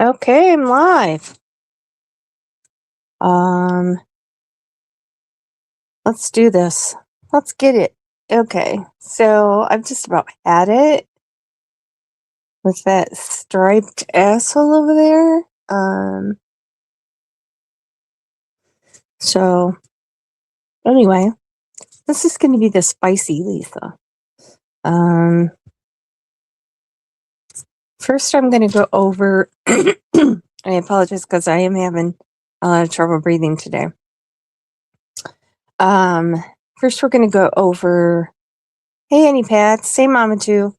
Okay, I'm live. Um, let's do this. Let's get it. Okay, so I've just about had it with that striped asshole over there. So anyway, this is going to be the spicy Lisa. Um, First I'm going to go over. I apologize because I am having a lot of trouble breathing today. Um, First we're going to go over. Hey, Annie Pat. Say, Mama too.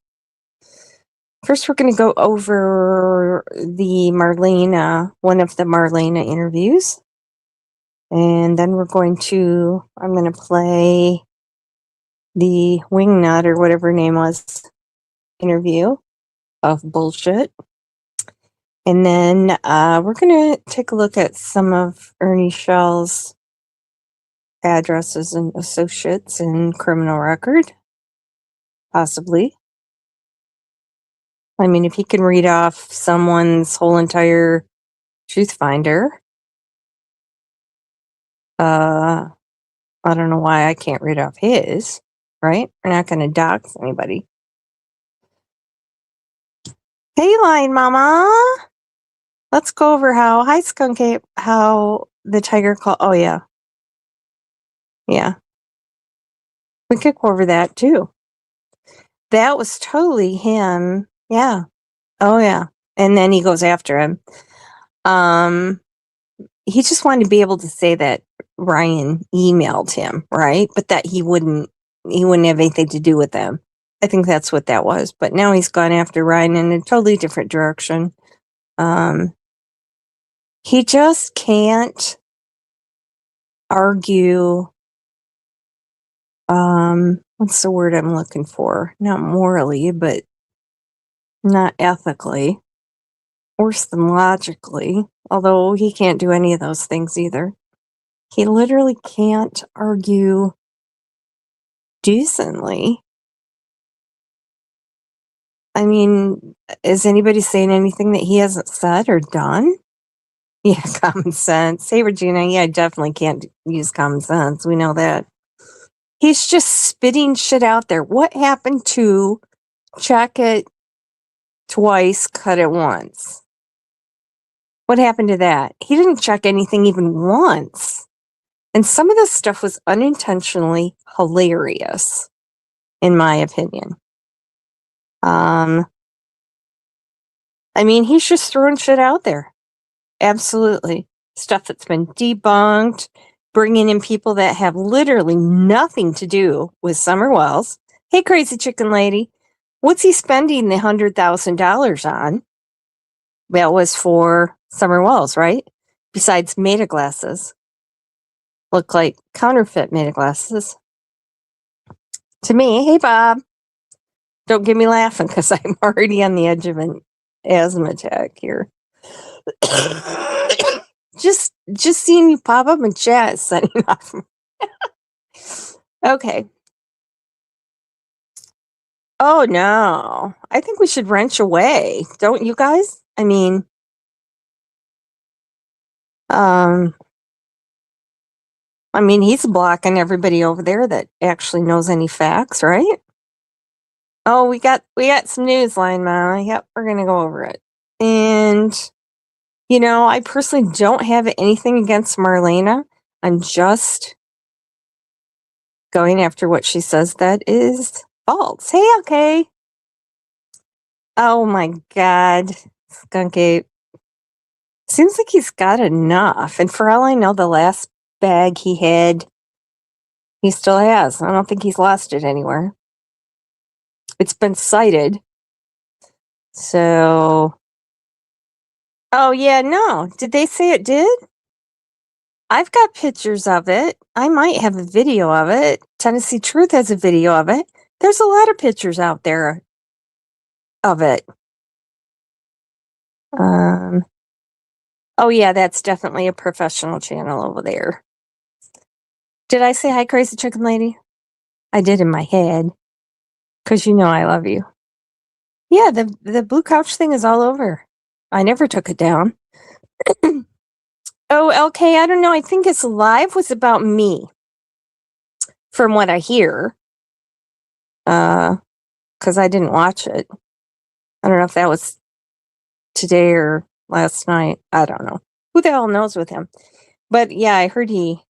First, we're going to go over the one of the Marlena interviews. And then I'm going to play the Wingnut or whatever her name was interview of bullshit. And then we're going to take a look at some of Ernie Shell's addresses and associates in criminal record, possibly. I mean, if he can read off someone's whole entire truth finder, I don't know why I can't read off his, right? We're not going to dox anybody. Hey, Line Mama. Let's go over hi Skunk Ape, how the tiger call. Oh, yeah. Yeah. We could go over that too. That was totally him. Yeah. Oh, yeah. And then he goes after him. He just wanted to be able to say that Ryan emailed him, right? But that he wouldn't have anything to do with them. I think that's what that was. But now he's gone after Ryan in a totally different direction. He just can't argue. What's the word I'm looking for? Not morally, but not ethically. Worse than logically. Although he can't do any of those things either. He literally can't argue decently. I mean, is anybody saying anything that he hasn't said or done? Yeah, common sense. Hey, Regina. Yeah, I definitely can't use common sense. We know that. He's just spitting shit out there. What happened to check it twice, cut it once? What happened to that? He didn't check anything even once. And some of this stuff was unintentionally hilarious, in my opinion. I mean, he's just throwing shit out there. Absolutely. Stuff that's been debunked, bringing in people that have literally nothing to do with Summer Wells. Hey, crazy chicken lady, what's he spending the $100,000 on? That was for Summer Wells, right? Besides Meta glasses. Look like counterfeit Meta glasses. To me, hey, Bob. Don't get me laughing because I'm already on the edge of an asthma attack here. just seeing you pop up in chat is setting off. Okay. Oh no. I think we should wrench away. Don't you guys? I mean, he's blocking everybody over there that actually knows any facts, right? Oh, we got some news line, Mama. Yep, we're gonna go over it. And I personally don't have anything against Marlena. I'm just going after what she says that is false. Hey, okay. Oh my God, Skunk Ape. Seems like he's got enough. And for all I know, the last bag he had, he still has. I don't think he's lost it anywhere. It's been cited. So, oh yeah, no. Did they say it did? I've got pictures of it. I might have a video of it. Tennessee Truth has a video of it. There's a lot of pictures out there of it. Oh yeah, that's definitely a professional channel over there. Did I say hi, crazy chicken lady? I did in my head. Because I love you. Yeah, the blue couch thing is all over. I never took it down. Oh, LK, I don't know. I think his live was about me, from what I hear. Because I didn't watch it. I don't know if that was today or last night. I don't know. Who the hell knows with him? But yeah, I heard he.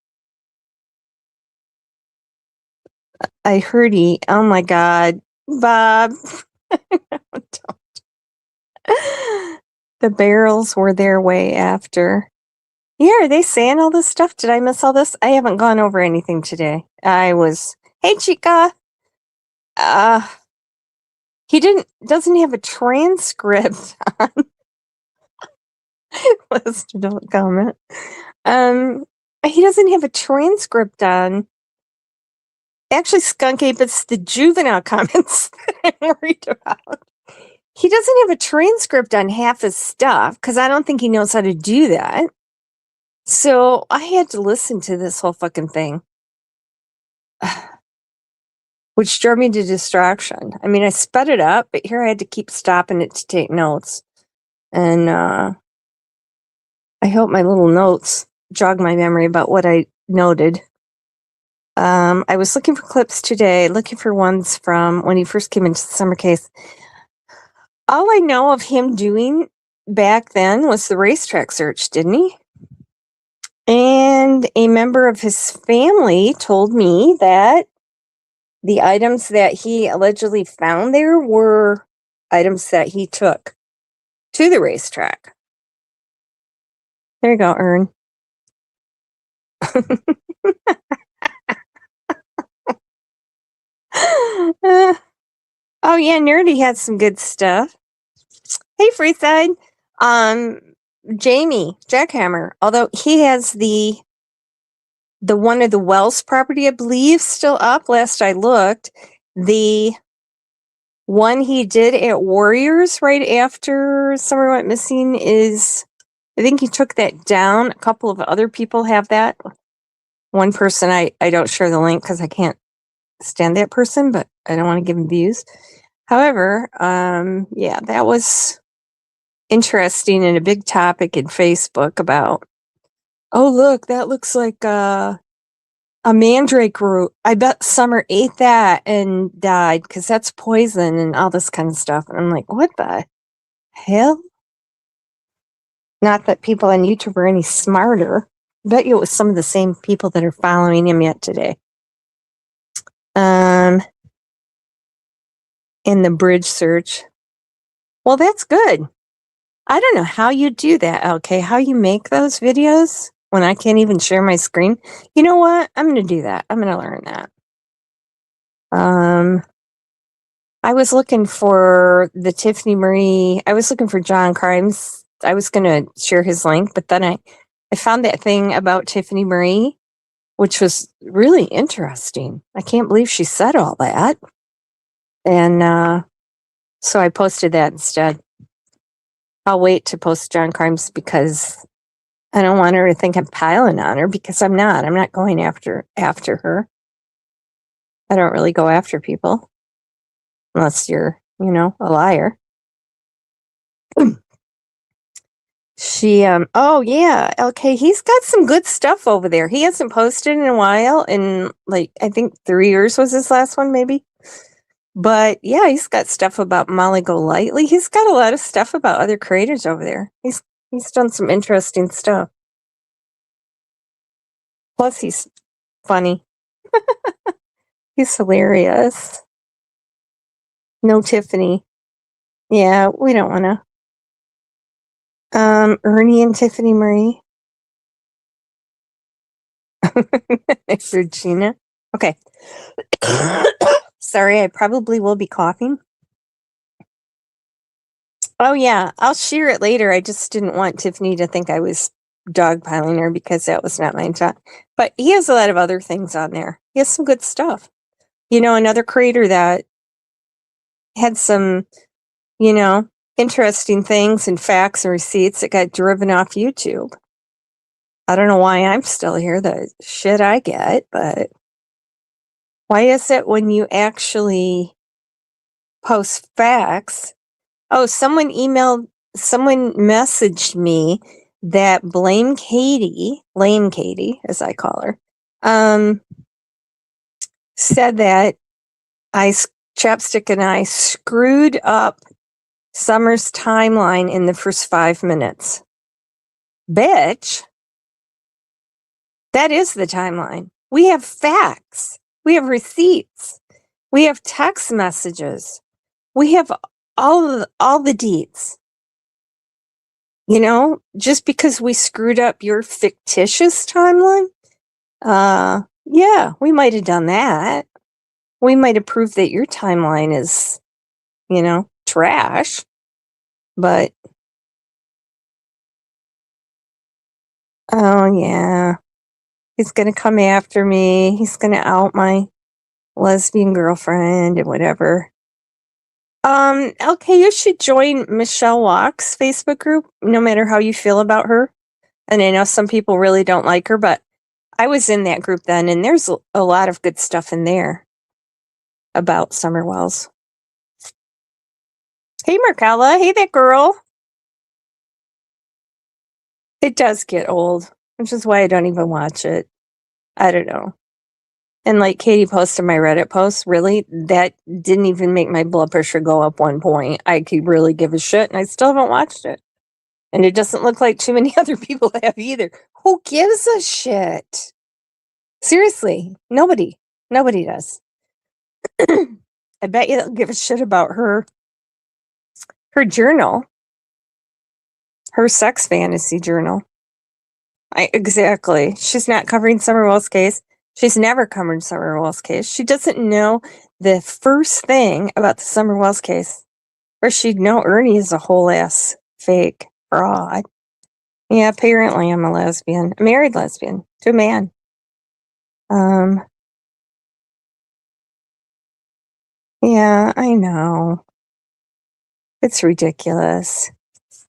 Oh my God, Bob. The barrels were their way after. Yeah, are they saying all this stuff? Did I miss all this? I haven't gone over anything today. Hey, Chica. He doesn't have a transcript on. Let's don't comment. He doesn't have a transcript on. Actually, Skunk Ape, it's the juvenile comments that I'm worried about. He doesn't have a transcript on half his stuff because I don't think he knows how to do that. So I had to listen to this whole fucking thing, which drove me to distraction. I mean, I sped it up, but here I had to keep stopping it to take notes. And I hope my little notes jog my memory about what I noted. I was looking for clips today, looking for ones from when he first came into the summer case. All I know of him doing back then was the racetrack search, didn't he? And a member of his family told me that the items that he allegedly found there were items that he took to the racetrack. There you go, Ern. Oh yeah, Nerdy had some good stuff. Hey, Freeside. Jamie Jackhammer, although he has the one of the Wells property, I believe, still up. Last I looked, the one he did at Warriors right after Summer went missing is, I think he took that down. A couple of other people have that. One person, I don't share the link because I can't stand that person, but I don't want to give him views. However, yeah, that was interesting and a big topic in Facebook about, oh, look, that looks like a mandrake root. I bet Summer ate that and died because that's poison and all this kind of stuff. And I'm like, what the hell? Not that people on YouTube are any smarter. I bet you it was some of the same people that are following him yet today. In the bridge search. Well, that's good. I don't know how you do that, okay? How you make those videos when I can't even share my screen. You know what? I'm going to do that. I'm going to learn that. I was looking for the Tiffany Marie. I was looking for John Crimes. I was going to share his link, but then I found that thing about Tiffany Marie, which was really interesting. I can't believe she said all that. And so I posted that instead. I'll wait to post John Crimes because I don't want her to think I'm piling on her, because I'm not. I'm not going after her. I don't really go after people unless you're, a liar. Oh yeah, LK, he's got some good stuff over there. He hasn't posted in a while, in like, I think 3 years was his last one, maybe. But yeah, he's got stuff about Molly Golightly. He's got a lot of stuff about other creators over there. He's done some interesting stuff. Plus, he's funny. He's hilarious. No Tiffany. Yeah, we don't want to. Ernie and Tiffany Marie. Regina. Okay. Sorry, I probably will be coughing. Oh yeah, I'll share it later. I just didn't want Tiffany to think I was dogpiling her because that was not my intent. But he has a lot of other things on there. He has some good stuff. Another creator that had some, interesting things and facts and receipts that got driven off YouTube. I don't know why I'm still here, the shit I get, but why is it when you actually post facts? Oh, someone emailed someone messaged me that Lame Katie, as I call her, said that Chapstick and I screwed up Summer's timeline in the first 5 minutes. Bitch, that is the timeline. We have facts. We have receipts. We have text messages. We have all the deets. You know, just because we screwed up your fictitious timeline, yeah, we might have done that. We might have proved that your timeline is, trash. But, oh yeah, he's going to come after me. He's going to out my lesbian girlfriend and whatever. Okay, you should join Michelle Walk's Facebook group, no matter how you feel about her. And I know some people really don't like her, but I was in that group then, and there's a lot of good stuff in there about Summer Wells. Hey, Markella. Hey, that girl. It does get old, which is why I don't even watch it. I don't know. And like Katie posted my Reddit post, really, that didn't even make my blood pressure go up 1 point. I could really give a shit, and I still haven't watched it. And it doesn't look like too many other people have either. Who gives a shit? Seriously, nobody. Nobody does. I bet you they'll give a shit about her journal, her sex fantasy journal. Exactly. She's not covering Summer Wells' case. She's never covered Summer Wells' case. She doesn't know the first thing about the Summer Wells case. Or she'd know Ernie is a whole ass fake fraud. Yeah, apparently I'm a lesbian. A married lesbian to a man. Yeah, I know. It's ridiculous.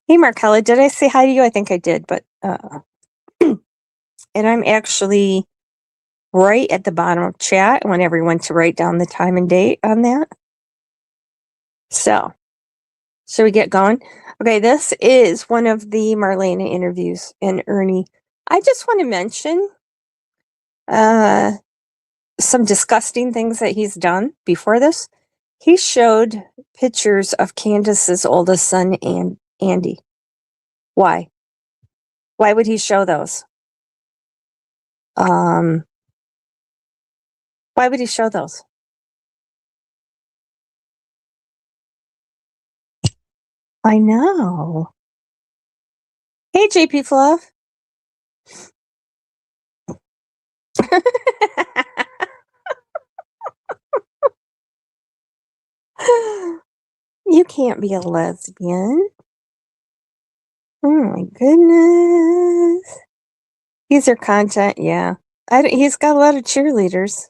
Hey, Markella, did I say hi to you? I think I did, but, and I'm actually right at the bottom of chat. I want everyone to write down the time and date on that. So, should we get going? Okay, this is one of the Marlena interviews, and Ernie. I just want to mention some disgusting things that he's done before this. He showed pictures of Candace's oldest son, and Andy. Why? Why would he show those? Why would he show those? I know. Hey, JP Fluff. You can't be a lesbian. Oh my goodness. These are content, yeah. He's got a lot of cheerleaders.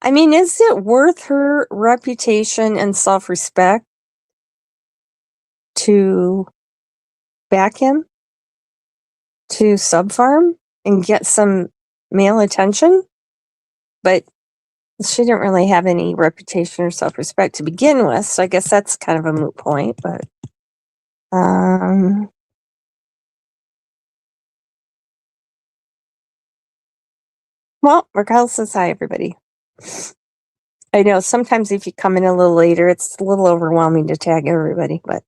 I mean, is it worth her reputation and self-respect to back him to subfarm and get some male attention? But she didn't really have any reputation or self-respect to begin with, so I guess that's kind of a moot point, but well, Raquel says hi, everybody. I know sometimes if you come in a little later, it's a little overwhelming to tag everybody, but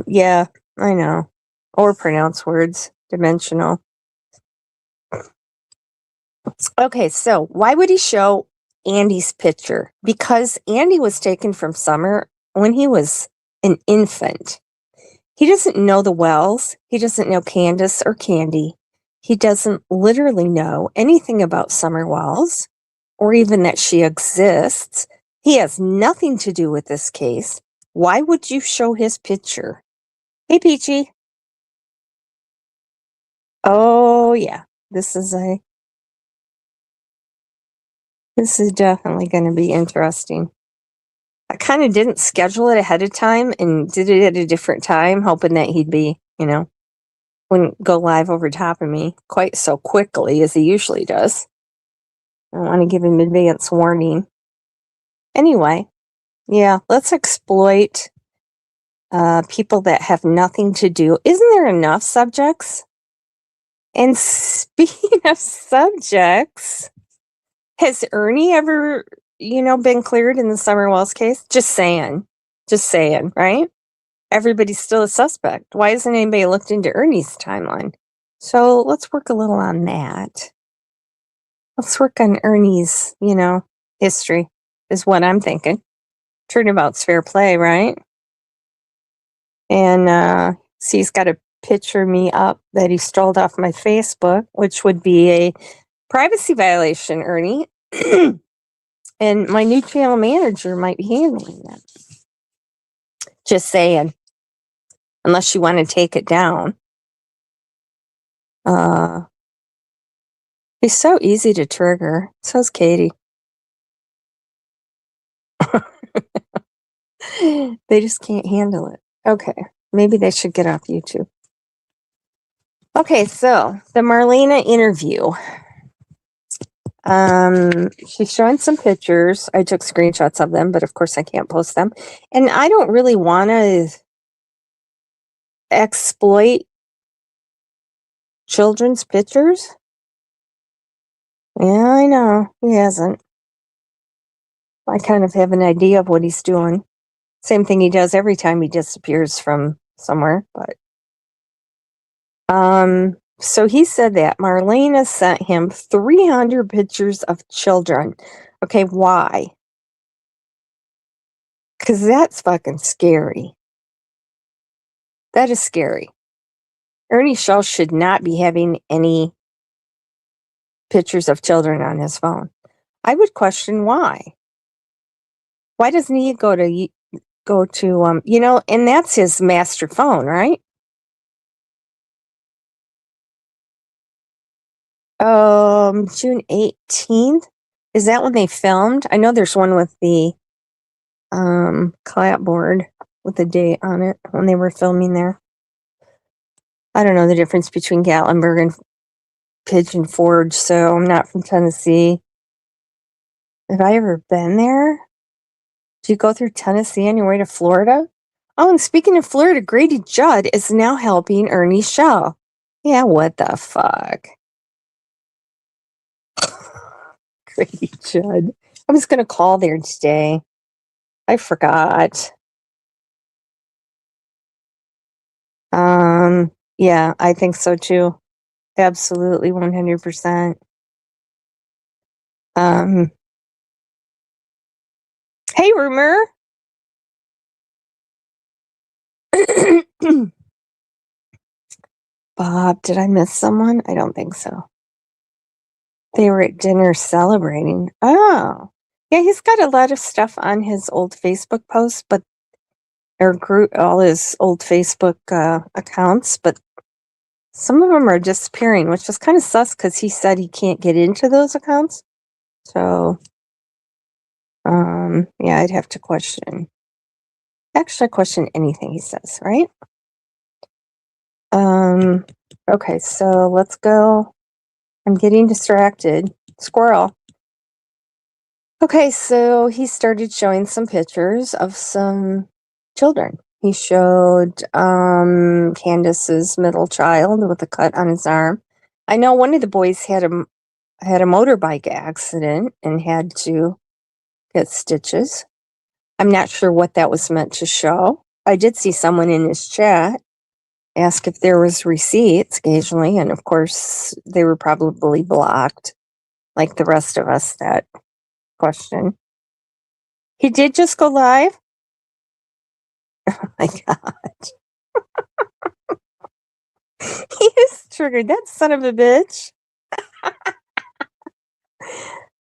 yeah, I know. Or pronounce words, dimensional. Okay, so why would he show Andy's picture? Because Andy was taken from Summer when he was an infant. He doesn't know the Wells. He doesn't know Candace or Candy. He doesn't literally know anything about Summer Wells or even that she exists. He has nothing to do with this case. Why would you show his picture? Hey, Peachy. Oh, yeah. This is definitely going to be interesting. I kind of didn't schedule it ahead of time and did it at a different time, hoping that he'd be, wouldn't go live over top of me quite so quickly as he usually does. I want to give him advance warning. Anyway, yeah, let's exploit people that have nothing to do. Isn't there enough subjects? And speaking of subjects, has Ernie ever, been cleared in the Summer Wells case? Just saying, right? Everybody's still a suspect. Why hasn't anybody looked into Ernie's timeline? So let's work a little on that. Let's work on Ernie's, history, is what I'm thinking. Turnabout's fair play, right? And see, he's got a picture of me up that he strolled off my Facebook, which would be a privacy violation, Ernie. And my new channel manager might be handling that. Just saying. Unless you want to take it down. He's so easy to trigger. So's Katie. They just can't handle it. Okay. Maybe they should get off YouTube. Okay, so the Marlena interview. She's showing some pictures. I took screenshots of them, but of course I can't post them. And I don't really want to exploit children's pictures. Yeah, I know. He hasn't. I kind of have an idea of what he's doing. Same thing he does every time he disappears from somewhere, but so he said that Marlena sent him 300 pictures of children. Okay, why? Because that's fucking scary. That is scary. Ernie Schultz should not be having any pictures of children on his phone. I would question why. Why doesn't he go to and that's his master phone, right? June 18th. Is that when they filmed? I know there's one with the clapboard with the date on it when they were filming there. I don't know the difference between Gatlinburg and Pigeon Forge, so I'm not from Tennessee. Have I ever been there? Do you go through Tennessee on your way to Florida? Oh, and speaking of Florida, Grady Judd is now helping Ernie Shell. Yeah, what the fuck? Grady Judd. I was going to call there today. I forgot. Yeah, I think so too. Absolutely, 100%. Hey, Rumor. Bob, did I miss someone? I don't think so. They were at dinner celebrating. Oh, yeah, he's got a lot of stuff on his old Facebook posts, all his old Facebook accounts, but some of them are disappearing, which is kind of sus because he said he can't get into those accounts. So, yeah, I'd have to question. Actually, question anything he says, right? Okay, so let's go. I'm getting distracted. Squirrel. Okay, so he started showing some pictures of some children. He showed Candace's middle child with a cut on his arm. I know one of the boys had a motorbike accident and had to get stitches. I'm not sure what that was meant to show. I did see someone in his chat ask if there was receipts occasionally, and of course they were probably blocked, like the rest of us that question. He did just go live? Oh my god. He is triggered, that son of a bitch.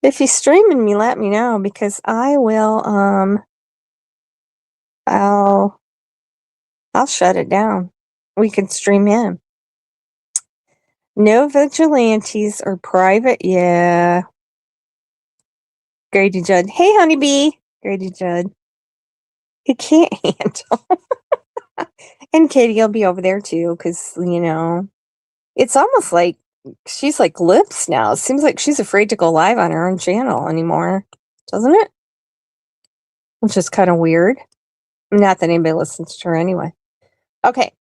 If he's streaming me, let me know, because I will I'll shut it down. We can stream him. No vigilantes or private, yeah. Grady Judd. Hey, honeybee. Grady Judd. He can't handle. And Katie will be over there too, because, it's almost like she's like lips now. It seems like she's afraid to go live on her own channel anymore, doesn't it? Which is kind of weird. Not that anybody listens to her anyway. Okay.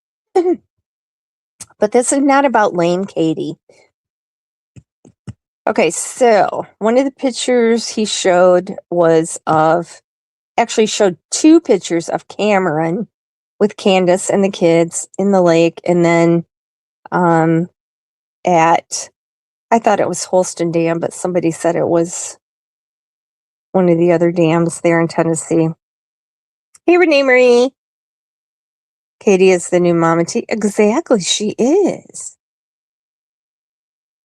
But this is not about lame Katie. Okay, so one of the pictures he showed actually showed two pictures of Cameron with Candace and the kids in the lake, and then I thought it was Holston Dam, but somebody said it was one of the other dams there in Tennessee. Hey, Renee Marie. Katie is the new Mama T. Exactly, she is.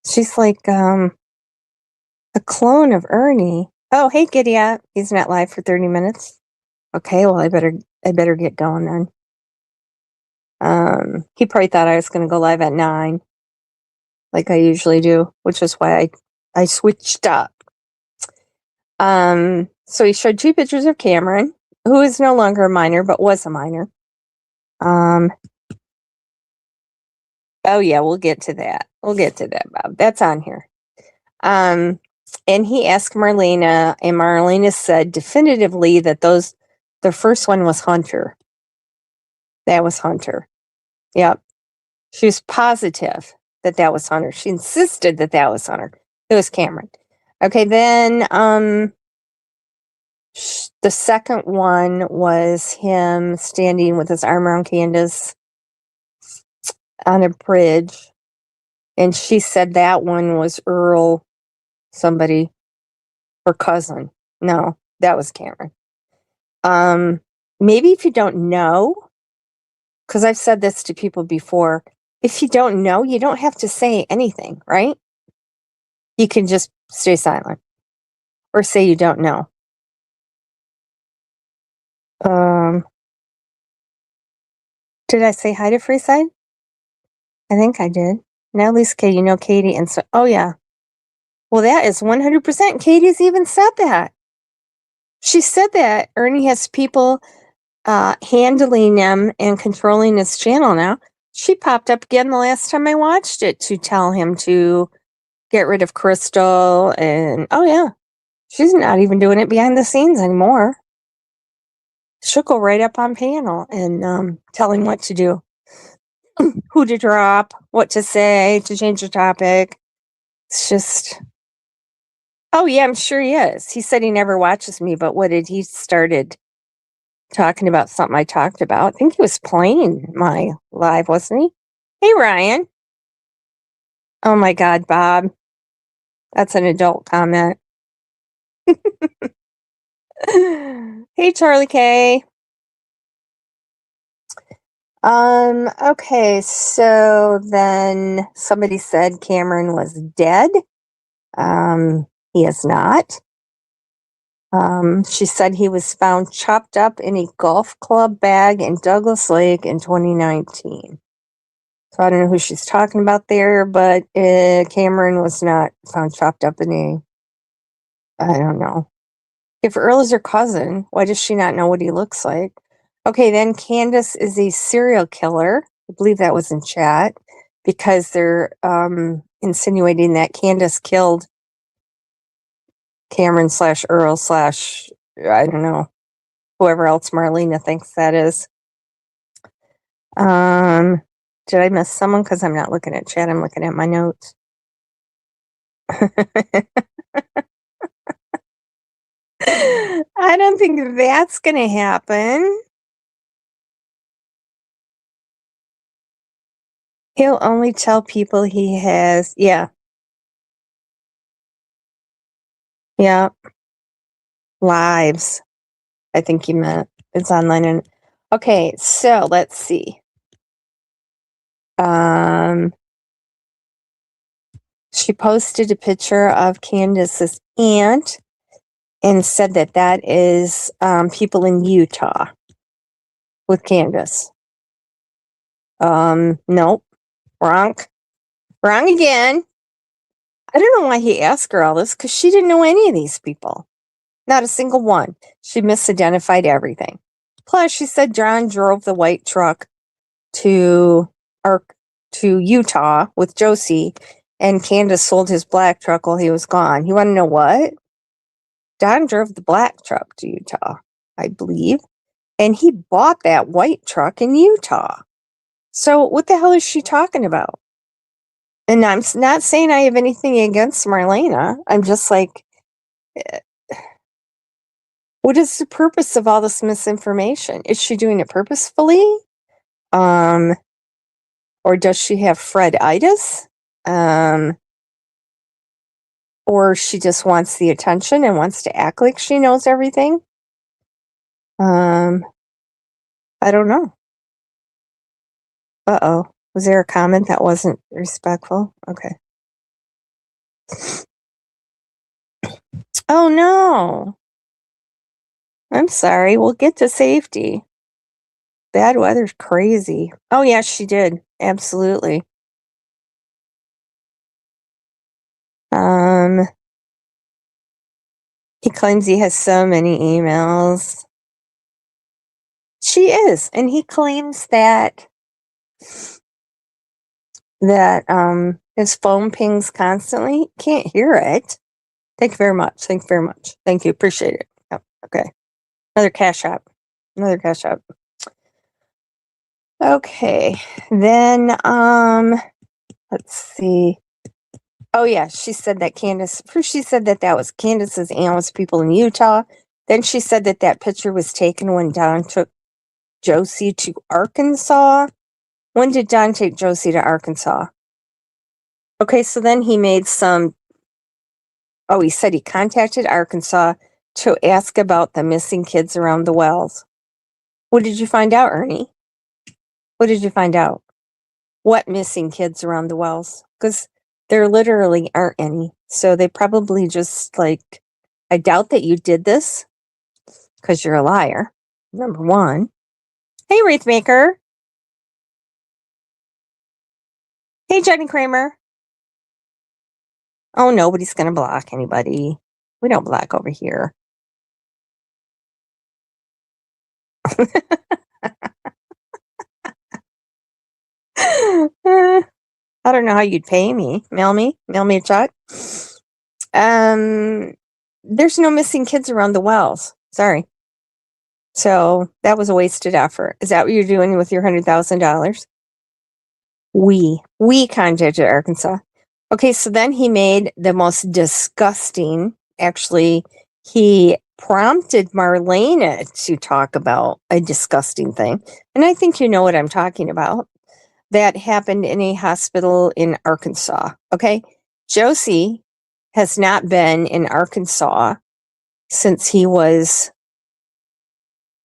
She's like a clone of Ernie. Oh, hey, Giddy up. He's not live for 30 minutes. Okay, well, I better get going then. He probably thought I was going to go live at 9, like I usually do, which is why I switched up. So he showed two pictures of Cameron, who is no longer a minor, but was a minor. Oh yeah, we'll get to that. Bob. That's on here. And he asked Marlena, and Marlena said definitively that the first one was Hunter. That was Hunter. Yep. She was positive that was Hunter. She insisted that was Hunter. It was Cameron. Okay, then the second one was him standing with his arm around Candace on a bridge. And she said that one was Earl somebody, her cousin. No, that was Cameron. Maybe if you don't know, because I've said this to people before, if you don't know, you don't have to say anything, right? You can just stay silent or say you don't know. Did I say hi to Freeside? I think I did. Now at least you know Katie and so. Oh yeah. Well, that is 100%. Katie's even said that. She said that Ernie has people handling him and controlling his channel now. She popped up again the last time I watched it to tell him to get rid of Crystal. And oh yeah, she's not even doing it behind the scenes anymore. She'll go right up on panel and tell him what to do, who to drop, what to say, to change the topic. It's just, oh yeah, I'm sure he is. He said he never watches me, but what did he started talking about something I talked about? I think he was playing my live, wasn't he? Hey, Ryan. Oh my God, Bob. That's an adult comment. Hey, Charlie K. Okay, so then somebody said Cameron was dead. He is not. She said he was found chopped up in a golf club bag in Douglas Lake in 2019. So I don't know who she's talking about there, but Cameron was not found chopped up in I don't know. If Earl is her cousin, why does she not know what he looks like? Okay, then Candace is a serial killer. I believe that was in chat because they're insinuating that Candace killed Cameron / Earl / I don't know, whoever else Marlena thinks that is. Did I miss someone? Because I'm not looking at chat. I'm looking at my notes. I don't think that's going to happen. He'll only tell people he has, yeah. Lives. I think you meant it's online. And okay, so let's see. She posted a picture of Candace's aunt and said that is people in Utah with Candace. Nope. Wrong again. I don't know why he asked her all this, because she didn't know any of these people. Not a single one. She misidentified everything. Plus, she said John drove the white truck to Utah with Josie, and Candace sold his black truck while he was gone. You want to know what? Don drove the black truck to Utah, I believe. And he bought that white truck in Utah. So what the hell is she talking about? And I'm not saying I have anything against Marlena. I'm just like, what is the purpose of all this misinformation? Is she doing it purposefully? Or does she have Fred-itis? Or she just wants the attention and wants to act like she knows everything? I don't know. Uh-oh. Was there a comment that wasn't respectful? Okay. Oh, no. I'm sorry. We'll get to safety. Bad weather's crazy. Oh, yeah, she did. Absolutely. He claims he has so many emails. She is. And he claims that his phone pings constantly. Can't hear it. Thank you very much. Thank you very much. Thank you. Appreciate it. Yep. Okay. Another cash app. Another cash app. Okay. Then, let's see. Oh, yeah. She said that first she said that was Candace's aunt was people in Utah. Then she said that picture was taken when Don took Josie to Arkansas. When did Don take Josie to Arkansas? Okay, so then he made he said he contacted Arkansas to ask about the missing kids around the wells. What did you find out, Ernie? What did you find out? What missing kids around the wells? Because there literally aren't any. So they probably just I doubt that you did this because you're a liar. Number one. Hey, Wraithmaker. Hey, Jenny Kramer. Oh, nobody's going to block anybody. We don't block over here. I don't know how you'd pay me. Mail me a check. There's no missing kids around the wells. Sorry. So that was a wasted effort. Is that what you're doing with your $100,000? We contacted Arkansas. Okay, so then he made the most disgusting. Actually, he prompted Marlena to talk about a disgusting thing, and I think you know what I'm talking about. That happened in a hospital in Arkansas. Okay. Josie has not been in Arkansas since he was,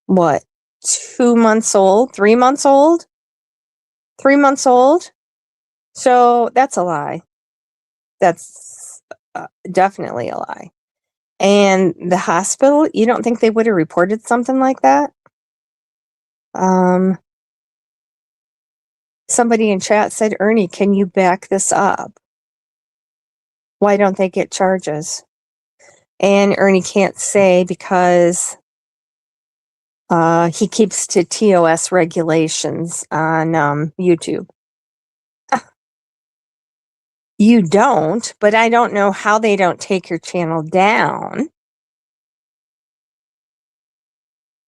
2 months old, 3 months old? 3 months old? So that's a lie. That's definitely a lie. And the hospital, you don't think they would have reported something like that? Somebody in chat said, Ernie, can you back this up? Why don't they get charges? And Ernie can't say because he keeps to TOS regulations on YouTube. You don't, but I don't know how they don't take your channel down.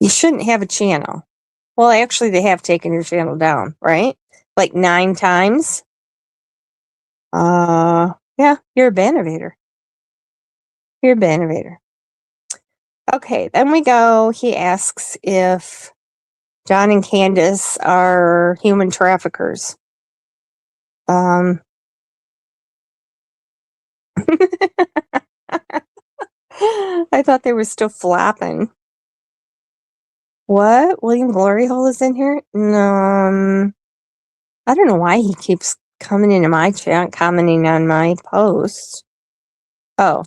You shouldn't have a channel. Well, actually, they have taken your channel down, right? 9 times. Yeah, you're a bannovator. You're a bannovator. Okay, then we go. He asks if John and Candace are human traffickers. I thought they were still flapping. What? William Gloryhole is in here? No, I don't know why he keeps coming into my chat, commenting on my posts. Oh,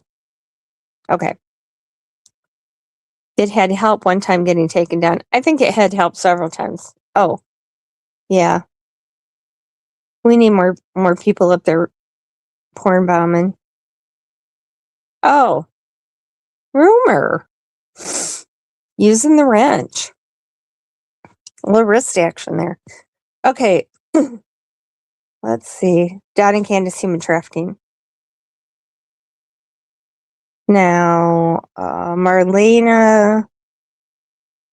okay. It had help one time getting taken down. I think it had helped several times. Oh, yeah. We need more people up there porn bombing. Oh, rumor. Using the wrench. A little wrist action there. Okay. Let's see. Dot and Candace human trafficking. Now, Marlena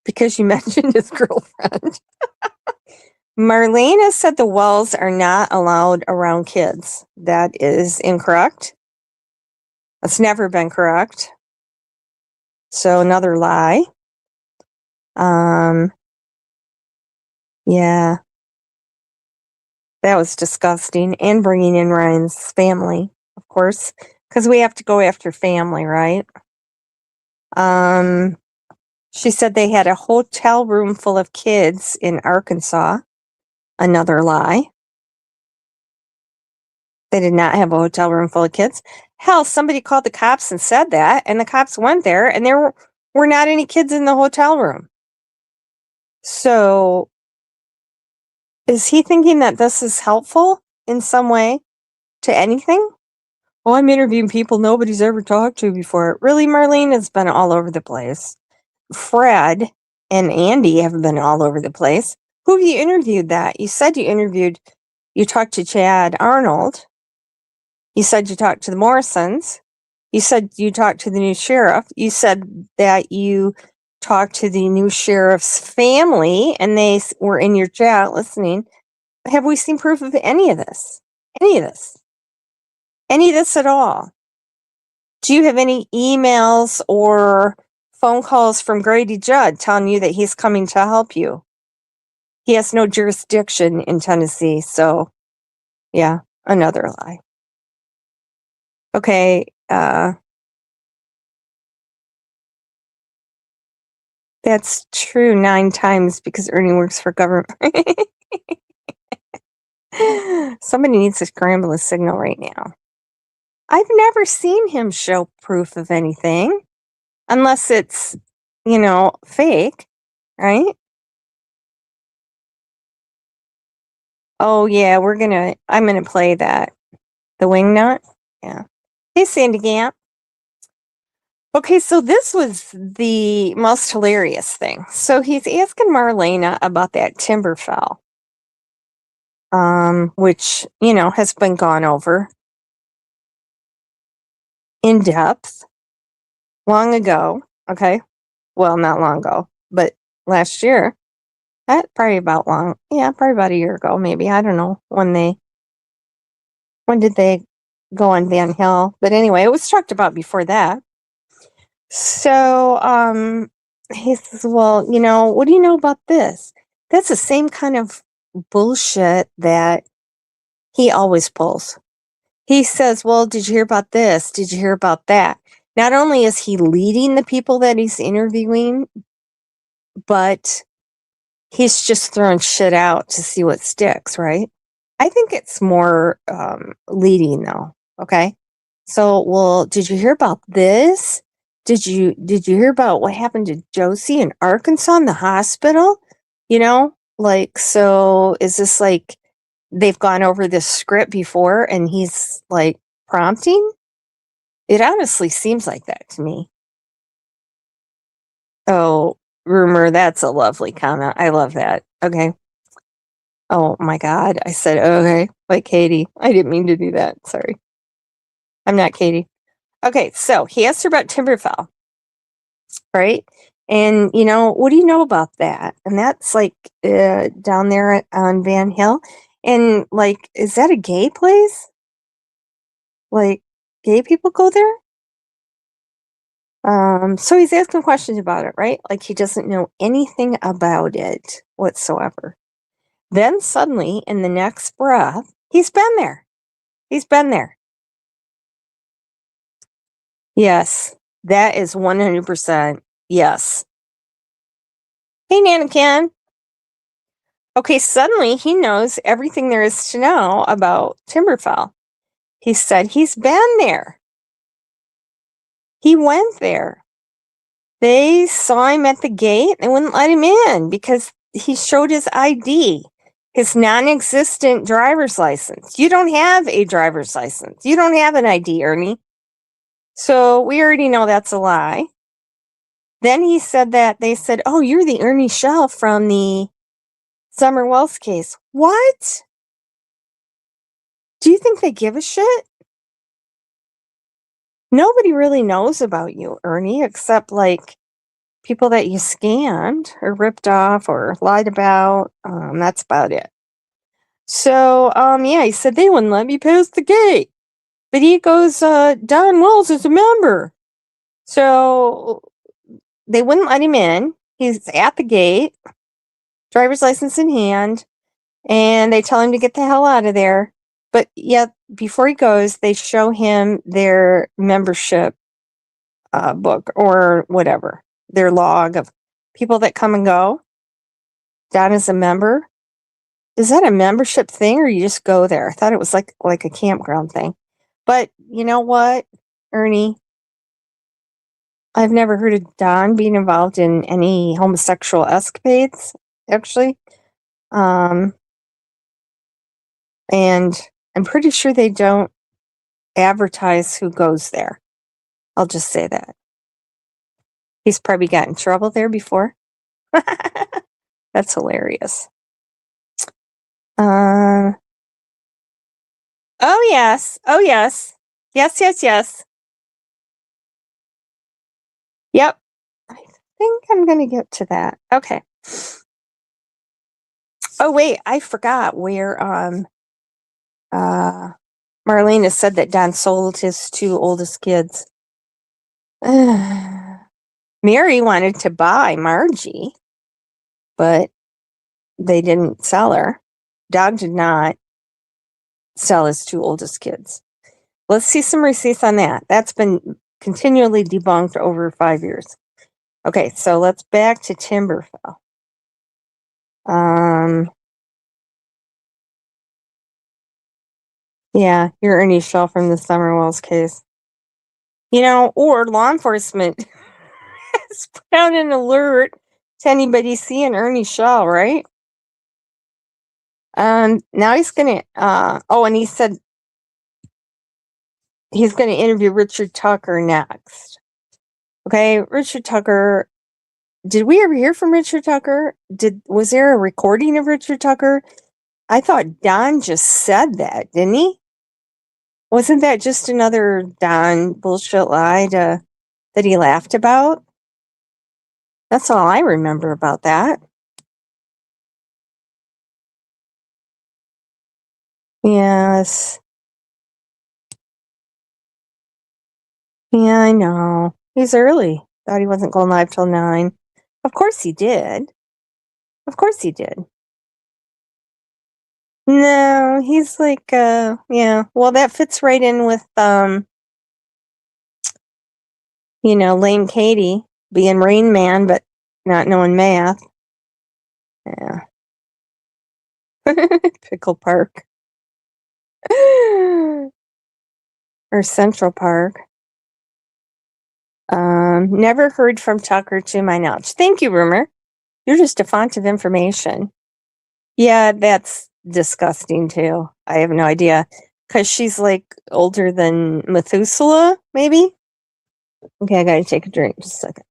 because you mentioned his girlfriend. Marlena said the Wells are not allowed around kids. That is incorrect. That's never been correct. So another lie. Yeah. That was disgusting. And bringing in Ryan's family, of course, because we have to go after family, right? She said they had a hotel room full of kids in Arkansas. Another lie. They did not have a hotel room full of kids. Hell, somebody called the cops and said that, and the cops went there, and there were not any kids in the hotel room. So, is he thinking that this is helpful in some way to anything? Well, I'm interviewing people nobody's ever talked to before. Really, Marlene has been all over the place. Fred and Andy have been all over the place. Who have you interviewed that? You said you talked to Chad Arnold. You said you talked to the Morrisons. You said you talked to the new sheriff. You said that you talked to the new sheriff's family and they were in your chat listening. Have we seen proof of any of this? Any of this? Any of this at all? Do you have any emails or phone calls from Grady Judd telling you that he's coming to help you? He has no jurisdiction in Tennessee, so yeah, another lie. Okay, that's true 9 times because Ernie works for government. Somebody needs to scramble a signal right now. I've never seen him show proof of anything unless it's, fake, right? Oh yeah, I'm gonna play that. The wingnut? Yeah. Hey, Sandy Gamp. Okay, so this was the most hilarious thing. So he's asking Marlena about that Timberfell, which, has been gone over in depth long ago. Okay. Well, not long ago, but last year. Probably about a year ago, maybe. I don't know when did they go on Van Hill? But anyway, it was talked about before that. So, he says, well, what do you know about this? That's the same kind of bullshit that he always pulls. He says, well, did you hear about this? Did you hear about that? Not only is he leading the people that he's interviewing, but he's just throwing shit out to see what sticks, right? I think it's more leading though. Okay. So, well, did you hear about this? Did you hear about what happened to Josie in Arkansas in the hospital? So is this like they've gone over this script before and he's like prompting? It honestly seems like that to me. Oh, rumor, that's a lovely comment. I love that. Okay. Oh my God. I said, okay, like Katie. I didn't mean to do that. Sorry. I'm not Katie. Okay, so he asked her about Timberfell, right? And, what do you know about that? And that's like down there on Van Hill. And like, is that a gay place? Like, gay people go there? So he's asking questions about it, right? Like he doesn't know anything about it whatsoever. Then suddenly, in the next breath, he's been there. He's been there. Yes, that is 100% yes. Hey, Nana Ken. Okay, suddenly he knows everything there is to know about Timberfell. He said he's been there. He went there. They saw him at the gate. They wouldn't let him in because he showed his ID, his non-existent driver's license. You don't have a driver's license. You don't have an ID, Ernie. So we already know that's a lie. Then he said that they said, oh, you're the Ernie Shell from the Summer Wells case. What? Do you think they give a shit? Nobody really knows about you, Ernie, except like people that you scammed or ripped off or lied about. That's about it. So, yeah, he said they wouldn't let me pass the gate. But he goes, Don Wells is a member. So they wouldn't let him in. He's at the gate, driver's license in hand, and they tell him to get the hell out of there. But yet, before he goes, they show him their membership book or whatever, their log of people that come and go. Don is a member. Is that a membership thing, or you just go there? I thought it was like a campground thing. But you know what, Ernie? I've never heard of Don being involved in any homosexual escapades, actually. And I'm pretty sure they don't advertise who goes there. I'll just say that. He's probably got in trouble there before. That's hilarious. Oh, yes. Oh, yes. Yes, yes, yes. Yep. I think I'm going to get to that. Okay. Oh, wait. I forgot where Marlena said that Don sold his two oldest kids. Mary wanted to buy Margie, but they didn't sell her. Don did not sell his two oldest kids. Let's see some receipts on that. That's been continually debunked over 5 years. Okay, so let's back to Timberfell. Yeah, you're Ernie Shaw from the Summerwells case. Or law enforcement has put out an alert to anybody seeing Ernie Shaw, right? Now he's gonna and he said he's gonna interview Richard Tucker next. Okay, Richard Tucker. Did we ever hear from Richard Tucker? Was there a recording of Richard Tucker? I thought Don just said that, didn't he? Wasn't that just another Don bullshit lie that he laughed about? That's all I remember about that. Yes. Yeah, I know. He's early. Thought he wasn't going live till 9. Of course he did. Of course he did. No, he's like, yeah. Well, that fits right in with, Lame Katie being Rain Man, but not knowing math. Yeah. Pickle Park. Or Central Park. Never heard from Tucker to my knowledge. Thank you, Rumor. You're just a font of information. Yeah, that's disgusting too. I have no idea. Because she's like older than Methuselah, maybe? Okay, I gotta take a drink. Just a second.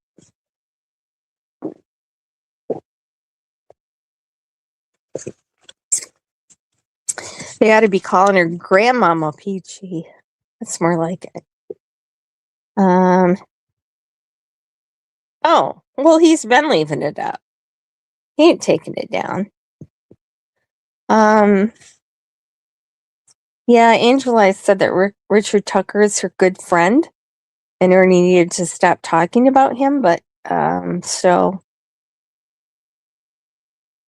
They ought to be calling her Grandmama Peachy. That's more like it. Oh, well, he's been leaving it up. He ain't taking it down. Yeah, Angela said that Richard Tucker is her good friend, and Ernie needed to stop talking about him, but, so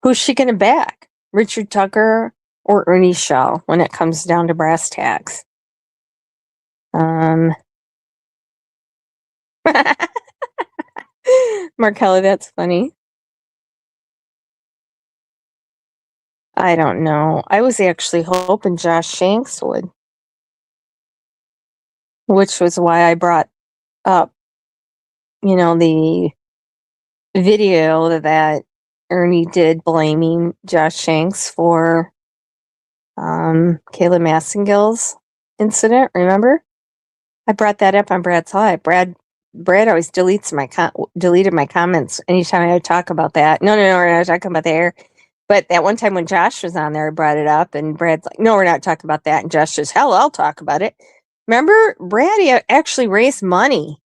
who's she gonna back? Richard Tucker or Ernie Shaw when it comes down to brass tacks? Markella, that's funny. I don't know. I was actually hoping Josh Shanks would, which was why I brought up, the video that Ernie did blaming Josh Shanks for Kayla Massengill's incident. Remember? I brought that up on Brad's Live. Brad always deleted my comments anytime I talk about that. No, we're not talking about the air. But that one time when Josh was on there, I brought it up, and Brad's like, no, we're not talking about that. And Josh says, hell, I'll talk about it. Remember, Brad actually raised money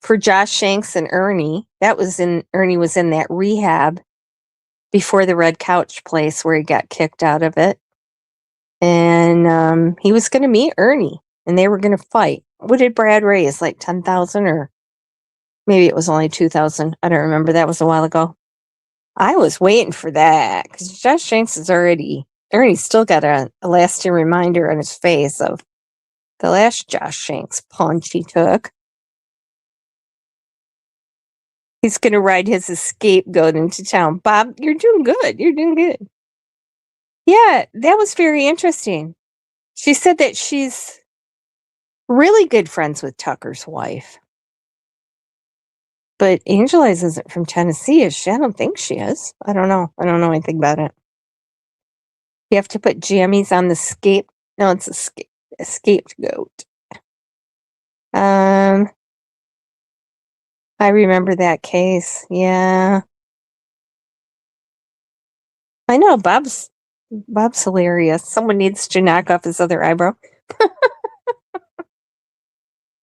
for Josh Shanks and Ernie. Ernie was in that rehab before the Red Couch place where he got kicked out of it. And he was going to meet Ernie, and they were going to fight. What did Brad raise? Like 10,000, or maybe it was only 2,000. I don't remember. That was a while ago. I was waiting for that because Josh Shanks is Ernie's still got a lasting reminder on his face of the last Josh Shanks punch he took. He's going to ride his scapegoat into town. Bob, you're doing good. You're doing good. Yeah, that was very interesting. She said that she's really good friends with Tucker's wife. But Angela's isn't from Tennessee, is she? I don't think she is. I don't know. I don't know anything about it. You have to put jammies on the scape. No, it's a scapegoat. I remember that case. Yeah. I know, Bob's hilarious. Someone needs to knock off his other eyebrow.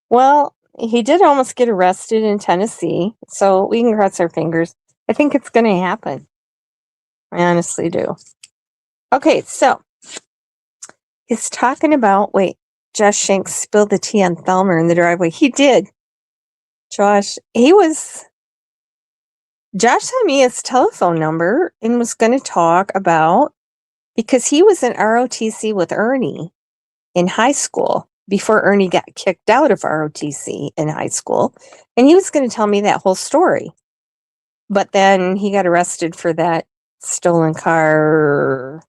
Well, he did almost get arrested in Tennessee, so we can cross our fingers. I think it's going to happen. I honestly do. Okay, so he's talking about, Josh Shanks spilled the tea on Thelmer in the driveway. He did. Josh sent me his telephone number and was going to talk about, because he was in ROTC with Ernie in high school before Ernie got kicked out of ROTC in high school. And he was going to tell me that whole story. But then he got arrested for that stolen car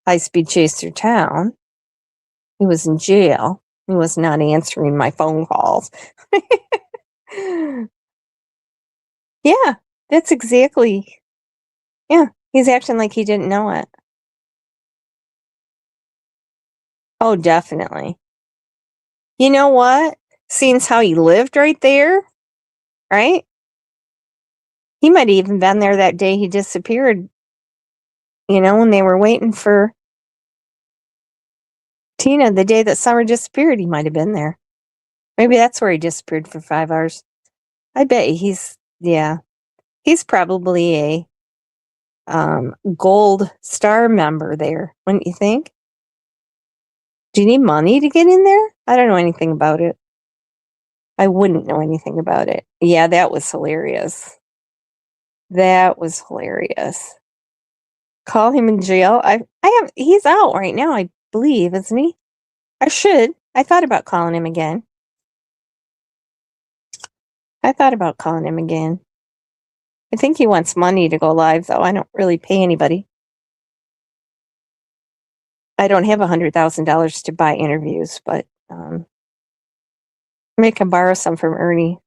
high-speed chase through town. He was in jail. He was not answering my phone calls. Yeah, that's exactly. Yeah, he's acting like he didn't know it. Oh, definitely. You know what? Seeing how he lived right there, right? He might have even been there that day he disappeared, when they were waiting for Tina, the day that Summer disappeared. He might have been there. Maybe that's where he disappeared for 5 hours. I bet he's probably a gold star member there, wouldn't you think? Do you need money to get in there? I don't know anything about it. I wouldn't know anything about it. Yeah, that was hilarious. That was hilarious. Call him in jail. He's out right now, I believe, isn't he? I thought about calling him again. I think he wants money to go live, though. I don't really pay anybody. I don't have $100,000 to buy interviews, but I can borrow some from Ernie.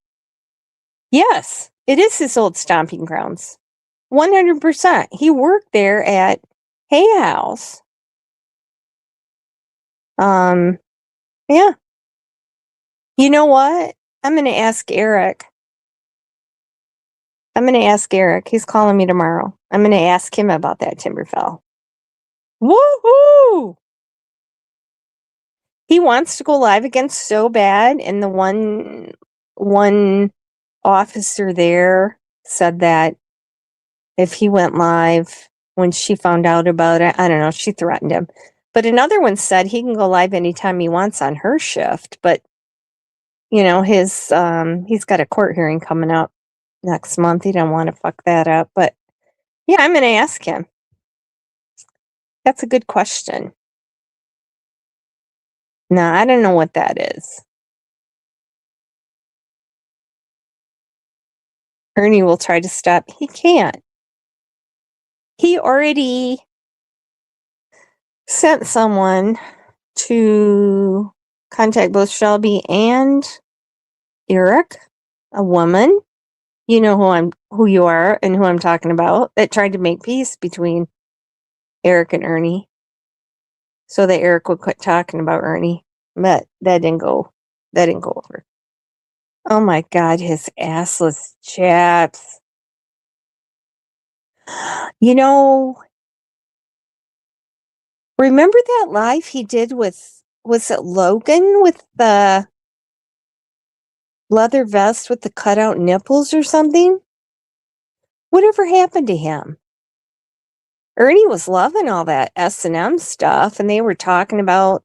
Yes, it is his old stomping grounds. 100%. He worked there at Hay House. Yeah. You know what? I'm going to ask Eric. He's calling me tomorrow. I'm going to ask him about that Timberfell. Woohoo! He wants to go live again so bad, and the one officer there said that if he went live when she found out about it, I don't know, she threatened him. But another one said he can go live anytime he wants on her shift, but he's got a court hearing coming up next month. He don't want to fuck that up, but yeah, I'm going to ask him. That's a good question. No, I don't know what that is. Ernie will try to stop. He can't. He already sent someone to contact both Shelby and Eric, a woman. You know who you are and who I'm talking about, that tried to make peace between Eric and Ernie so that Eric would quit talking about Ernie. But that didn't go over. Oh my God, his assless chaps. Remember that live he did with, was it Logan, with the leather vest with the cutout nipples or something? Whatever happened to him? Ernie was loving all that S&M stuff, and they were talking about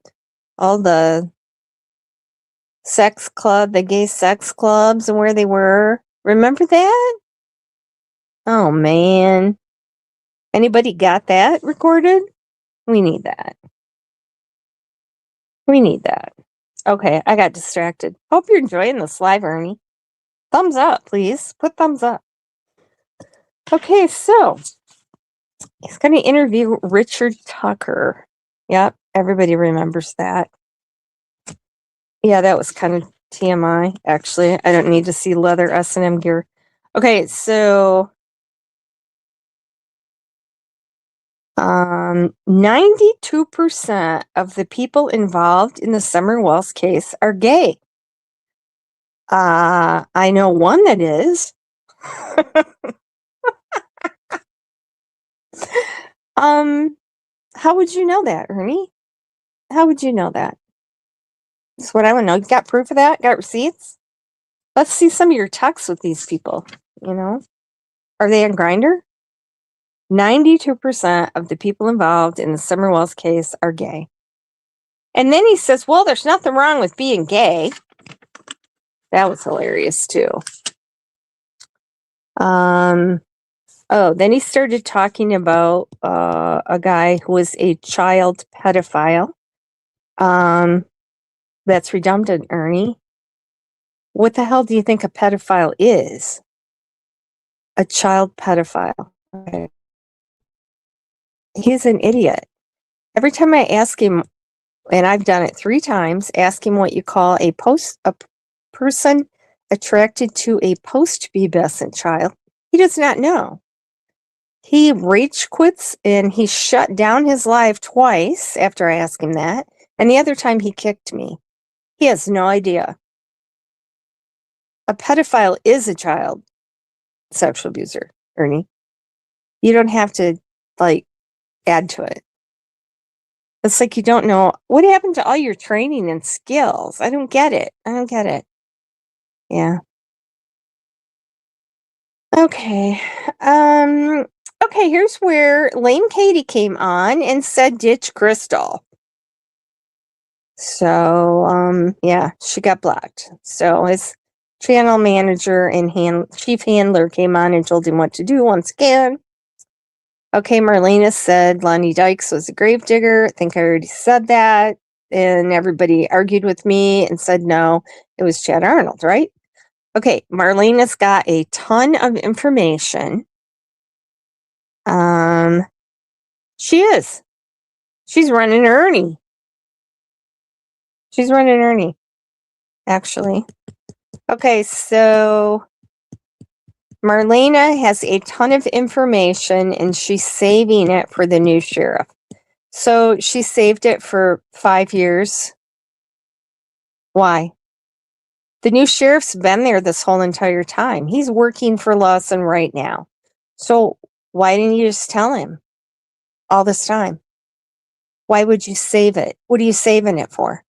all the the gay sex clubs and where they were. Remember that? Oh, man. Anybody got that recorded? We need that. We need that. Okay, I got distracted. Hope you're enjoying this live, Ernie. Thumbs up, please. Put thumbs up. Okay, so he's going to interview Richard Tucker. Yep, everybody remembers that. Yeah, that was kind of TMI, actually. I don't need to see leather S&M gear. Okay, so 92% of the people involved in the Summer Wells case are gay. I know one that is. How would you know that, Ernie? How would you know that? That's what I want to know. You got proof of that? Got receipts? Let's see some of your texts with these people, you know? Are they on Grindr? 92% of the people involved in the Summer Wells case are gay. And then he says, well, there's nothing wrong with being gay. That was hilarious, too. Then he started talking about a guy who was a child pedophile. That's redundant, Ernie. What the hell do you think a pedophile is? A child pedophile. Okay. He's an idiot. Every time I ask him, and I've done it 3 times, ask him what you call a person attracted to a post-pubescent child, he does not know. He rage quits and he shut down his live twice after I asked him that, and the other time he kicked me. He has no idea. A pedophile is a child sexual abuser, Ernie. You don't have to, add to it. It's like you don't know. What happened to all your training and skills? I don't get it. Yeah. Okay. Okay, here's where Lame Katie came on and said ditch Crystal. So, yeah, she got blocked. So his channel manager and chief handler came on and told him what to do once again. Okay, Marlena said Lonnie Dykes was a gravedigger. I think I already said that. And everybody argued with me and said no, it was Chad Arnold, right? Okay, Marlena's got a ton of information. She is. She's running Ernie. Actually. Okay, so Marlena has a ton of information and she's saving it for the new sheriff. So she saved it for 5 years. Why? The new sheriff's been there this whole entire time. He's working for Lawson right now. So why didn't you just tell him all this time? Why would you save it? What are you saving it for?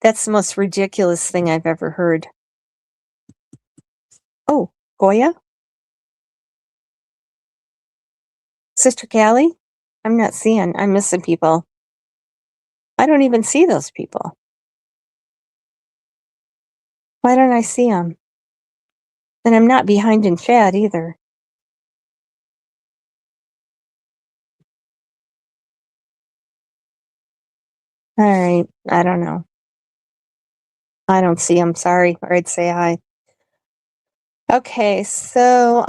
That's the most ridiculous thing I've ever heard. Oh, Goya? Sister Callie? I'm missing people. I don't even see those people. Why don't I see them? And I'm not behind in chat either. All right, I don't know. I don't see them, sorry, or I'd say hi. Okay, so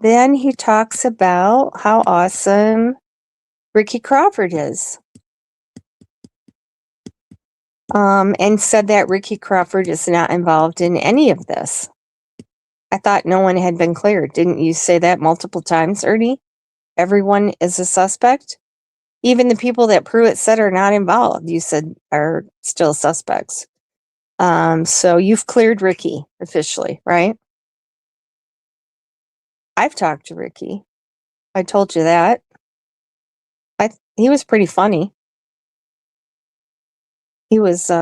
then he talks about how awesome Ricky Crawford is. And said that Ricky Crawford is not involved in any of this. I thought no one had been cleared. Didn't you say that multiple times, Ernie? Everyone is a suspect? Even the people that Pruitt said are not involved, you said are still suspects. So you've cleared Ricky officially, right? I've talked to Ricky. I told you that. He was pretty funny. He was, he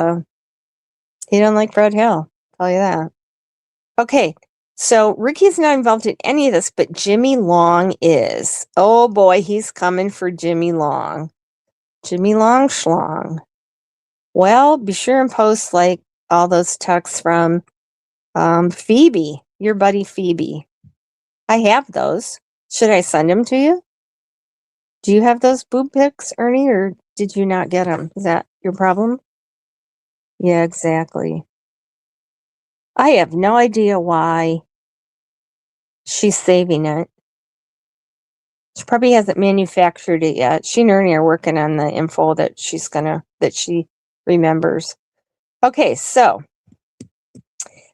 didn't like Fred Hill. tell you that. Okay, so Ricky's not involved in any of this, but Jimmy Long is. Oh boy, he's coming for Jimmy Long. Jimmy Long Schlong. Well, be sure and post like all those texts from Phoebe, your buddy Phoebe. I have those. Should I send them to you? Do you have those boob pics, Ernie, or did you not get them? Is that your problem? Yeah, exactly. I have no idea why she's saving it. She probably hasn't manufactured it yet. She and Ernie are working on the info that she remembers. Okay, so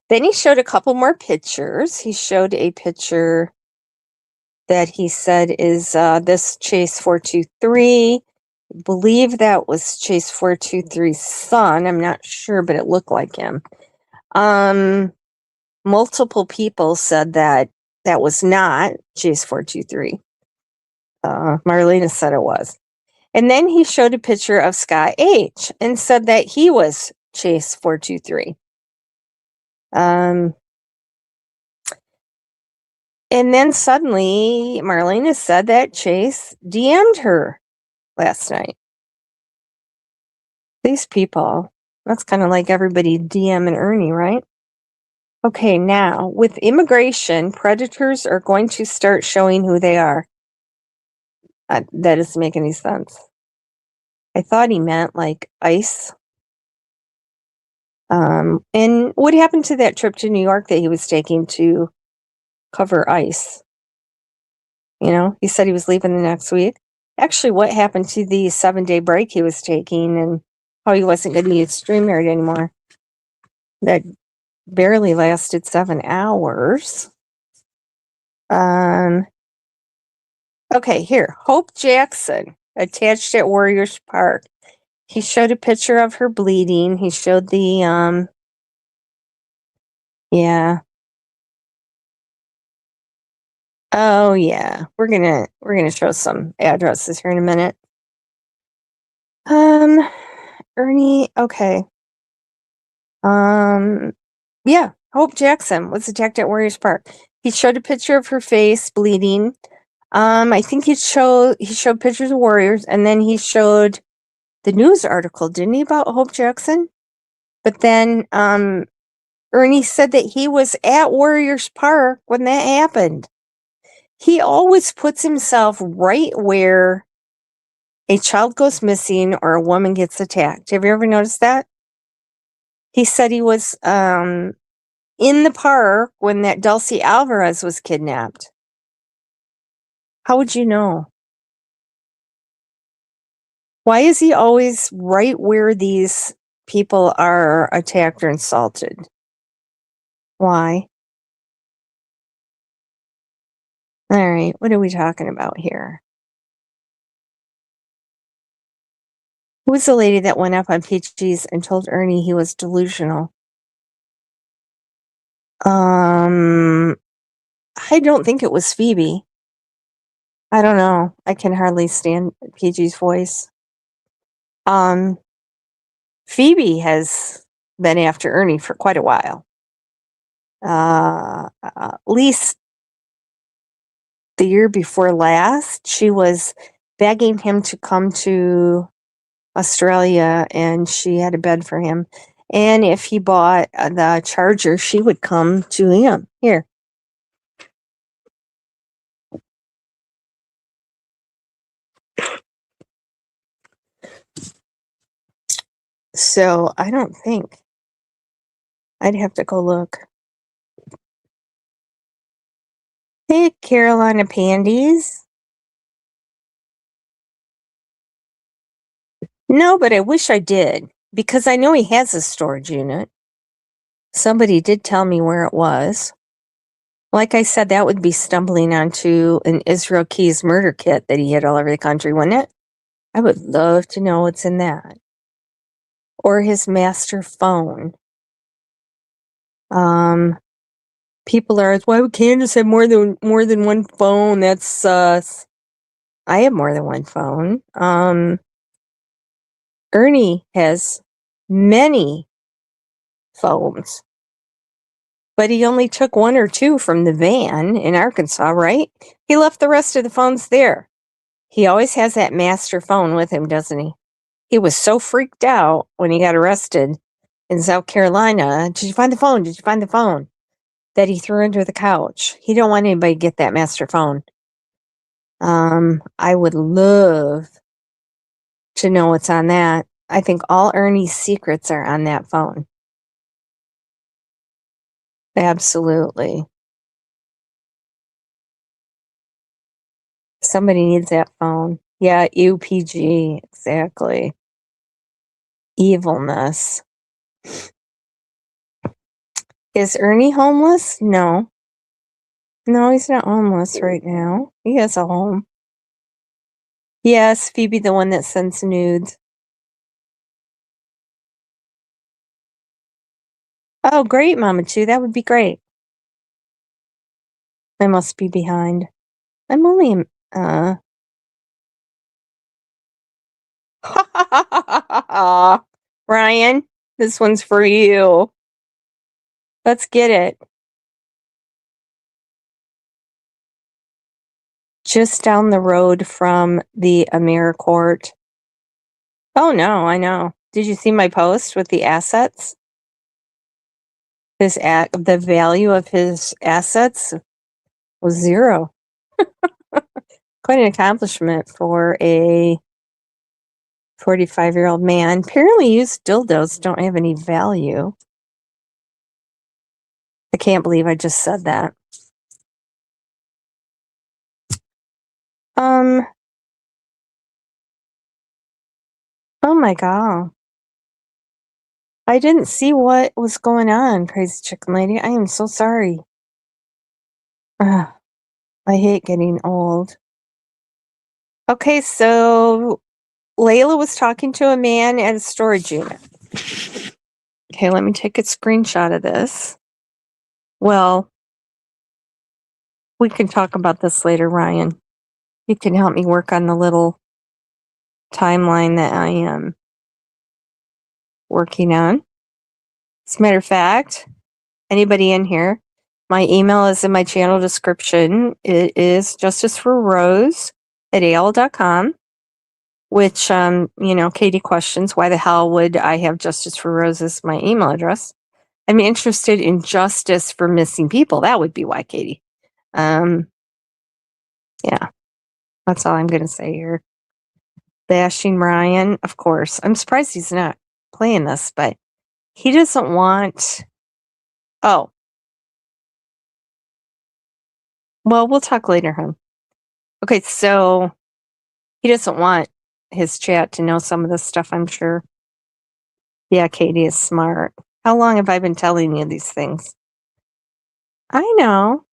then he showed a couple more pictures. He showed a picture that he said is this Chase 423. I believe that was Chase 423's son. I'm not sure, but it looked like him. Multiple people said that was not Chase 423. Marlena said it was. And then he showed a picture of Scott H. and said that he was Chase 423. And then suddenly Marlena said that Chase DM'd her last night. These people, that's kind of like everybody DMing Ernie, right? Okay, now with immigration, predators are going to start showing who they are. That doesn't make any sense. I thought he meant like ICE. And what happened to that trip to New York that he was taking to cover ICE? You know, he said he was leaving the next week. Actually, what happened to the 7-day break he was taking and how he wasn't going to be a StreamYard anymore? That barely lasted 7 hours. Okay, here. Hope Jackson, attached at Warriors Park. He showed a picture of her bleeding. He showed the, yeah. Oh, yeah. We're gonna show some addresses here in a minute. Ernie, okay. Yeah, Hope Jackson was attacked at Warriors Park. He showed a picture of her face bleeding. I think he showed pictures of Warriors, and then he showed the news article, didn't he, about Hope Jackson? But then Ernie said that he was at Warriors Park when that happened. He always puts himself right where a child goes missing or a woman gets attacked. Have you ever noticed that? He said he was in the park when that Dulcie Alvarez was kidnapped. How would you know? Why is he always right where these people are attacked or insulted? Why? All right, what are we talking about here? Who's the lady that went up on Peachy's and told Ernie he was delusional? I don't think it was Phoebe. I don't know. I can hardly stand Peachy's voice. Phoebe has been after Ernie for quite a while. At least the year before last, she was begging him to come to Australia, and she had a bed for him. And if he bought the charger, she would come to him. Here. So I don't think. I'd have to go look. Hey, Carolina Pandies. No, but I wish I did, because I know he has a storage unit. Somebody did tell me where it was. Like I said, that would be stumbling onto an Israel Keys murder kit that he hid all over the country, wouldn't it? I would love to know what's in that. Or his master phone. People are, why would Candace have more than one phone? That's sus. I have more than one phone. Ernie has many phones. But he only took 1 or 2 from the van in Arkansas, right? He left the rest of the phones there. He always has that master phone with him, doesn't he? He was so freaked out when he got arrested in South Carolina. Did you find the phone? Did you find the phone? That he threw under the couch. He don't want anybody to get that master phone. I would love to know what's on that. I think all Ernie's secrets are on that phone. Absolutely. Somebody needs that phone. Yeah, UPG, exactly. Evilness. Is Ernie homeless? No. No, he's not homeless right now. He has a home. Yes, Phoebe, the one that sends nudes. Oh, great, Mama Chu. That would be great. I must be behind. I'm only, Ryan, this one's for you. Let's get it. Just down the road from the AmeriCorps. Oh, no, I know. Did you see my post with the assets? The value of his assets was 0. Quite an accomplishment for a 45-year-old man. Apparently used dildos don't have any value. I can't believe I just said that. Oh my god. I didn't see what was going on, crazy chicken lady. I am so sorry. Ugh, I hate getting old. Okay, so Layla was talking to a man at a storage unit. Okay, let me take a screenshot of this. Well, we can talk about this later, Ryan. You can help me work on the little timeline that I am working on. As a matter of fact, anybody in here, my email is in my channel description. It is justiceforrose@AOL.com, which, Katie questions, why the hell would I have Justice for Rose as my email address? I'm interested in justice for missing people. That would be why, Katie. Yeah, that's all I'm going to say here. Bashing Ryan, of course. I'm surprised he's not playing this, but he doesn't want. Oh, well, we'll talk later, hon. Okay, so he doesn't want his chat to know some of this stuff, I'm sure. Yeah, Katie is smart. How long have I been telling you these things? I know.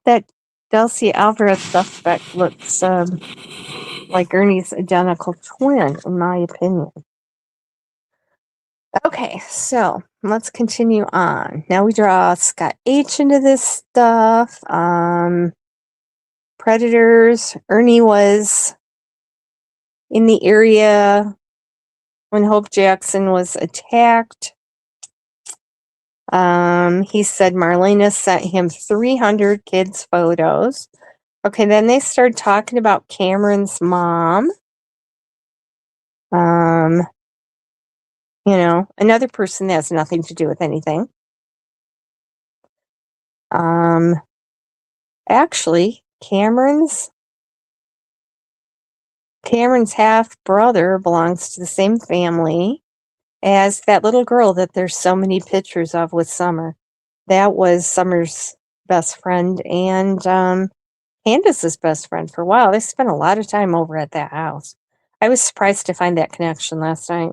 That Delcy Alvarez suspect looks like Ernie's identical twin, in my opinion. Okay, so let's continue on. Now we draw Scott H into this stuff. Predators. Ernie was in the area when Hope Jackson was attacked. He said Marlena sent him 300 kids' photos. Okay, then they started talking about Cameron's mom. Another person that has nothing to do with anything. Actually, Cameron's half brother belongs to the same family as that little girl that there's so many pictures of with Summer. That was Summer's best friend and Candace's best friend for a while. They spent a lot of time over at that house. I was surprised to find that connection last night,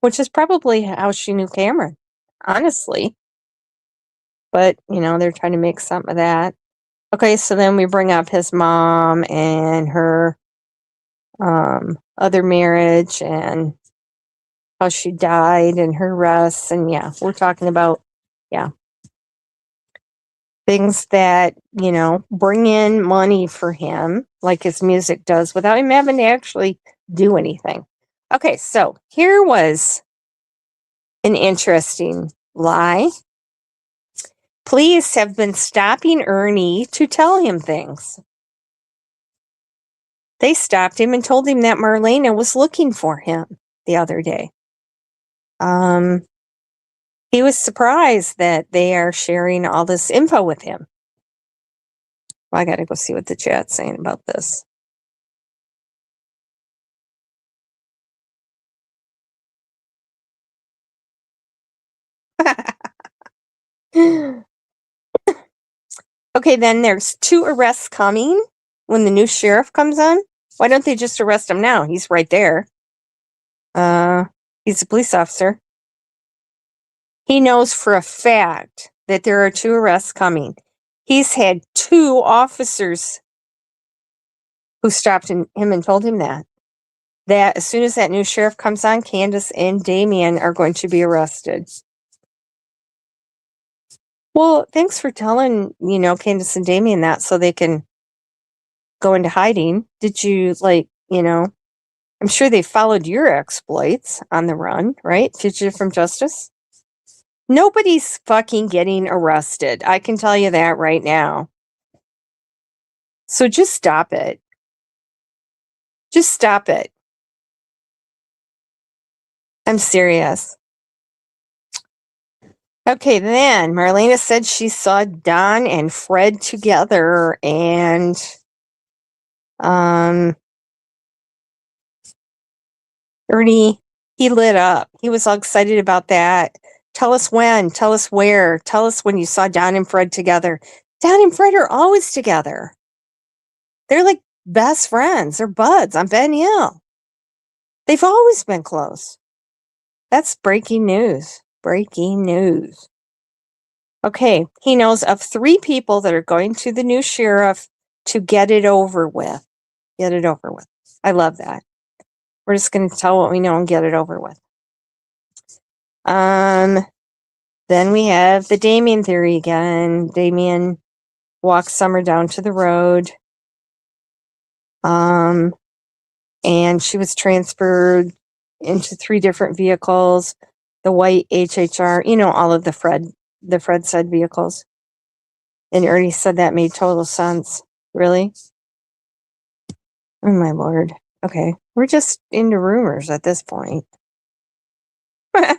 which is probably how she knew Cameron, honestly. But, they're trying to make something of that. Okay, so then we bring up his mom and her other marriage and how she died and her arrests. And yeah, we're talking about, things that, bring in money for him, like his music does, without him having to actually do anything. Okay, so here was An interesting lie. Police have been stopping Ernie to tell him things. They stopped him and told him that Marlena was looking for him the other day. He was surprised that they are sharing all this info with him. Well, I got to go see what the chat's saying about this. Okay, then there's 2 arrests coming when the new sheriff comes on. Why don't they just arrest him now? He's right there. He's a police officer. He knows for a fact that there are 2 arrests coming. He's had 2 officers who stopped him and told him that as soon as that new sheriff comes on, Candace and Damien are going to be arrested. Well, thanks for telling, Candace and Damien that so they can go into hiding. Did you, I'm sure they followed your exploits on the run, right? Fugitive from justice. Nobody's fucking getting arrested. I can tell you that right now. So just stop it. Just stop it. I'm serious. Okay, then Marlena said she saw Don and Fred together, and Ernie, he lit up. He was all excited about that. Tell us when, tell us where, tell us when you saw Don and Fred together. Don and Fred are always together. They're like best friends. They're buds on Ben Hill. They've always been close. That's breaking news. Breaking news. Okay, he knows of 3 people that are going to the new sheriff to get it over with. Get it over with. I love that. We're just going to tell what we know and get it over with. Then we have the Damien theory again. Damien walks Summer down to the road. And she was transferred into 3 different vehicles. The white HHR, all of the Fred said vehicles. And Ernie said that made total sense. Really? Oh my Lord. Okay. We're just into rumors at this point. I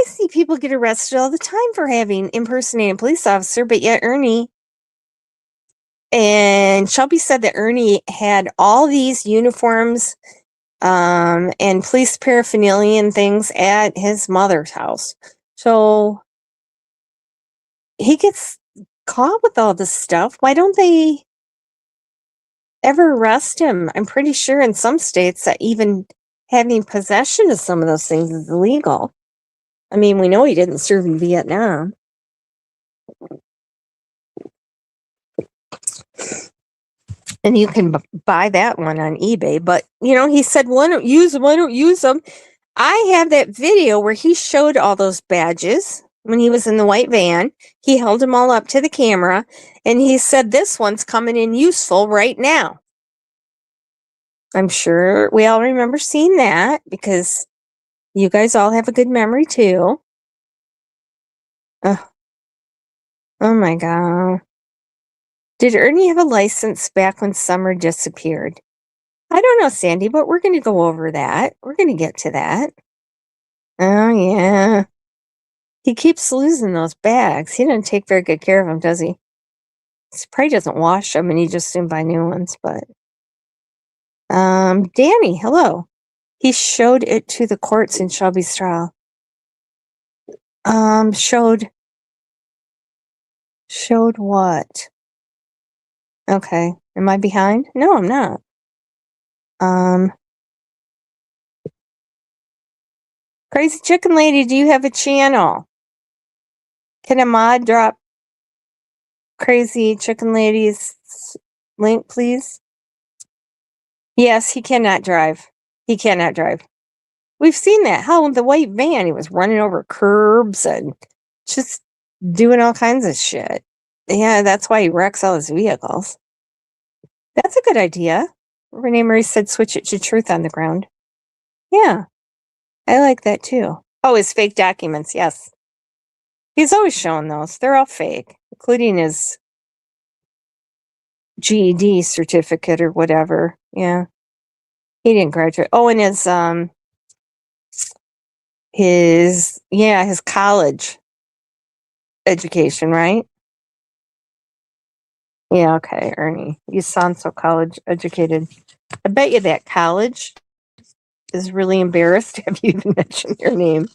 see people get arrested all the time for having impersonating a police officer, but yet Ernie and Shelby said that Ernie had all these uniforms and police paraphernalia and things at his mother's house. So he gets caught with all this stuff. Why don't they ever arrest him? I'm pretty sure in some states that even having possession of some of those things is illegal. I mean, we know he didn't serve in Vietnam. And you can buy that one on eBay. But, he said, why don't use them? I have that video where he showed all those badges when he was in the white van. He held them all up to the camera, and he said, this one's coming in useful right now. I'm sure we all remember seeing that because you guys all have a good memory too. Oh my God. Did Ernie have a license back when Summer disappeared? I don't know, Sandy, but we're going to go over that. We're going to get to that. Oh, yeah. He keeps losing those bags. He doesn't take very good care of them, does he? He probably doesn't wash them, and he just soon buy new ones, but... Danny, hello. He showed it to the courts in Shelby's trial. Showed what? Okay. Am I behind? No, I'm not. Crazy Chicken Lady, do you have a channel? Can a mod drop Crazy Chicken Lady's link, please? Yes, he cannot drive. He cannot drive. We've seen that. Hell, with the white van, he was running over curbs and just doing all kinds of shit. Yeah, that's why he wrecks all his vehicles. That's a good idea. Renee Marie said switch it to truth on the ground. Yeah, I like that too. Oh, his fake documents, yes. He's always showing those. They're all fake, including his GED certificate or whatever. Yeah. He didn't graduate. Oh, and his college education, right? Yeah, okay, Ernie. You sound so college educated. I bet you that college is really embarrassed to have you even mentioned your name.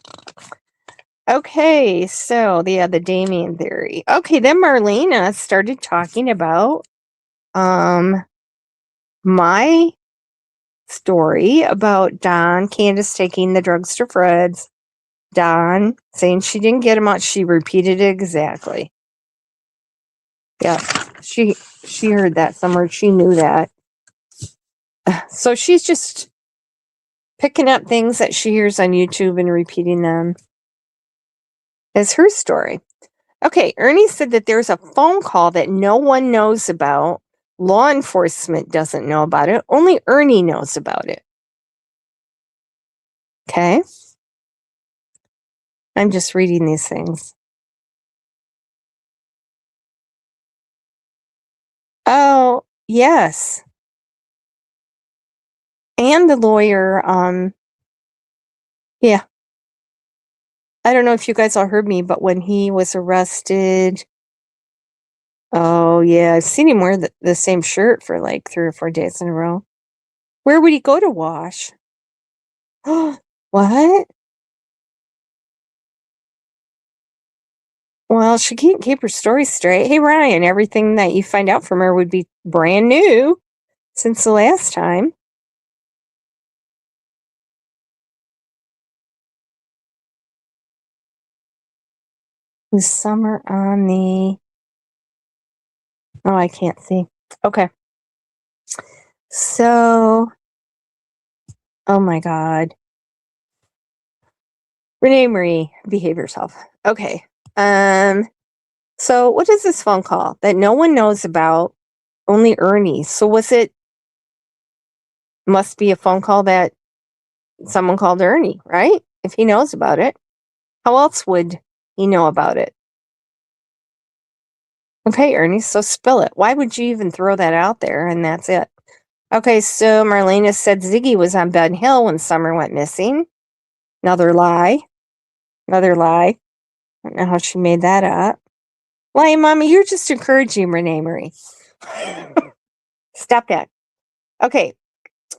Okay, so the Damien theory. Okay, then Marlena started talking about my story about Candace taking the drugs to Fred's, Dawn saying she didn't get him out. She repeated it exactly. Yeah, she heard that somewhere. She knew that. So she's just picking up things that she hears on YouTube and repeating them as her story. Okay, Ernie said that there's a phone call that no one knows about. Law enforcement doesn't know about it. Only Ernie knows about it. Okay. I'm just reading these things. Oh, yes. And the lawyer, yeah. I don't know if you guys all heard me, but when he was arrested, oh, yeah, I've seen him wear the same shirt for like 3 or 4 days in a row. Where would he go to wash? What? Well, she can't keep her story straight. Hey, Ryan, everything that you find out from her would be brand new since the last time. The summer on the... Oh, I can't see. Okay. So... Oh, my God. Renee Marie, behave yourself. Okay. So what is this phone call that no one knows about? Only Ernie. So must be a phone call that someone called Ernie, right? If he knows about it. How else would he know about it? Okay, Ernie, so spill it. Why would you even throw that out there and that's it? Okay, so Marlena said Ziggy was on Ben Hill when Summer went missing. Another lie. Another lie. I don't know how she made that up. Why, Mommy, you're just encouraging Renee Marie. Stop that. Okay.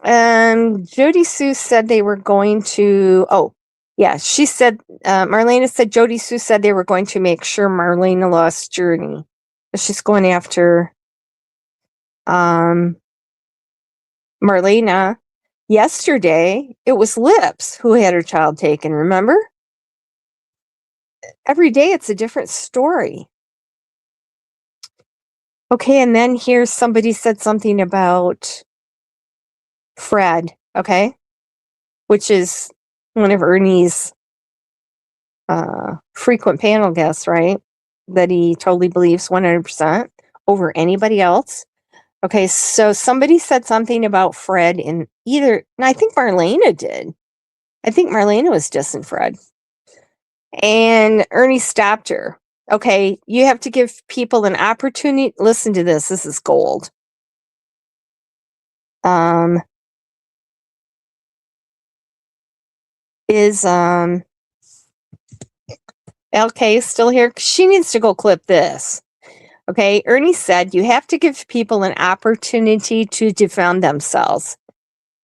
Jody Sue said they were going to... Oh, yeah, she said... Marlena said Jody Sue said they were going to make sure Marlena lost Journey. She's going after... Marlena. Yesterday, it was Lips who had her child taken, remember? Every day it's a different story. Okay, and then here somebody said something about Fred, okay? Which is one of Ernie's frequent panel guests, right? That he totally believes 100% over anybody else. Okay, so somebody said something about Fred in and I think Marlena did. I think Marlena was dissing Fred. And Ernie stopped her. Okay, you have to give people an opportunity. Listen to this. This is gold. Is LK still here? She needs to go clip this. Okay, Ernie said you have to give people an opportunity to defend themselves.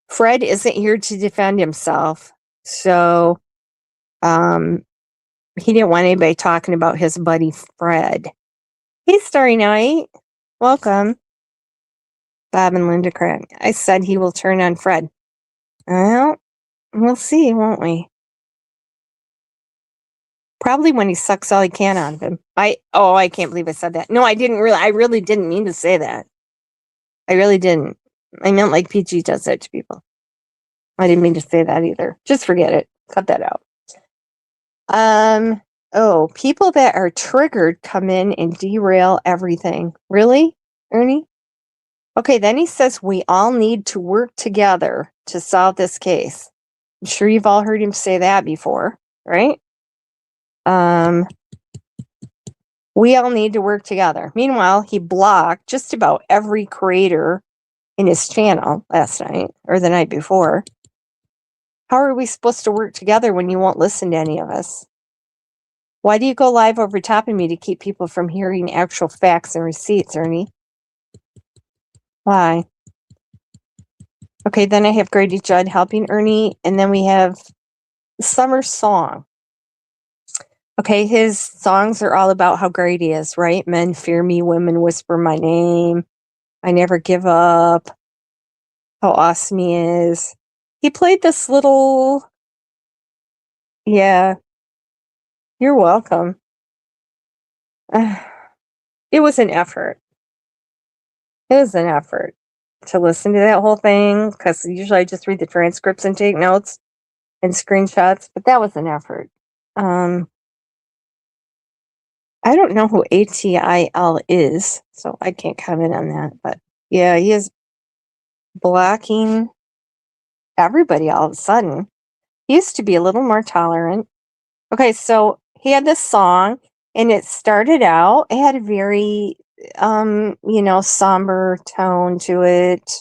Fred isn't here to defend himself. So he didn't want anybody talking about his buddy Fred. Hey, Starry Night. Welcome. Bob and Linda Craig. I said he will turn on Fred. Well, we'll see, won't we? Probably when he sucks all he can out of him. I can't believe I said that. No, I really didn't mean to say that. I really didn't. I meant like PG does that to people. I didn't mean to say that either. Just forget it. Cut that out. People that are triggered come in and derail everything. Really, Ernie? Okay, then he says we all need to work together to solve this case. I'm sure you've all heard him say that before, right? We all need to work together. Meanwhile, he blocked just about every creator in his channel last night or the night before. How are we supposed to work together when you won't listen to any of us? Why do you go live over top of me to keep people from hearing actual facts and receipts, Ernie? Why? Okay, then I have Grady Judd helping Ernie, and then we have Summer Song. Okay, his songs are all about how great he is, right? Men fear me, women whisper my name. I never give up. How awesome he is. He played this little... Yeah, you're welcome. It was an effort. It was an effort to listen to that whole thing, because usually I just read the transcripts and take notes and screenshots, but that was an effort. I don't know who ATIL is, so I can't comment on that. But yeah, he is blocking everybody all of a sudden. He used to be a little more tolerant. Okay, so he had this song, and it started out, it had a very, somber tone to it.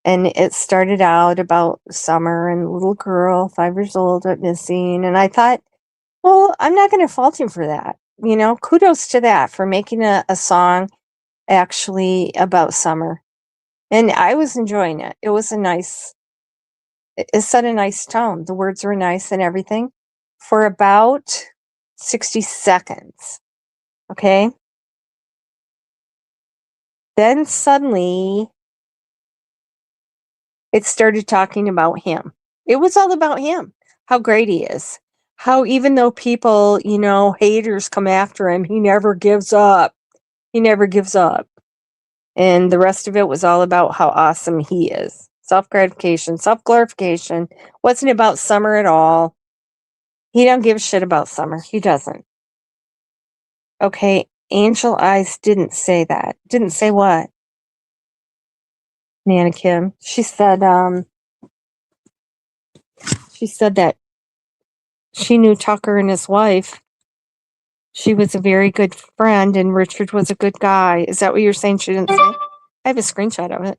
And it started out about summer and a little girl, 5 years old, went missing. And I thought, well, I'm not going to fault him for that. Kudos to that for making a song actually about summer. And I was enjoying it. It was it set a nice tone. The words were nice and everything for about 60 seconds. Okay. Then suddenly it started talking about him. It was all about him, how great he is. How even though people, haters come after him, he never gives up. He never gives up. And the rest of it was all about how awesome he is. Self-gratification, self-glorification. Wasn't about summer at all. He don't give a shit about summer. He doesn't. Okay, Angel Eyes didn't say that. Didn't say what? Nana Kim. She said that she knew Tucker and his wife. She was a very good friend and Richard was a good guy. Is that what you're saying she didn't say? I have a screenshot of it.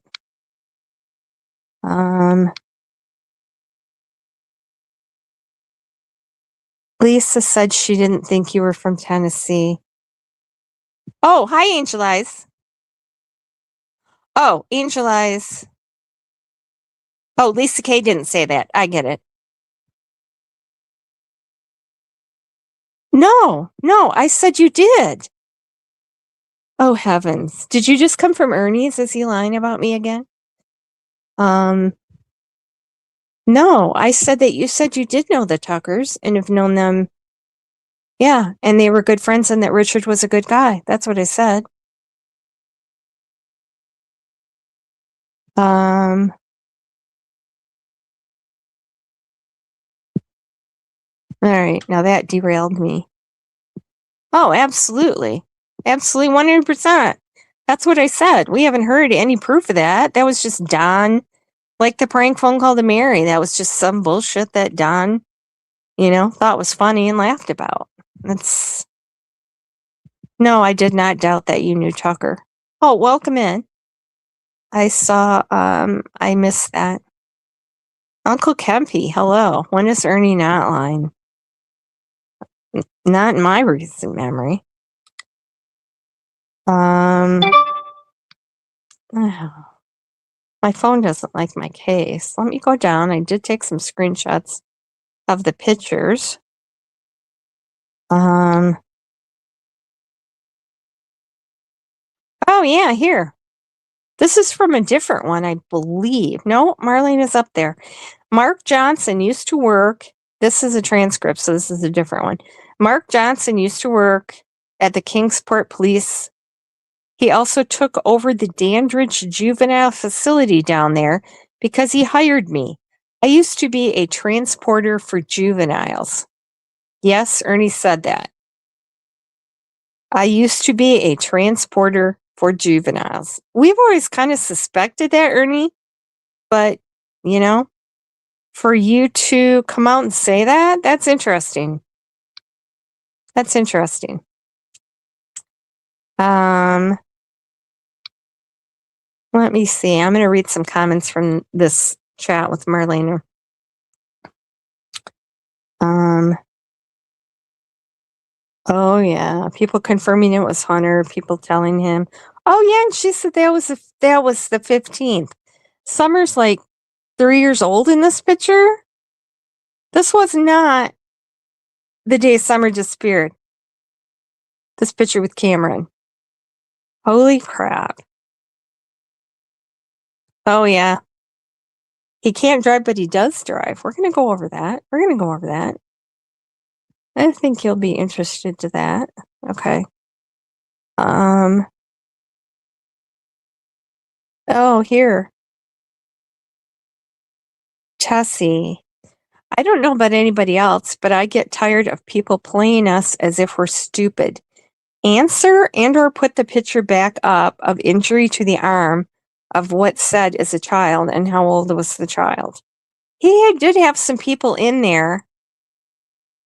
Lisa said she didn't think you were from Tennessee. Oh, hi, Angel Eyes. Oh, Angel Eyes. Oh, Lisa K didn't say that. I get it. No, I said you did. Oh, heavens. Did you just come from Ernie's? Is he lying about me again? No, I said that you said you did know the Tuckers and have known them. Yeah, and they were good friends and that Richard was a good guy. That's what I said. All right, now that derailed me. Oh, absolutely. Absolutely 100%. That's what I said. We haven't heard any proof of that. That was just Don, like the prank phone call to Mary. That was just some bullshit that Don, thought was funny and laughed about. No, I did not doubt that you knew Tucker. Oh, welcome in. I saw, I missed that. Uncle Kempy, hello. When is Ernie not lying? Not in my recent memory. My phone doesn't like my case. Let me go down. I did take some screenshots of the pictures. Oh yeah, here. This is from a different one, I believe. No, Marlene is up there. Mark Johnson used to work. This is a transcript, so this is a different one. Mark Johnson used to work at the Kingsport Police. He also took over the Dandridge Juvenile Facility down there because he hired me. I used to be a transporter for juveniles. Yes, Ernie said that. I used to be a transporter for juveniles. We've always kind of suspected that, Ernie, but, you know, for you to come out and say that, that's interesting. That's interesting. Let me see. I'm going to read some comments from this chat with Marlena. Oh yeah, people confirming it was Hunter. People telling him, "Oh yeah," and she said that was the 15th. Summer's like 3 years old in this picture. This was not the day Summer disappeared. This picture with Cameron. Holy crap. Oh, yeah. He can't drive, but he does drive. We're going to go over that. I think you'll be interested to that. Okay. Oh, here. Tessie. I don't know about anybody else, but I get tired of people playing us as if we're stupid. Answer and or put the picture back up of injury to the arm of what's said is a child and how old was the child. He did have some people in there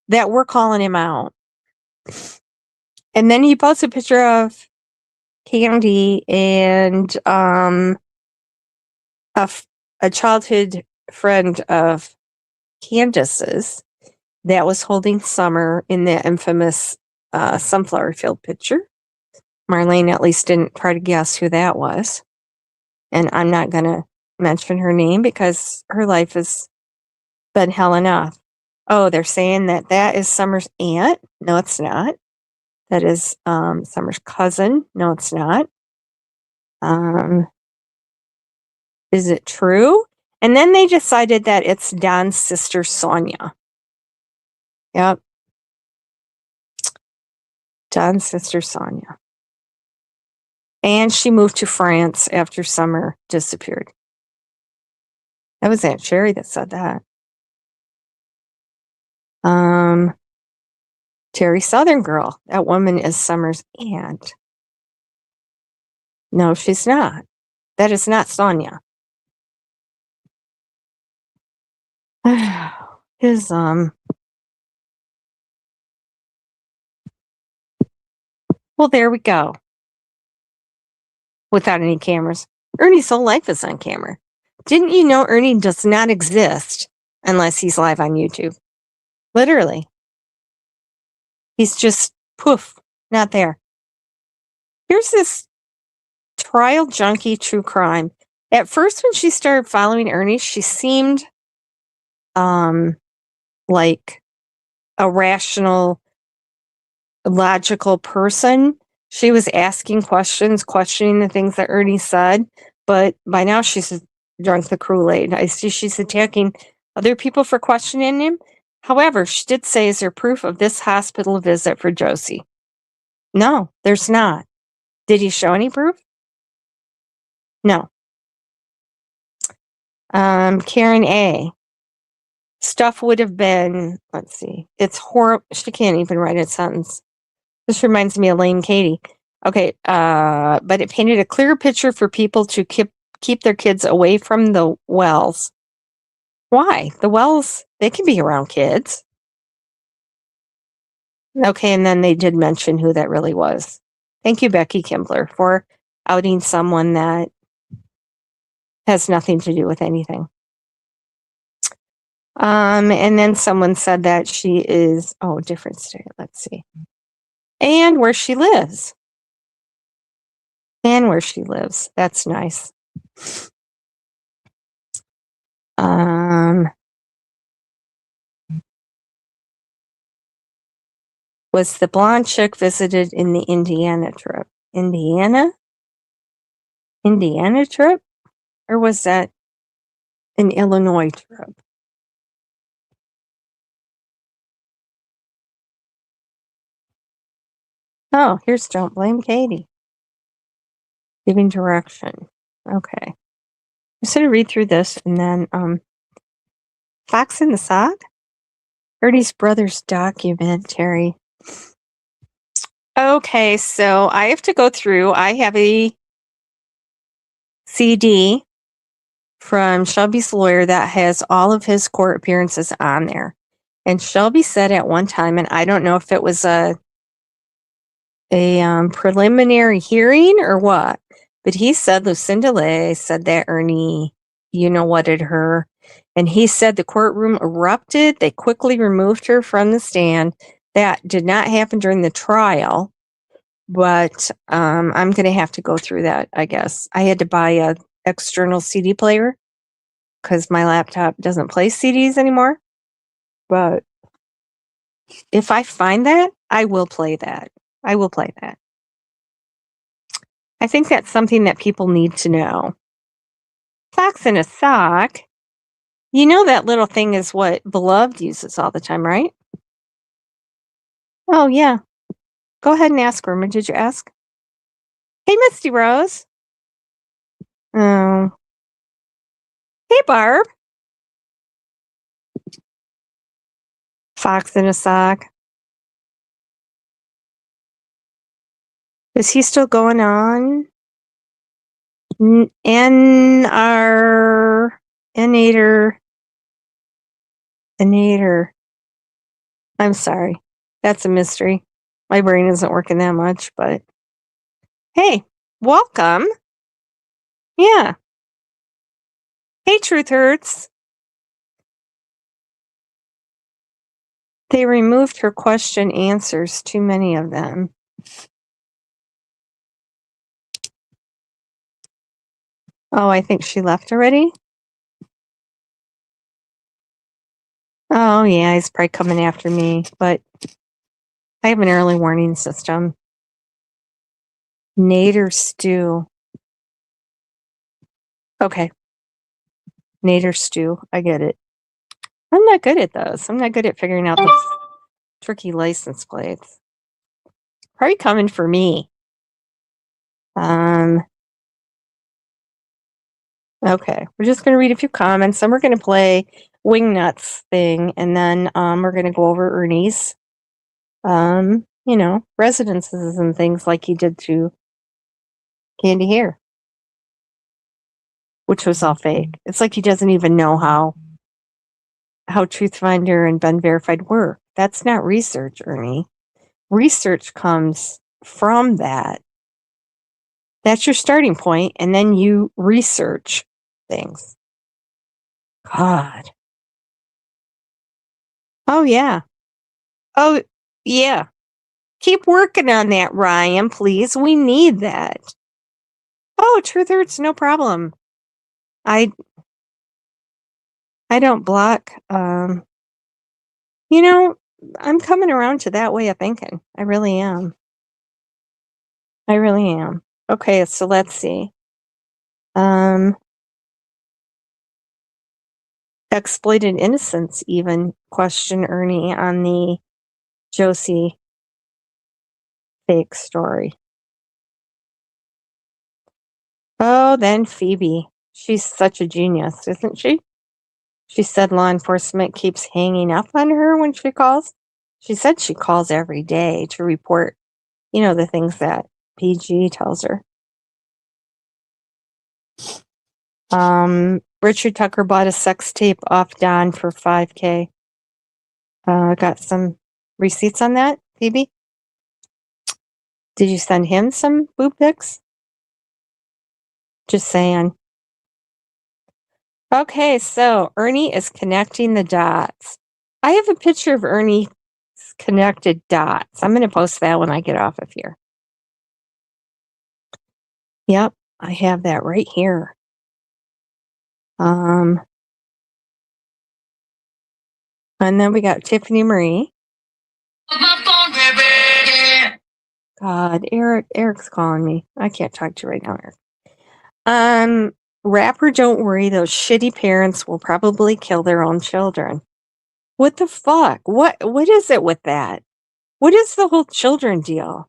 that were calling him out. And then he posts a picture of Candy and a childhood friend of Candace's that was holding Summer in the infamous sunflower field picture. Marlene at least didn't try to guess who that was. And I'm not going to mention her name because her life has been hell enough. Oh, they're saying that is Summer's aunt. No, it's not. That is Summer's cousin. No, it's not. Is it true? And then they decided that it's Don's sister, Sonia. Yep. Don's sister, Sonia. And she moved to France after Summer disappeared. That was Aunt Sherry that said that. Terry Southern Girl. That woman is Summer's aunt. No, she's not. That is not Sonia. His well, there we go. Without any cameras. Ernie's whole life is on camera. Didn't you know Ernie does not exist unless he's live on YouTube? Literally. He's just poof, not there. Here's this trial junkie true crime. At first, when she started following Ernie, she seemed like a rational, logical person. She was asking questions, questioning the things that Ernie said, but by now she's drunk the Kool-Aid. I see she's attacking other people for questioning him. However, she did say, is there proof of this hospital visit for Josie? No, there's not. Did he show any proof? No. Karen A. Stuff would have been, let's see, it's horrible. She can't even write a sentence. This reminds me of Lane Katie. Okay, but it painted a clear picture for people to keep their kids away from the wells. Why? The wells, they can be around kids. Okay, and then they did mention who that really was. Thank you, Becky Kimbler, for outing someone that has nothing to do with anything. And then someone said that she is, different state. Let's see. And where she lives. That's nice. Was the blonde chick visited in the Indiana trip? Indiana trip? Or was that an Illinois trip? Oh, here's Don't Blame Katie. Giving direction. Okay. I'm just going to read through this and then, Fox in the Sock? Ernie's Brothers documentary. Okay, so I have to go through. I have a CD from Shelby's lawyer that has all of his court appearances on there. And Shelby said at one time, and I don't know if it was a preliminary hearing or what, but he said Lucinda Lay said that Ernie, whatted her. And he said the courtroom erupted. They quickly removed her from the stand. That did not happen during the trial, but I'm going to have to go through that, I guess. I had to buy a external CD player because my laptop doesn't play CDs anymore. But if I find that, I will play that. I will play that. I think that's something that people need to know. Socks in a sock. You know that little thing is what Beloved uses all the time, right? Oh, yeah. Go ahead and ask her. Did you ask? Hey, Misty Rose. Oh. Hey, Barb. Fox in a sock. Is he still going on? Nader. I'm sorry. That's a mystery. My brain isn't working that much, but hey, welcome. Yeah. Hey, Truth Hurts. They removed her question answers, too many of them. Oh, I think she left already? Oh, yeah, he's probably coming after me, but I have an early warning system. Nader stew. Okay. Nader stew. I get it. I'm not good at those. I'm not good at figuring out those tricky license plates. Probably coming for me. Okay. We're just going to read a few comments, and we're going to play Wingnuts thing, and then we're going to go over Ernie's, residences and things like he did to Candy Hair, which was all fake. It's like he doesn't even know how Truthfinder and Ben Verified work. That's not research, Ernie. Research comes from that. That's your starting point, and then you research things. God. Oh, yeah. Oh, yeah. Keep working on that, Ryan, please. We need that. Oh, Truth Hurts, no problem. I don't block. I'm coming around to that way of thinking. I really am. Okay, so let's see. Exploited innocence even question Ernie on the Josie fake story. Oh, then Phoebe. She's such a genius, isn't she? She said law enforcement keeps hanging up on her when she calls. She said she calls every day to report, the things that PG tells her. Richard Tucker bought a sex tape off Don for $5,000. Got some receipts on that, Phoebe? Did you send him some boob pics? Just saying. Okay, so Ernie is connecting the dots. I have a picture of Ernie's connected dots. I'm going to post that when I get off of here. Yep, I have that right here. And then we got Tiffany Marie. God, Eric's calling me. I can't talk to you right now, Eric. Rapper, don't worry, those shitty parents will probably kill their own children. What the fuck? What is it with that? What is the whole children deal?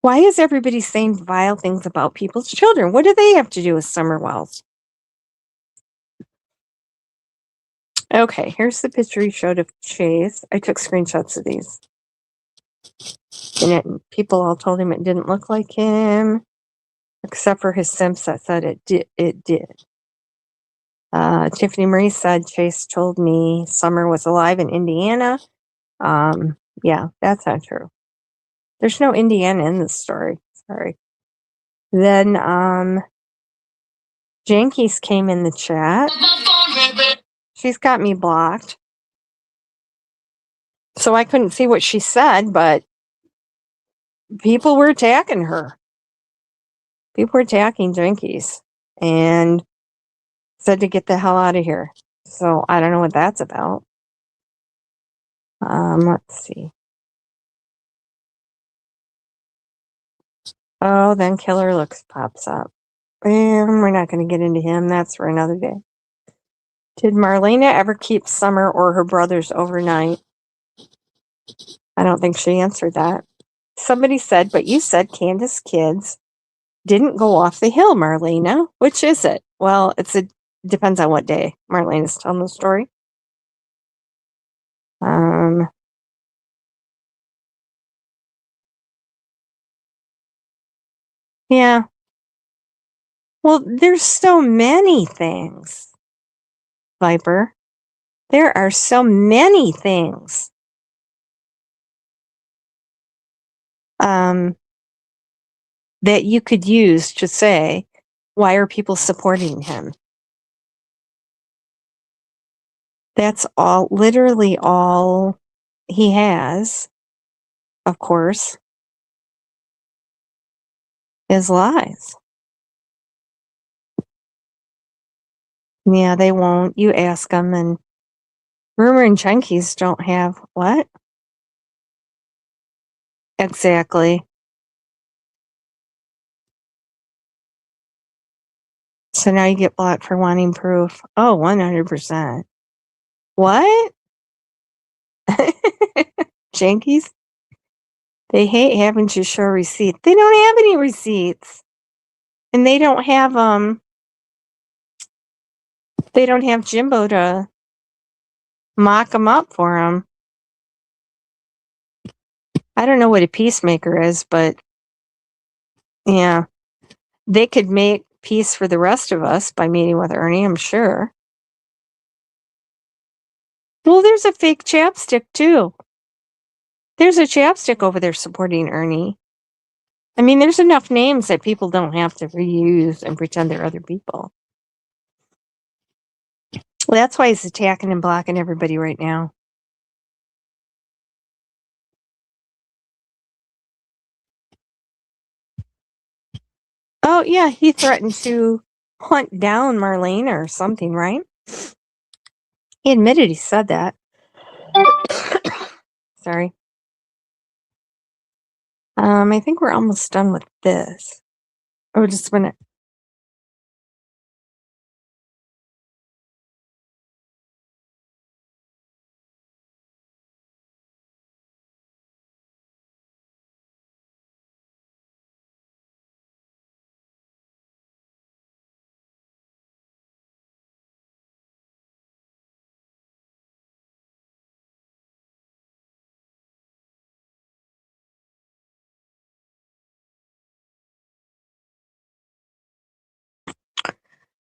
Why is everybody saying vile things about people's children? What do they have to do with Summer Wells? Okay, here's the picture he showed of Chase. I took screenshots of these. And people all told him it didn't look like him, except for his simps that said it did. It did. Tiffany Marie said Chase told me Summer was alive in Indiana. Yeah, that's not true. There's no Indiana in this story. Sorry. Then Jankies came in the chat. She's got me blocked. So I couldn't see what she said, but people were attacking her. People were attacking Jankies and said to get the hell out of here. So I don't know what that's about. Let's see. Oh, then Killer Looks pops up. And we're not going to get into him. That's for another day. Did Marlena ever keep Summer or her brothers overnight? I don't think she answered that. Somebody said, but you said Candace kids didn't go off the hill, Marlena. Which is it? Well, depends on what day Marlena's telling the story. Yeah. Well, there's so many things, Viper. There are so many things. That you could use to say, why are people supporting him? That's all, literally all he has, of course, is lies. Yeah, they won't. You ask them, and Rumor and Junkies don't have what? Exactly. So now you get blocked for wanting proof. Oh, 100%. What? Jankies? They hate having to show receipts. They don't have any receipts. And they don't have Jimbo to mock them up for them. I don't know what a peacemaker is, but yeah, they could make peace for the rest of us by meeting with Ernie, I'm sure. Well, there's a fake chapstick too. There's a chapstick over there supporting Ernie. I mean, there's enough names that people don't have to reuse and pretend they're other people. Well, that's why he's attacking and blocking everybody right now. Oh, yeah, he threatened to hunt down Marlene or something, right? He admitted he said that. Sorry. I think we're almost done with this. Oh, just a minute.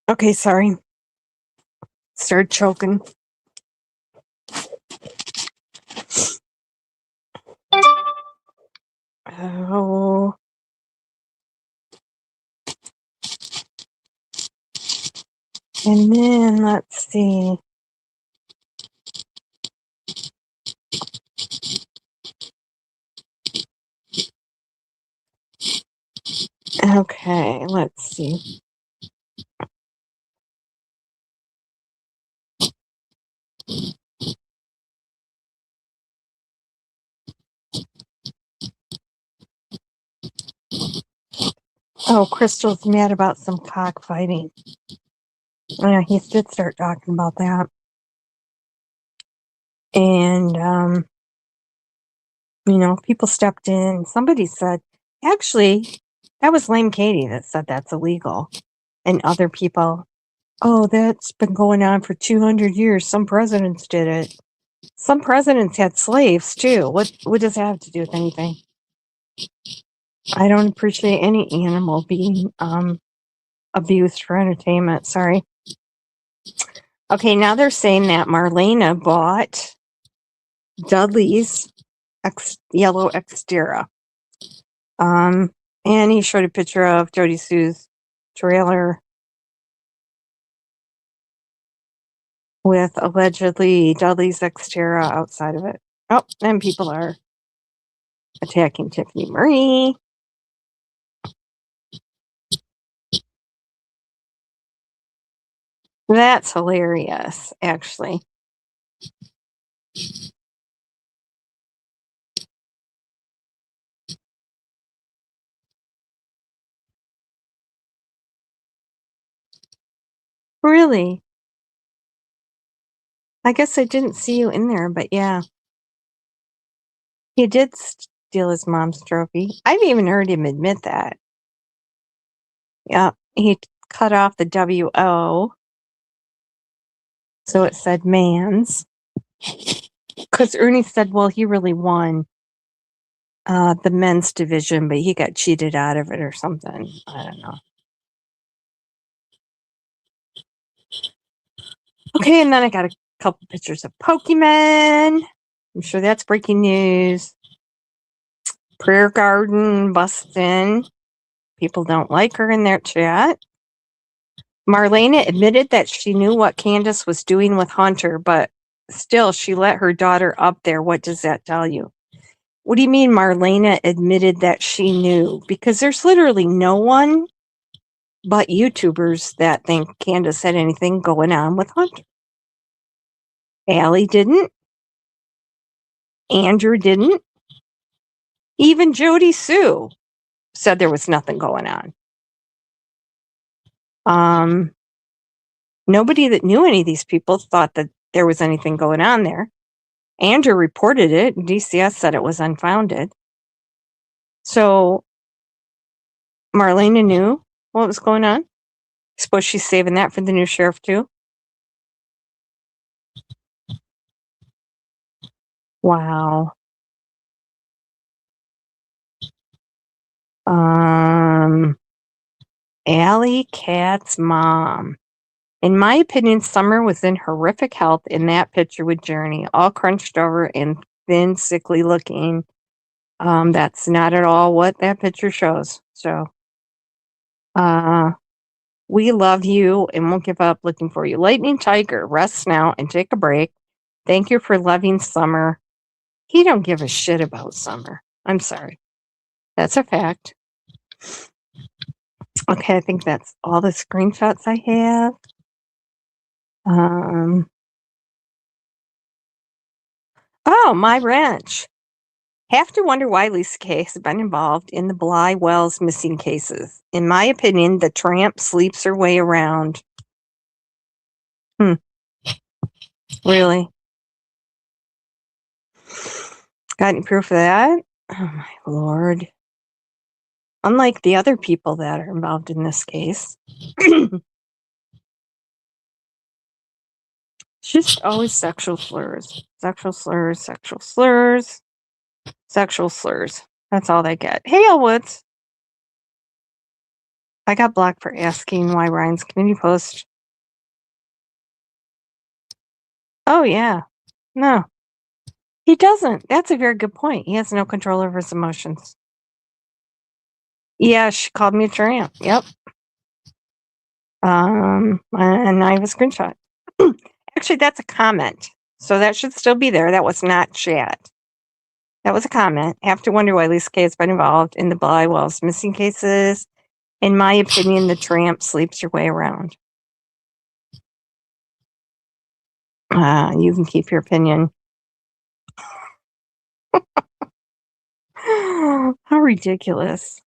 Okay, sorry. Started choking. Oh. And then let's see. Okay, let's see. Oh, Crystal's mad about some cockfighting. Yeah, he did start talking about that. And, people stepped in. Somebody said, actually, that was Lame Katie that said that's illegal. And other people Oh, that's been going on for 200 years. Some presidents did it. Some presidents had slaves too. What does that have to do with anything? I don't appreciate any animal being abused for entertainment. Sorry. Okay, now they're saying that Marlena bought Dudley's yellow Xterra. And he showed a picture of Jody Sue's trailer with allegedly Dudley's Xterra outside of it. Oh, and people are attacking Tiffany Marie. That's hilarious, actually. Really? I guess I didn't see you in there, but yeah. He did steal his mom's trophy. I've even heard him admit that. Yeah, he cut off the WO, so it said man's. Because Ernie said, well, he really won the men's division, but he got cheated out of it or something. I don't know. Okay, and then I got a couple pictures of Pokemon. I'm sure that's breaking news. Prayer Garden busting. People don't like her in their chat. Marlena admitted that she knew what Candace was doing with Hunter, but still she let her daughter up there. What does that tell you? What do you mean Marlena admitted that she knew? Because there's literally no one but YouTubers that think Candace had anything going on with Hunter. Allie didn't. Andrew didn't. Even Jody Sue said there was nothing going on. Nobody that knew any of these people thought that there was anything going on there. Andrew reported it, and DCS said it was unfounded. So Marlena knew what was going on. Suppose she's saving that for the new sheriff too. Wow. Alley Cat's mom. In my opinion, Summer was in horrific health in that picture with Journey, all crunched over and thin, sickly looking. That's not at all what that picture shows. So, we love you and won't give up looking for you. Lightning Tiger, rest now and take a break. Thank you for loving Summer. He don't give a shit about Summer. I'm sorry. That's a fact. Okay, I think that's all the screenshots I have. Oh, my wrench. Have to wonder why Lisa Kay has been involved in the Bly Wells missing cases. In my opinion, the tramp sleeps her way around. Really? Got any proof of that? Oh my lord. Unlike the other people that are involved in this case. It's just always sexual slurs. Sexual slurs, sexual slurs, sexual slurs. That's all they get. Hey, Elwoods. I got blocked for asking why Ryan's community post. Oh, yeah. No. He doesn't. That's a very good point. He has no control over his emotions. Yeah, she called me a tramp. Yep. And I have a screenshot. Actually, that's a comment. So that should still be there. That was not chat. That was a comment. Have to wonder why Lisa Kay has been involved in the Bly Wells missing cases. In my opinion, the tramp sleeps her way around. You can keep your opinion. How ridiculous.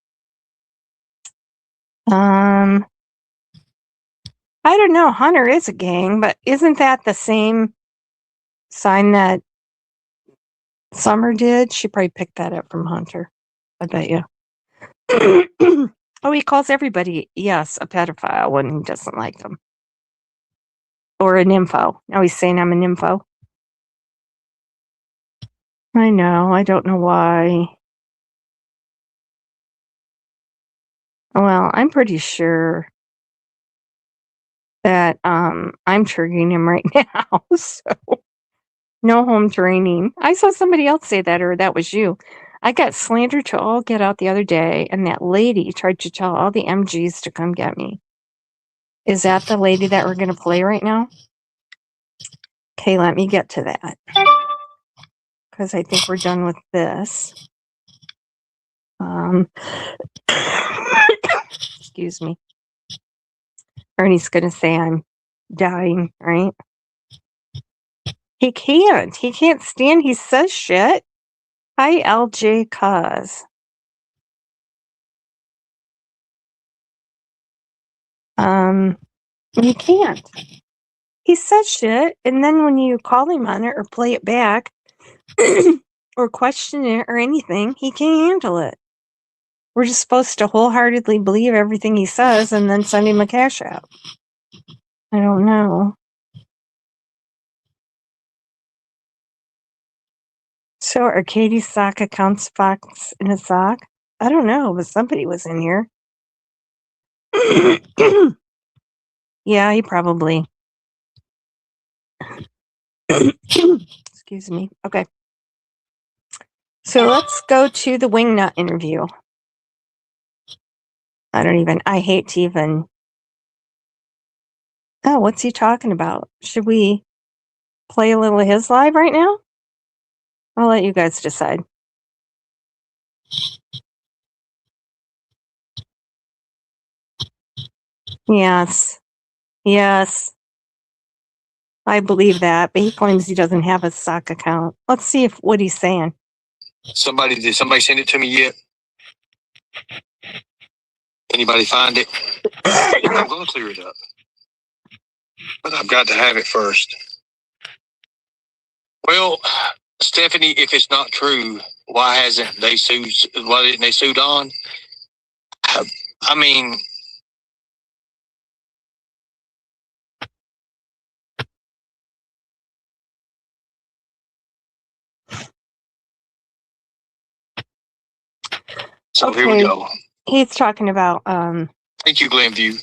I don't know. Hunter is a gang, but isn't that the same sign that Summer did? She probably picked that up from Hunter. I bet you. Oh, he calls everybody, yes, a pedophile when he doesn't like them. Or an info. Now he's saying I'm an info. I know. I don't know why. Well, I'm pretty sure that I'm triggering him right now. So no home training. I saw somebody else say that, or that was you. I got slandered to all get out the other day, and that lady tried to tell all the MGs to come get me. Is that the lady that we're going to play right now? Okay, let me get to that. Because I think we're done with this. Excuse me. Ernie's going to say I'm dying, right? He can't. He can't stand. He says shit. Hi, LJ Cuz. He can't. He says shit, and then when you call him on it or play it back or question it or anything, he can't handle it. We're just supposed to wholeheartedly believe everything he says and then send him a cash app. I don't know. So are Katie's sock accounts Fox in a sock? I don't know, but somebody was in here. Yeah, he probably. Excuse me. Okay. So let's go to the Wingnut interview. I hate to even. Oh, what's he talking about? Should we play a little of his live right now? I'll let you guys decide. Yes. Yes. I believe that, but he claims he doesn't have a sock account. Let's see what he's saying. Did somebody send it to me yet? Anybody find it? I'm going to clear it up. But I've got to have it first. Well, Stephanie, if it's not true, why didn't they sue Don? I mean, so okay. Here we go. He's talking about Thank you, Glenview.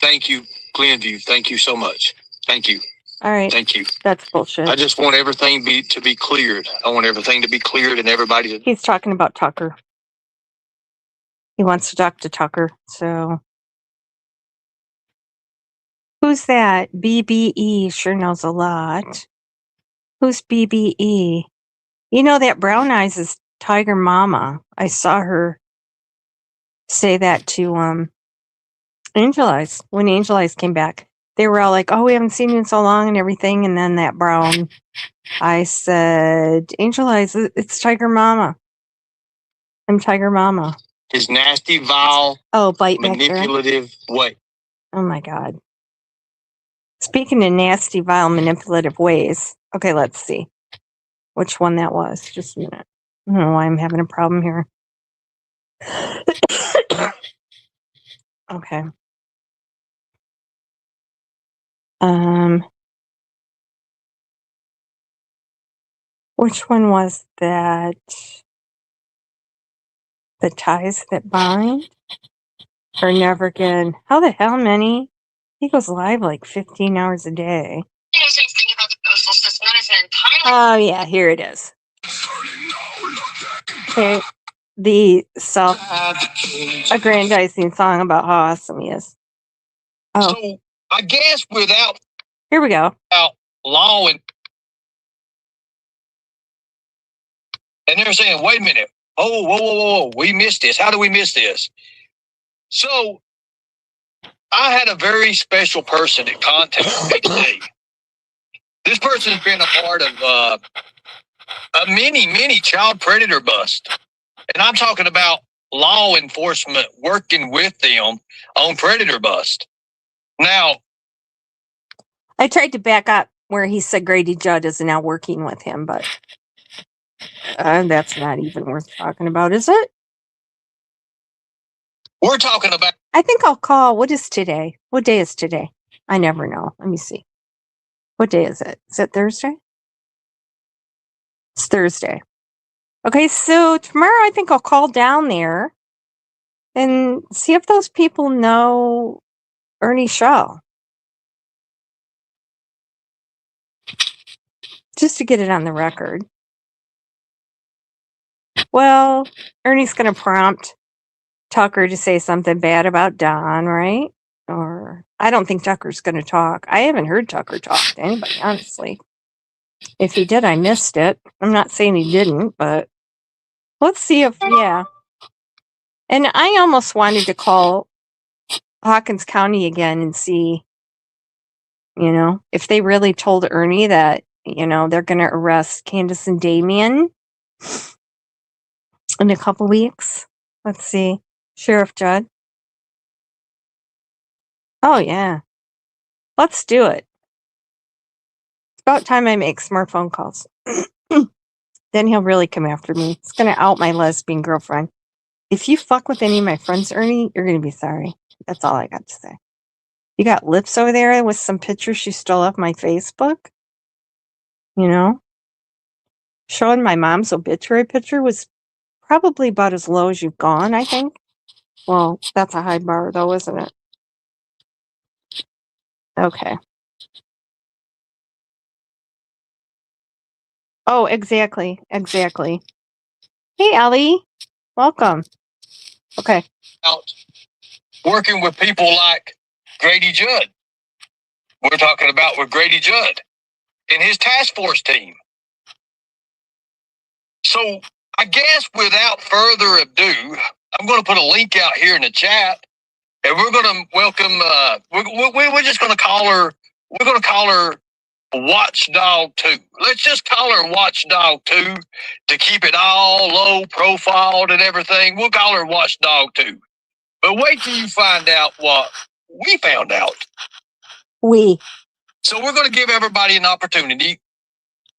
Thank you, Glenview. Thank you so much. Thank you. All right. Thank you. That's bullshit. I just want everything to be cleared. I want everything to be cleared and everybody to... He's talking about Tucker. He wants to talk to Tucker, so... Who's that? BBE sure knows a lot. Who's BBE? You know that Brown Eyes is Tiger Mama. I saw her say that to Angel Eyes when Angel Eyes came back. They were all like, "Oh, we haven't seen you in so long," and everything. And then that Brown, I said, "Angel Eyes, it's Tiger Mama. I'm Tiger Mama." His nasty, vile, bite manipulative way. Oh my God. Speaking of nasty, vile, manipulative ways. Okay, let's see which one that was. Just a minute. I don't know why I'm having a problem here. Okay. Which one was that? The ties that bind? Or never again? How the hell many? He goes live like 15 hours a day. Oh yeah, here it is. Okay. The self-aggrandizing song about how awesome he is. Oh. So I guess here we go. Without law and they're saying, wait a minute. Oh, whoa. We missed this. How do we miss this? So I had a very special person that contacted me today. This person has been a part of a many child predator bust. And I'm talking about law enforcement working with them on predator bust. Now, I tried to back up where he said Grady Judd is now working with him, but that's not even worth talking about, is it? We're talking about... I think I'll call... What is today? What day is today? I never know. Let me see. What day is it? Is it Thursday? It's Thursday. Okay, so tomorrow I think I'll call down there and see if those people know Ernie Shaw. Just to get it on the record. Well, Ernie's going to prompt Tucker to say something bad about Don, right? Or I don't think Tucker's going to talk. I haven't heard Tucker talk to anybody, honestly. If he did, I missed it. I'm not saying he didn't, but let's see if, yeah. And I almost wanted to call Hawkins County again and see, if they really told Ernie that, they're going to arrest Candace and Damien in a couple weeks. Let's see. Sheriff Judd. Oh, yeah. Let's do it. It's about time I make some more phone calls. Then he'll really come after me. It's going to out my lesbian girlfriend. If you fuck with any of my friends, Ernie, you're going to be sorry. That's all I got to say. You got lips over there with some pictures she stole off my Facebook? Showing my mom's obituary picture was probably about as low as you've gone, I think. Well, that's a high bar, though, isn't it? Okay. Oh, exactly. Hey, Ellie. Welcome. Okay. Out working with people like Grady Judd. We're talking about with Grady Judd and his task force team. So I guess without further ado, I'm going to put a link out here in the chat, and we're going to welcome. We're just going to call her. We're going to call her Watchdog 2. Let's just call her Watchdog 2 to keep it all low profiled and everything. We'll call her Watchdog 2. But wait till you find out what we found out. So we're going to give everybody an opportunity.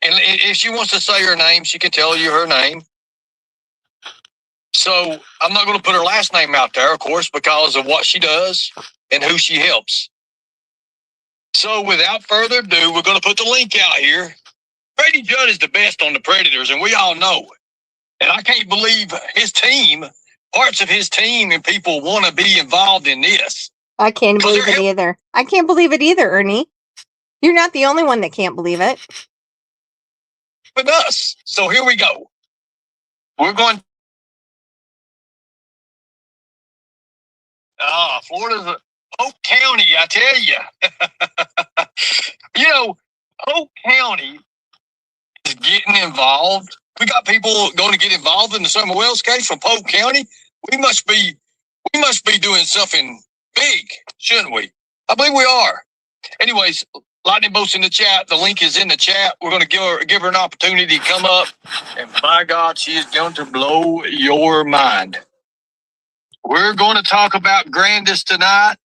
And if she wants to say her name, she can tell you her name. So I'm not going to put her last name out there, of course, because of what she does and who she helps. So without further ado, we're going to put the link out here. Grady Judd is the best on the Predators, and we all know it. And I can't believe his team, parts of his team and people want to be involved in this. I can't believe it either. I can't believe it either, Ernie. You're not the only one that can't believe it. With us. So here we go. We're going. Florida's Polk County, I tell you. Polk County is getting involved. We got people going to get involved in the Summer Wells case from Polk County. We must be doing something big, shouldn't we? I believe we are. Anyways, Lightning Bolt's in the chat. The link is in the chat. We're going to give her an opportunity to come up, and by God, she is going to blow your mind. We're going to talk about Grandis tonight.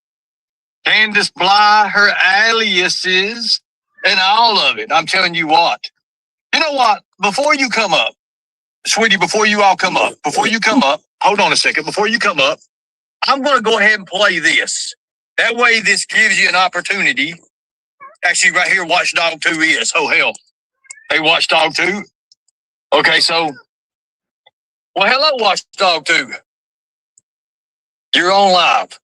Candace Bly, her aliases, and all of it. I'm telling you what. You know what? Before you come up, sweetie, before you come up, hold on a second. Before you come up, I'm going to go ahead and play this. That way, this gives you an opportunity. Actually, right here, Watchdog 2 is. Oh, hell. Hey, Watchdog 2. Okay, so. Well, hello, Watchdog 2. You're on live.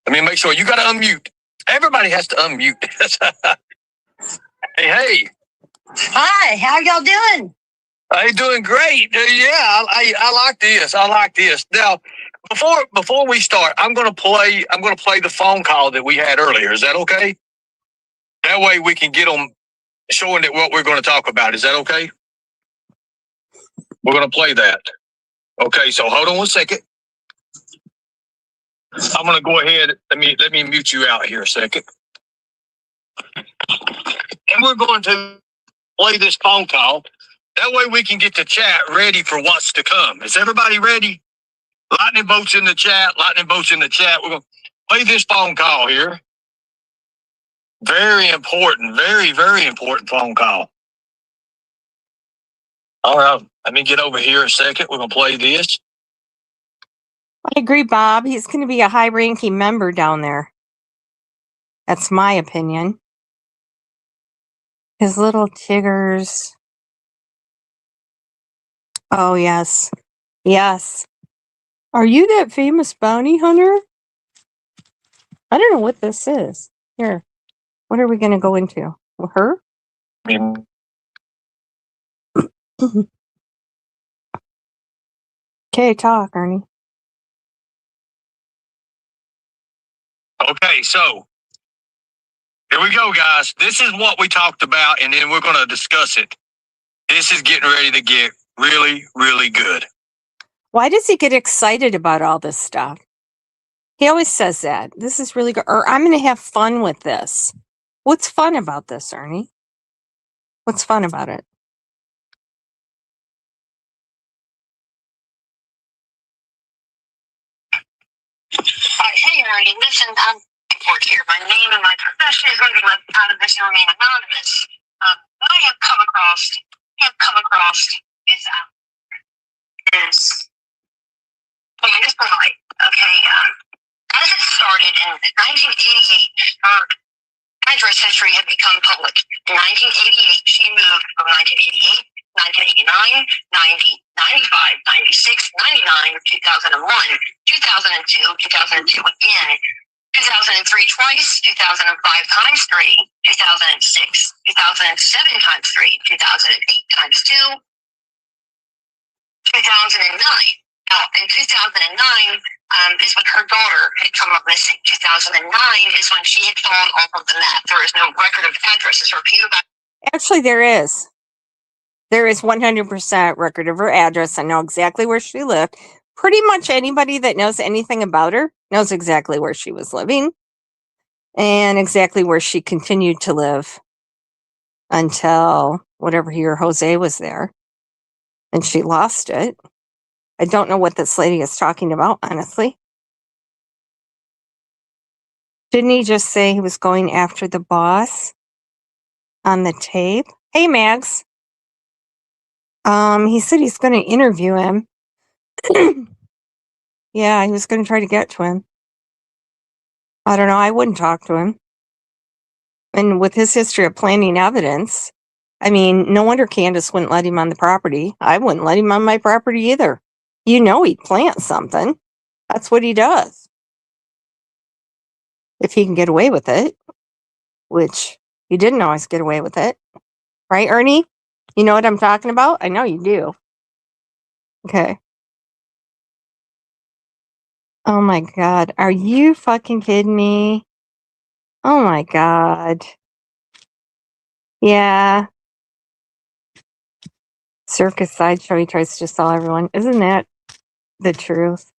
Let me make sure. You got to unmute. Everybody has to unmute. Hey. Hi, how y'all doing? Hey, doing great. Yeah, I like this. Now, before we start, I'm gonna play the phone call that we had earlier. Is that okay? That way we can get them showing that what we're going to talk about. Is that okay? We're going to play that. Okay, so hold on 1 second. I'm going to go ahead. Let me mute you out here a second. And we're going to play this phone call. That way we can get the chat ready for what's to come. Is everybody ready? Lightning Bolt's in the chat. We're going to play this phone call here. Very important. Very, very important phone call. All right. Let me get over here a second. We're going to play this. I agree, Bob. He's going to be a high-ranking member down there. That's my opinion. His little Tiggers. Oh, yes. Yes. Are you that famous bounty hunter? I don't know what this is. Here. What are we going to go into? Her? Okay, talk, Ernie. Okay, so here we go, guys. This is what we talked about, and then we're going to discuss it. This is getting ready to get really, really good. Why does he get excited about all this stuff? He always says that. This is really good. Or I'm going to have fun with this. What's fun about this, Ernie? What's fun about it? Hey, Ernie, listen, I'm report here. My name and my profession is going to be left out of this and remain anonymous. What I have come across is just polite. Okay, as it started in 1988, her address history had become public. In 1988, she moved from 1988, 1989, 90, 95, 96, 99, 2001, 2002, 2002 again, 2003 twice, 2005 times 3, 2006, 2007 times 3, 2008 times 2, 2009. Now, in 2009 is when her daughter had come up missing. 2009 is when she had fallen off of the map. There is no record of addresses. Her PO box. Actually, there is. There is 100% record of her address. I know exactly where she lived. Pretty much anybody that knows anything about her knows exactly where she was living and exactly where she continued to live until whatever year Jose was there. And she lost it. I don't know what this lady is talking about, honestly. Didn't he just say he was going after the boss on the tape? Hey, Max. He said he's going to interview him. Yeah, he was going to try to get to him. I don't know. I wouldn't talk to him. And with his history of planting evidence, I mean, no wonder Candace wouldn't let him on the property. I wouldn't let him on my property either. You know he'd plant something. That's what he does. If he can get away with it, which he didn't always get away with it. Right, Ernie? You know what I'm talking about? I know you do. Okay. Oh my God. Are you fucking kidding me? Oh my God. Yeah. Circus sideshow he tries to sell everyone. Isn't that the truth?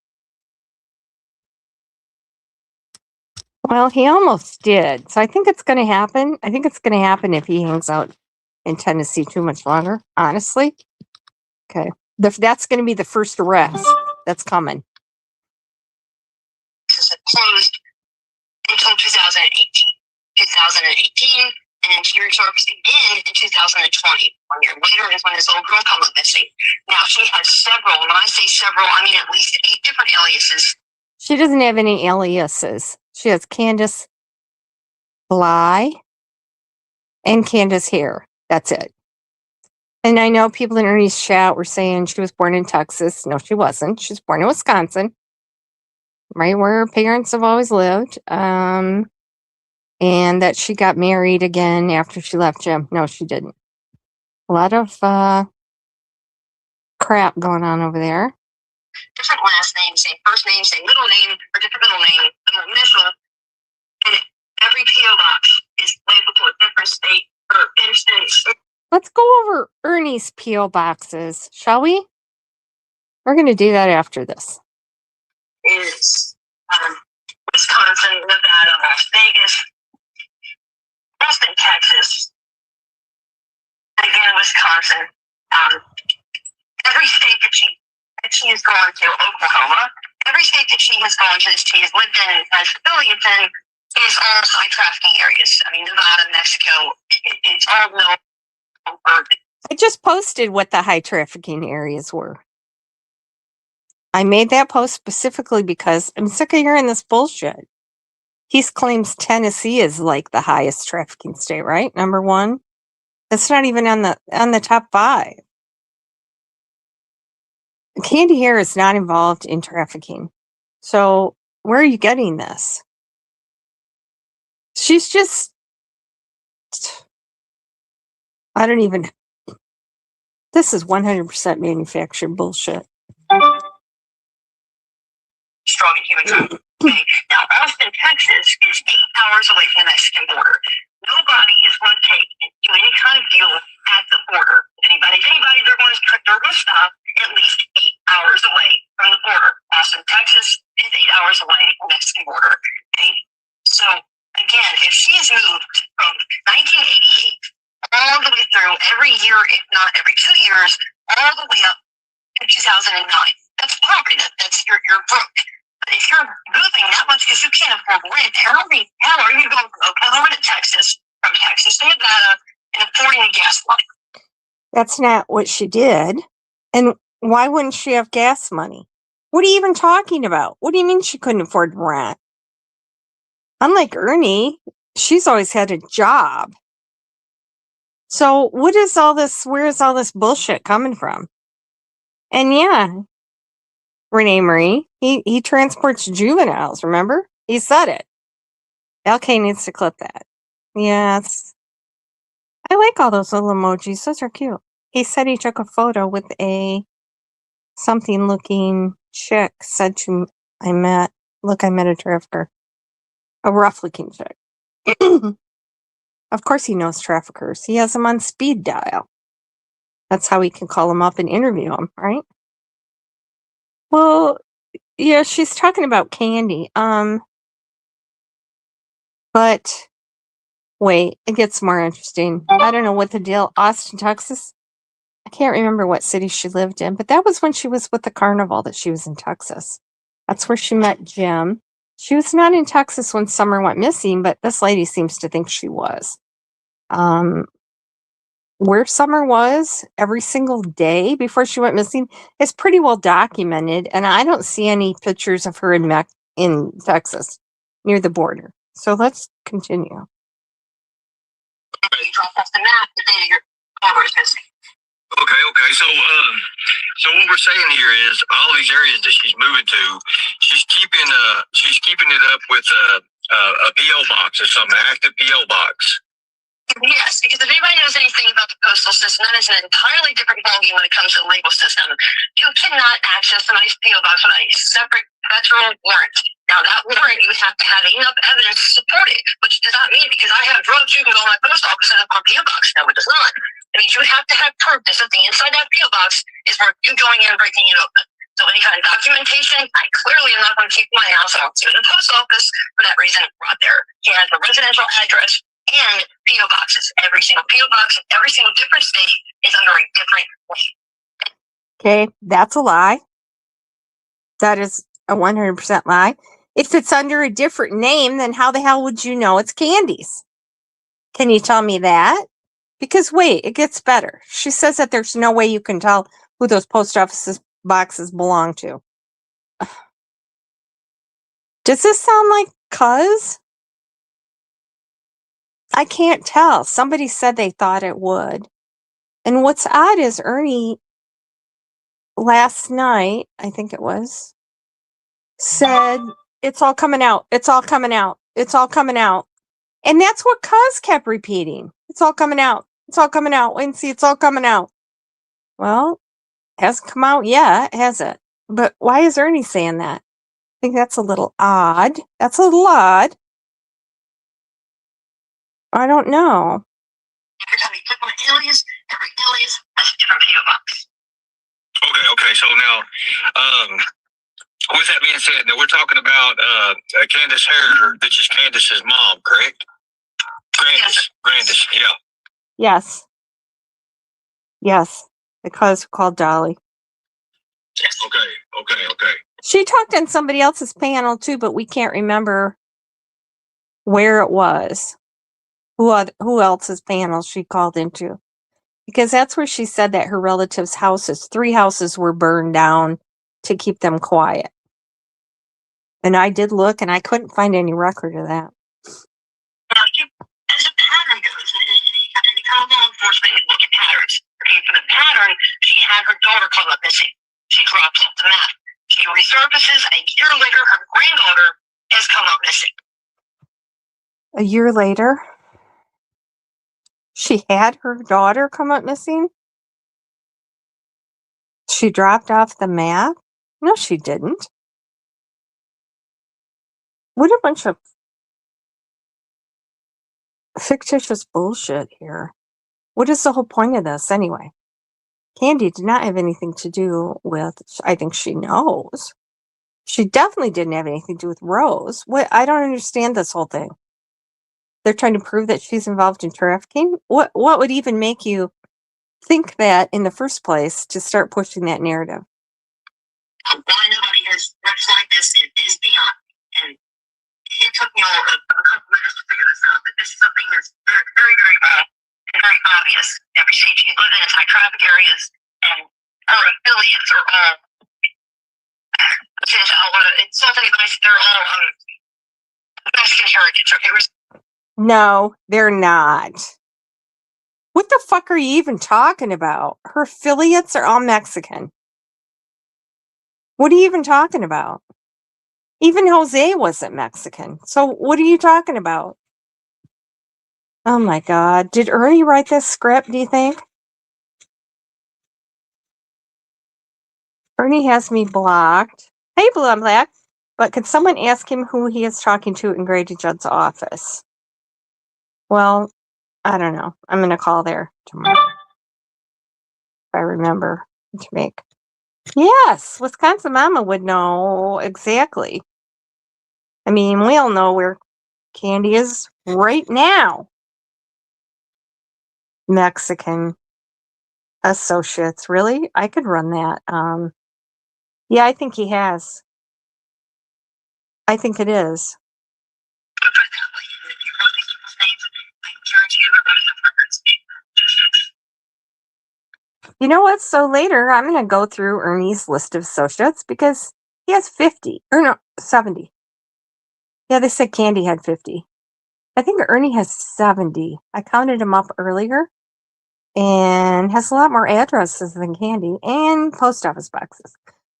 Well, he almost did. So I think it's going to happen. I think it's going to happen if he hangs out in Tennessee too much longer, honestly. Okay. That's going to be the first arrest that's coming. Closed until 2018. 2018, and then she resurfaced again in 2020. 1 year later is when this little girl comes up missing. Now, she has several, when I say several, I mean at least 8 different aliases. She doesn't have any aliases. She has Candace Bly and Candace Hare. That's it. And I know people in Ernie's chat were saying she was born in Texas. No, she wasn't. She was born in Wisconsin, right where her parents have always lived. And that she got married again after she left Jim. No, she didn't. A lot of crap going on over there. Different last name, same first name, same middle name, or different middle name, the initial. And every PO box is labeled to a different state. For instance, let's go over Ernie's PO boxes, shall we? We're going to do that after this. Is Wisconsin, Nevada, Las Vegas, Austin, Texas, and again Wisconsin. Every state that she has gone to, Oklahoma, every state that she has gone to, that she has lived in and has affiliates in, is all high trafficking areas. I mean, Nevada, Mexico, it's all no urban. I just posted what the high trafficking areas were. I made that post specifically because I'm sick of hearing this bullshit. He claims Tennessee is like the highest trafficking state, right? Number 1. That's not even on the top 5. Candy Hair is not involved in trafficking. So where are you getting this? She's just, I don't even, this is 100% manufactured bullshit. Strong in human food. Okay. Now, Austin, Texas is 8 hours away from the Mexican border. Nobody is going to do any kind of deal at the border. Anybody, they're going to stop at least 8 hours away from the border. Austin, Texas is 8 hours away from the Mexican border. Okay. So, again, if she has moved from 1988 all the way through every year, if not every 2 years, all the way up to 2009, that's poverty. That's you're broke. But if you're moving that much because you can't afford rent, how are you going from Oklahoma to Texas, from Texas to Nevada, and affording a gas line? That's not what she did. And why wouldn't she have gas money? What are you even talking about? What do you mean she couldn't afford rent? Unlike Ernie, she's always had a job. So what is all this? Where is all this bullshit coming from? And yeah, Renee Marie, he transports juveniles, remember? He said it. LK needs to clip that. Yes. I like all those little emojis. Those are cute. He said he took a photo with a something looking chick, said to I met a trafficker. A rough looking chick. Of course he knows traffickers. He has them on speed dial. That's how he can call them up and interview them, right? Well, yeah, she's talking about Candy. But wait, it gets more interesting. I don't know what the deal. Austin, Texas. I can't remember what city she lived in, but that was when she was with the carnival that she was in Texas. That's where she met Jim. She was not in Texas when Summer went missing, but this lady seems to think she was. Where Summer was every single day before she went missing is pretty well documented, and I don't see any pictures of her in Texas near the border. So let's continue. You drop off the map, the day your car is missing. Okay. So what we're saying here is all these areas that she's moving to, she's keeping it up with a PO box or some active PO box. Yes, because if anybody knows anything about the postal system, that is an entirely different ballgame when it comes to the legal system. You cannot access somebody's PO box without a separate federal warrant. Now, that warrant, you have to have enough evidence to support it, which does not mean because I have drugs, you can go to my post office and have my PO box. No, it does not. It means you have to have proof that something inside that PO box is worth you going in and breaking it open. So any kind of documentation, I clearly am not going to keep in my house. I don't see it in the post office for that reason. Right there. He has a residential address and PO boxes. Every single PO box in every single different state is under a different name. Okay, that's a lie. That is a 100% lie. If it's under a different name, then how the hell would you know it's Candy's? Can you tell me that? Because wait, it gets better. She says that there's no way you can tell who those post office boxes belong to. Does this sound like Cuz? I can't tell. Somebody said they thought it would. And what's odd is Ernie last night, I think it was, said, it's all coming out. It's all coming out. It's all coming out. And that's what Cuz kept repeating. It's all coming out. It's all coming out. Wait and see. It's all coming out. Well, it hasn't come out yet, has it? But why is Ernie saying that? I think that's a little odd. That's a little odd. I don't know. Every time you click on an alias, every alias has a different PO box. Okay. So now, with that being said, now we're talking about Candace Hare, which is Candace's mom, correct? Grandis, yeah. Yes. Because called Dolly. Yes. Okay. She talked on somebody else's panel too, but we can't remember where it was. Who else's panel she called into. Because that's where she said that her relatives' houses, 3 houses were burned down to keep them quiet. And I did look and I couldn't find any record of that. Now, as a pattern goes, in any kind of law enforcement had her daughter come up missing. She drops off the map. She resurfaces. A year later, her granddaughter has come up missing. A year later, she had her daughter come up missing? She dropped off the map? No, she didn't. What a bunch of fictitious bullshit here. What is the whole point of this anyway? Candy did not have anything to do with, I think she knows. She definitely didn't have anything to do with Rose. What? I don't understand this whole thing. They're trying to prove that she's involved in trafficking? What would even make you think that in the first place to start pushing that narrative? Why nobody has much like this is beyond. And it took me a couple minutes to figure this out. That this is something that's very, very, very and very obvious. Every state she's lived in is high traffic areas, and her affiliates are all. It's something nice. They're all Mexican heritage. Okay, no, they're not. What the fuck are you even talking about? Her affiliates are all Mexican. What are you even talking about? Even Jose wasn't Mexican. So what are you talking about? Oh my God. Did Ernie write this script, do you think? Ernie has me blocked. Hey, Blue, I'm Black. But could someone ask him who he is talking to in Grady Judd's office? Well, I don't know. I'm going to call there tomorrow. If I remember to make. Yes, Wisconsin Mama would know exactly. I mean, we all know where Candy is right now. Mexican associates. Really? I could run that. Yeah, I think he has. I think it is. You know what? So later, I'm going to go through Ernie's list of associates because he has 50. Or no, 70. Yeah, they said Candy had 50. I think Ernie has 70. I counted him up earlier. And has a lot more addresses than Candy and post office boxes.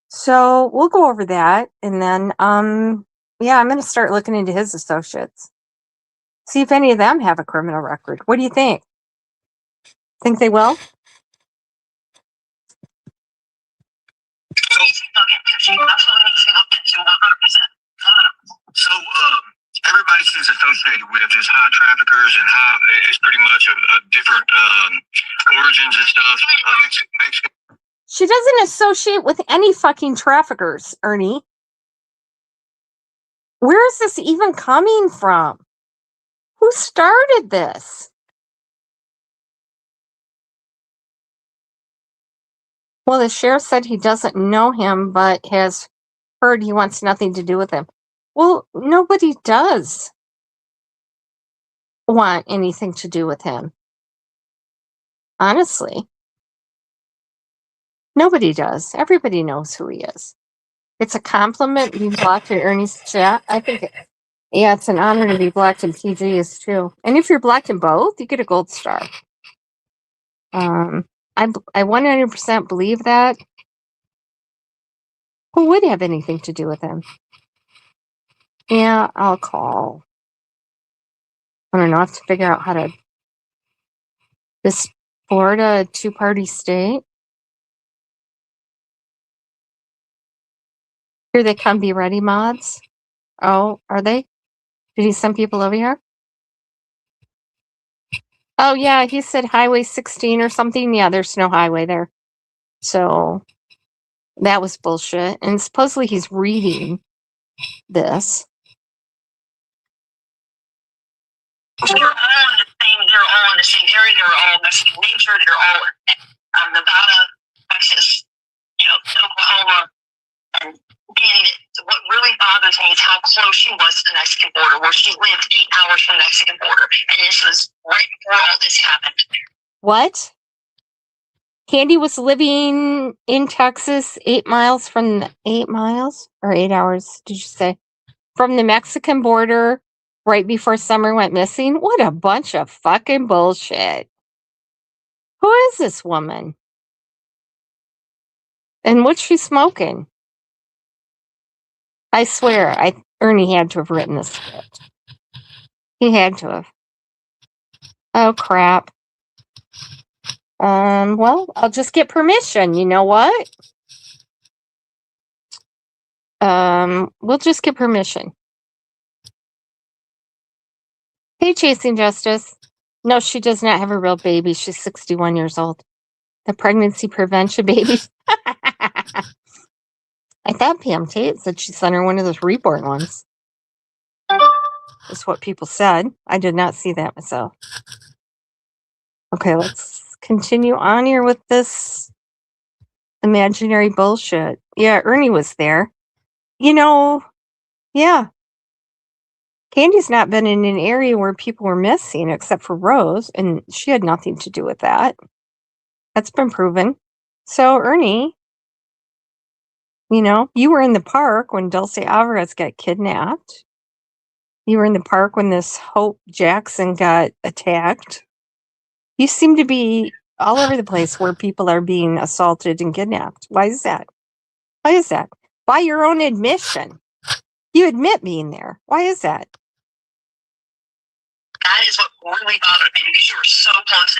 So we'll go over that. And then, yeah, I'm going to start looking into his associates. See if any of them have a criminal record. What do you think? Think they will? So, everybody she's associated with is high traffickers and it's pretty much a different origins and stuff. Mexican. She doesn't associate with any fucking traffickers, Ernie. Where is this even coming from? Who started this? Well, the sheriff said he doesn't know him, but has heard he wants nothing to do with him. Well, nobody does want anything to do with him. Honestly. Nobody does. Everybody knows who he is. It's a compliment being blocked in Ernie's chat. I think, yeah, it's an honor to be blocked in PG's too. And if you're blocked in both, you get a gold star. I 100% believe that. Who would have anything to do with him? Yeah, I'll call. I don't know. I have to figure out how to. Is Florida a two-party state? Here they come, be ready mods. Oh, are they? Did he send people over here? Oh, yeah, he said Highway 16 or something. Yeah, there's no highway there. So that was bullshit. And supposedly he's reading this. They're all in the same area. They're all Mexican nature. They're all Nevada, Texas, Oklahoma. And what really bothers me is how close she was to the Mexican border, where she lived 8 hours from the Mexican border. And this was right before all this happened. What? Candy was living in Texas 8 miles from 8 miles or 8 hours, did you say? From the Mexican border right before Summer went missing? What a bunch of fucking bullshit. Who is this woman? And what's she smoking? I swear, Ernie had to have written this script. He had to have. Oh, crap. Well, I'll just get permission. You know what? We'll just get permission. Hey, Chasing Justice. No, she does not have a real baby. She's 61 years old. The pregnancy prevention baby. I thought Pam Tate said she sent her one of those reborn ones. That's what people said. I did not see that myself. Okay, let's continue on here with this imaginary bullshit. Yeah, Ernie was there. You know, yeah. Candy's not been in an area where people were missing except for Rose, and she had nothing to do with that. That's been proven. So, Ernie, you were in the park when Dulce Alvarez got kidnapped. You were in the park when this Hope Jackson got attacked. You seem to be all over the place where people are being assaulted and kidnapped. Why is that? Why is that? By your own admission. You admit being there. Why is that? That is what really bothered me because you were so close.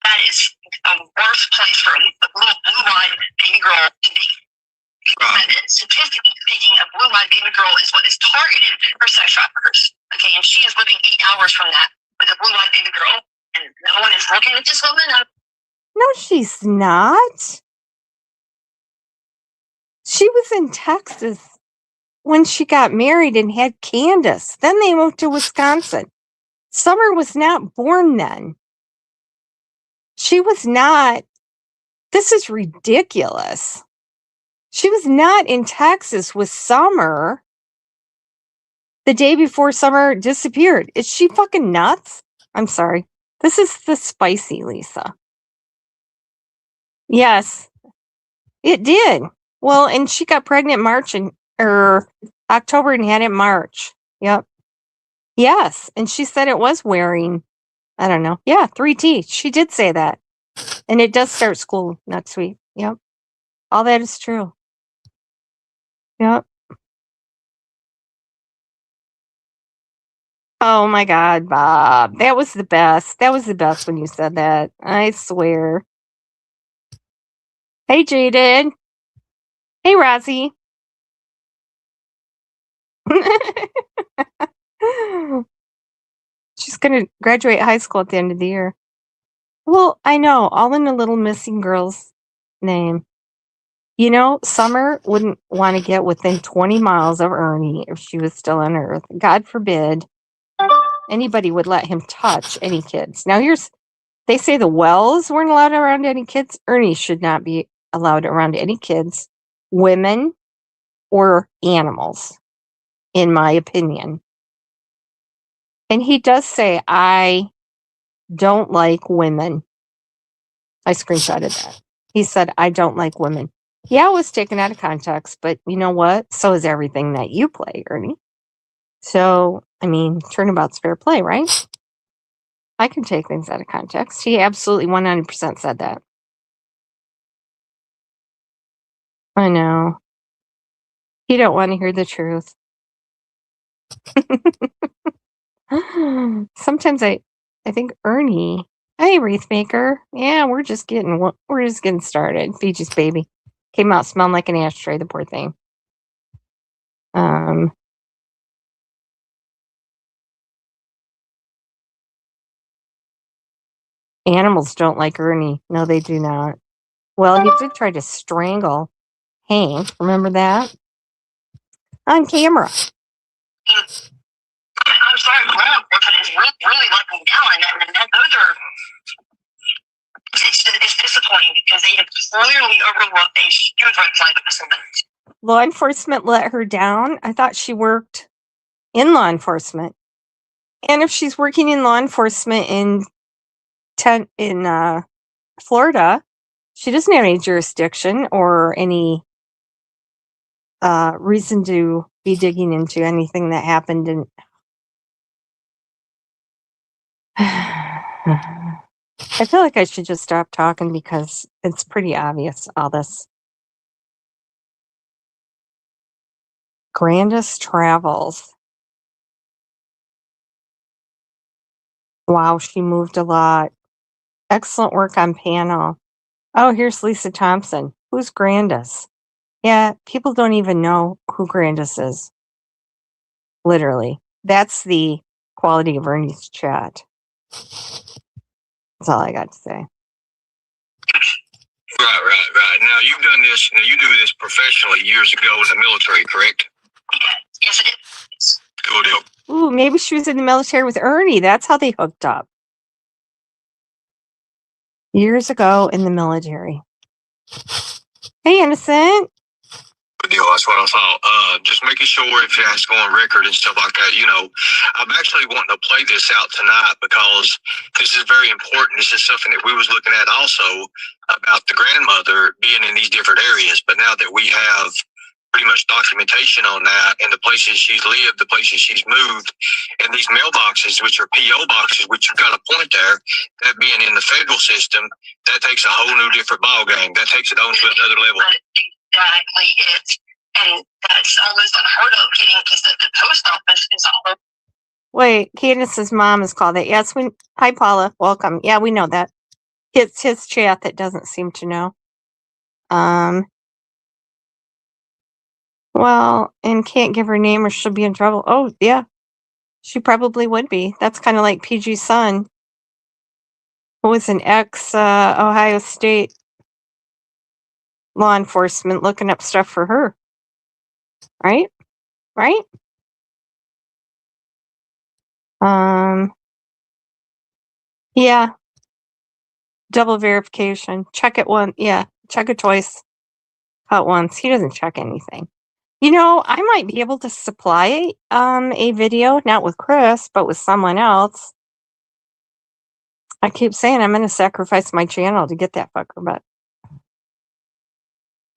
That is a worse place for a little blue-eyed baby girl to be. Statistically speaking, a blue-eyed baby girl is what is targeted for sex traffickers. Okay, and she is living 8 hours from that with a blue-eyed baby girl, and no one is looking at this woman. No, she's not. She was in Texas when she got married and had Candace. Then they moved to Wisconsin. Summer was not born then. She was not. This is ridiculous. She was not in Texas with Summer the day before Summer disappeared. Is she fucking nuts? I'm sorry. This is the spicy Lisa. Yes, it did. Well, and she got pregnant October and had it March. Yep. Yes, and she said it was wearing, I don't know. Yeah, 3 teeth. She did say that. And it does start school next week. Yep. All that is true. Yep. Oh my God, Bob. That was the best. That was the best when you said that. I swear. Hey, Jaden. Hey, Rosie. She's going to graduate high school at the end of the year. Well, I know. All in a little missing girl's name. Summer wouldn't want to get within 20 miles of Ernie if she was still on Earth. God forbid anybody would let him touch any kids. Now, they say the Wells weren't allowed around any kids. Ernie should not be allowed around any kids, women, or animals, in my opinion. And he does say, I don't like women. I screenshotted that. He said, I don't like women. Yeah, it was taken out of context, but you know what? So is everything that you play, Ernie. So, turnabout's fair play, right? I can take things out of context. He absolutely 100% said that. I know. You don't want to hear the truth. Sometimes I think Ernie, hey, Wreathmaker. Yeah, we're just getting started. Fiji baby came out smelling like an ashtray, the poor thing. Animals don't like Ernie. No, they do not. Well, he did try to strangle Hank. Remember that? On camera. I'm sorry, Brown is really letting me down, and those are. It's disappointing because they have clearly overlooked a huge red flag of this event. Law enforcement let her down. I thought she worked in law enforcement, and if she's working in law enforcement in Florida, she doesn't have any jurisdiction or any reason to be digging into anything that happened in. I feel like I should just stop talking because it's pretty obvious, all this. Grandest travels. Wow, she moved a lot. Excellent work on panel. Oh, here's Lisa Thompson. Who's Grandis? Yeah, people don't even know who Grandis is. Literally. That's the quality of Ernie's chat. That's all I got to say. Right. Now, you've done this, you do this professionally years ago in the military, correct? Yes, it is. Good deal. Ooh, maybe she was in the military with Ernie. That's how they hooked up. Years ago in the military. Hey, Innocent. Good deal. That's what I thought. Just making sure if it has to go on record and stuff like that, I'm actually wanting to play this out tonight because this is very important. This is something that we was looking at also about the grandmother being in these different areas. But now that we have pretty much documentation on that and the places she's lived, the places she's moved, and these mailboxes, which are P.O. boxes, which you've got a point there, that being in the federal system, that takes a whole new different ball game. That takes it on to another level. Exactly it. And that's almost unheard of getting, because the post office is all. Wait, Candace's mom is called it. Yes, hi Paula, welcome. Yeah, we know that. It's his chat that doesn't seem to know. Well, and can't give her name or she'll be in trouble. Oh, yeah. She probably would be. That's kind of like PG's son, who was an ex Ohio State law enforcement looking up stuff for her. Right? Yeah. Double verification. Check it once. Yeah. Check it twice. Cut once. He doesn't check anything. I might be able to supply a video, not with Chris, but with someone else. I keep saying I'm going to sacrifice my channel to get that fucker, but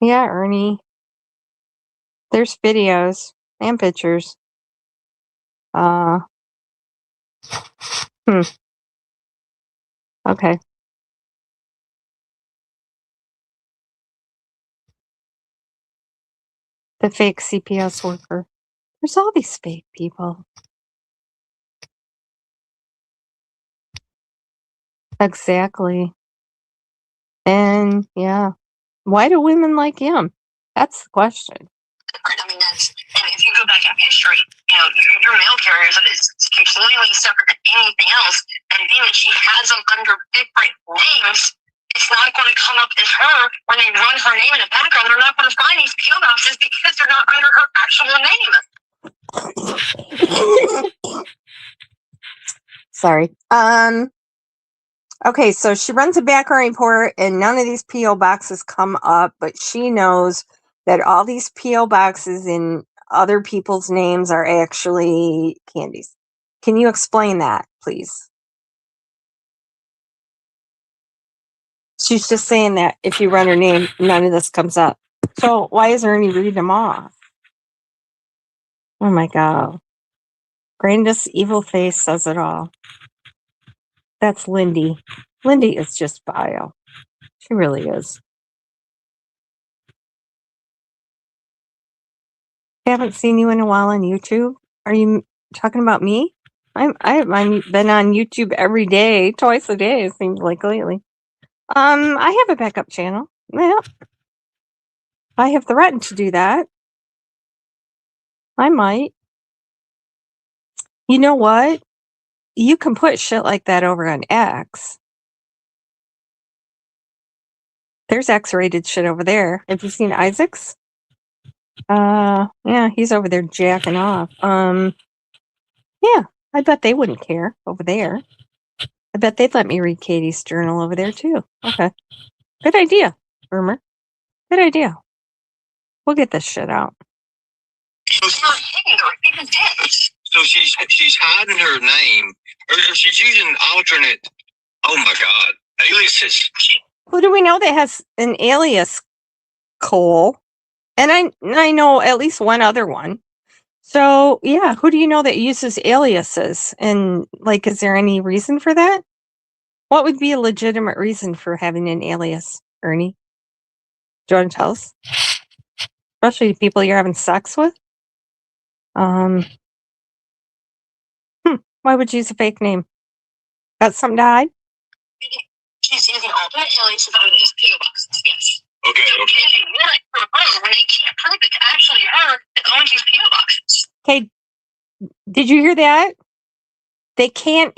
yeah, Ernie. There's videos and pictures. Okay. The fake CPS worker. There's all these fake people. Exactly. And yeah, why do women like him? That's the question. I mean, and if you go back in history, your mail carriers is completely separate than anything else. And being that she has them under different names, it's not going to come up as her when they run her name in the background. They're not going to find these PO boxes because they're not under her actual name. Sorry. Okay, so she runs a background report and none of these PO boxes come up, but she knows that all these PO boxes in other people's names are actually Candy's. Can you explain that, please? She's just saying that if you run her name, none of this comes up. So why is Ernie reading them off? Oh my God. Grandest evil face says it all. That's Lindy. Lindy is just vile. She really is. Haven't seen you in a while on YouTube. Are you talking about me? I've been on YouTube every day, twice a day, it seems like lately. I have a backup channel. Yeah. I have threatened to do that. I might. You know what? You can put shit like that over on X. There's X-rated shit over there. Have you seen Isaac's? Yeah, he's over there jacking off. Yeah, I bet they wouldn't care over there. I bet they'd let me read Katie's journal over there too. Okay. Good idea, Rumor. Good idea. We'll get this shit out. So she's hiding her name, or she's using alternate. Oh my God, aliases. Who do we know that has an alias, Cole? And I know at least one other one. So yeah, who do you know that uses aliases? And is there any reason for that? What would be a legitimate reason for having an alias, Ernie? Do you want to tell us? Especially people you're having sex with? Why would you use a fake name? Got something to hide? She's using alternate aliases on these PO boxes, yes. Okay. They want it for her when they can't prove it's actually her that owns these PO boxes. Okay, did you hear that? They can't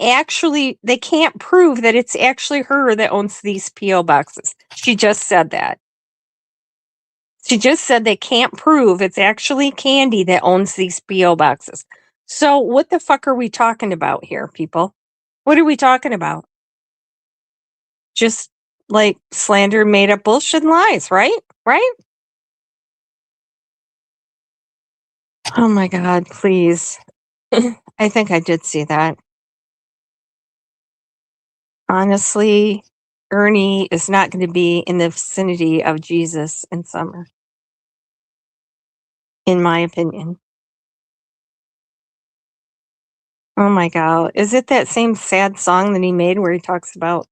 prove that it's actually her that owns these PO boxes. She just said that. She just said they can't prove it's actually Candy that owns these PO boxes. So what the fuck are we talking about here, people? What are we talking about? Just like slander, made up bullshit and lies, right? Right? Oh my God, please. I think I did see that. Honestly, Ernie is not going to be in the vicinity of Jesus in summer, in my opinion. Oh my God. Is it that same sad song that he made where he talks about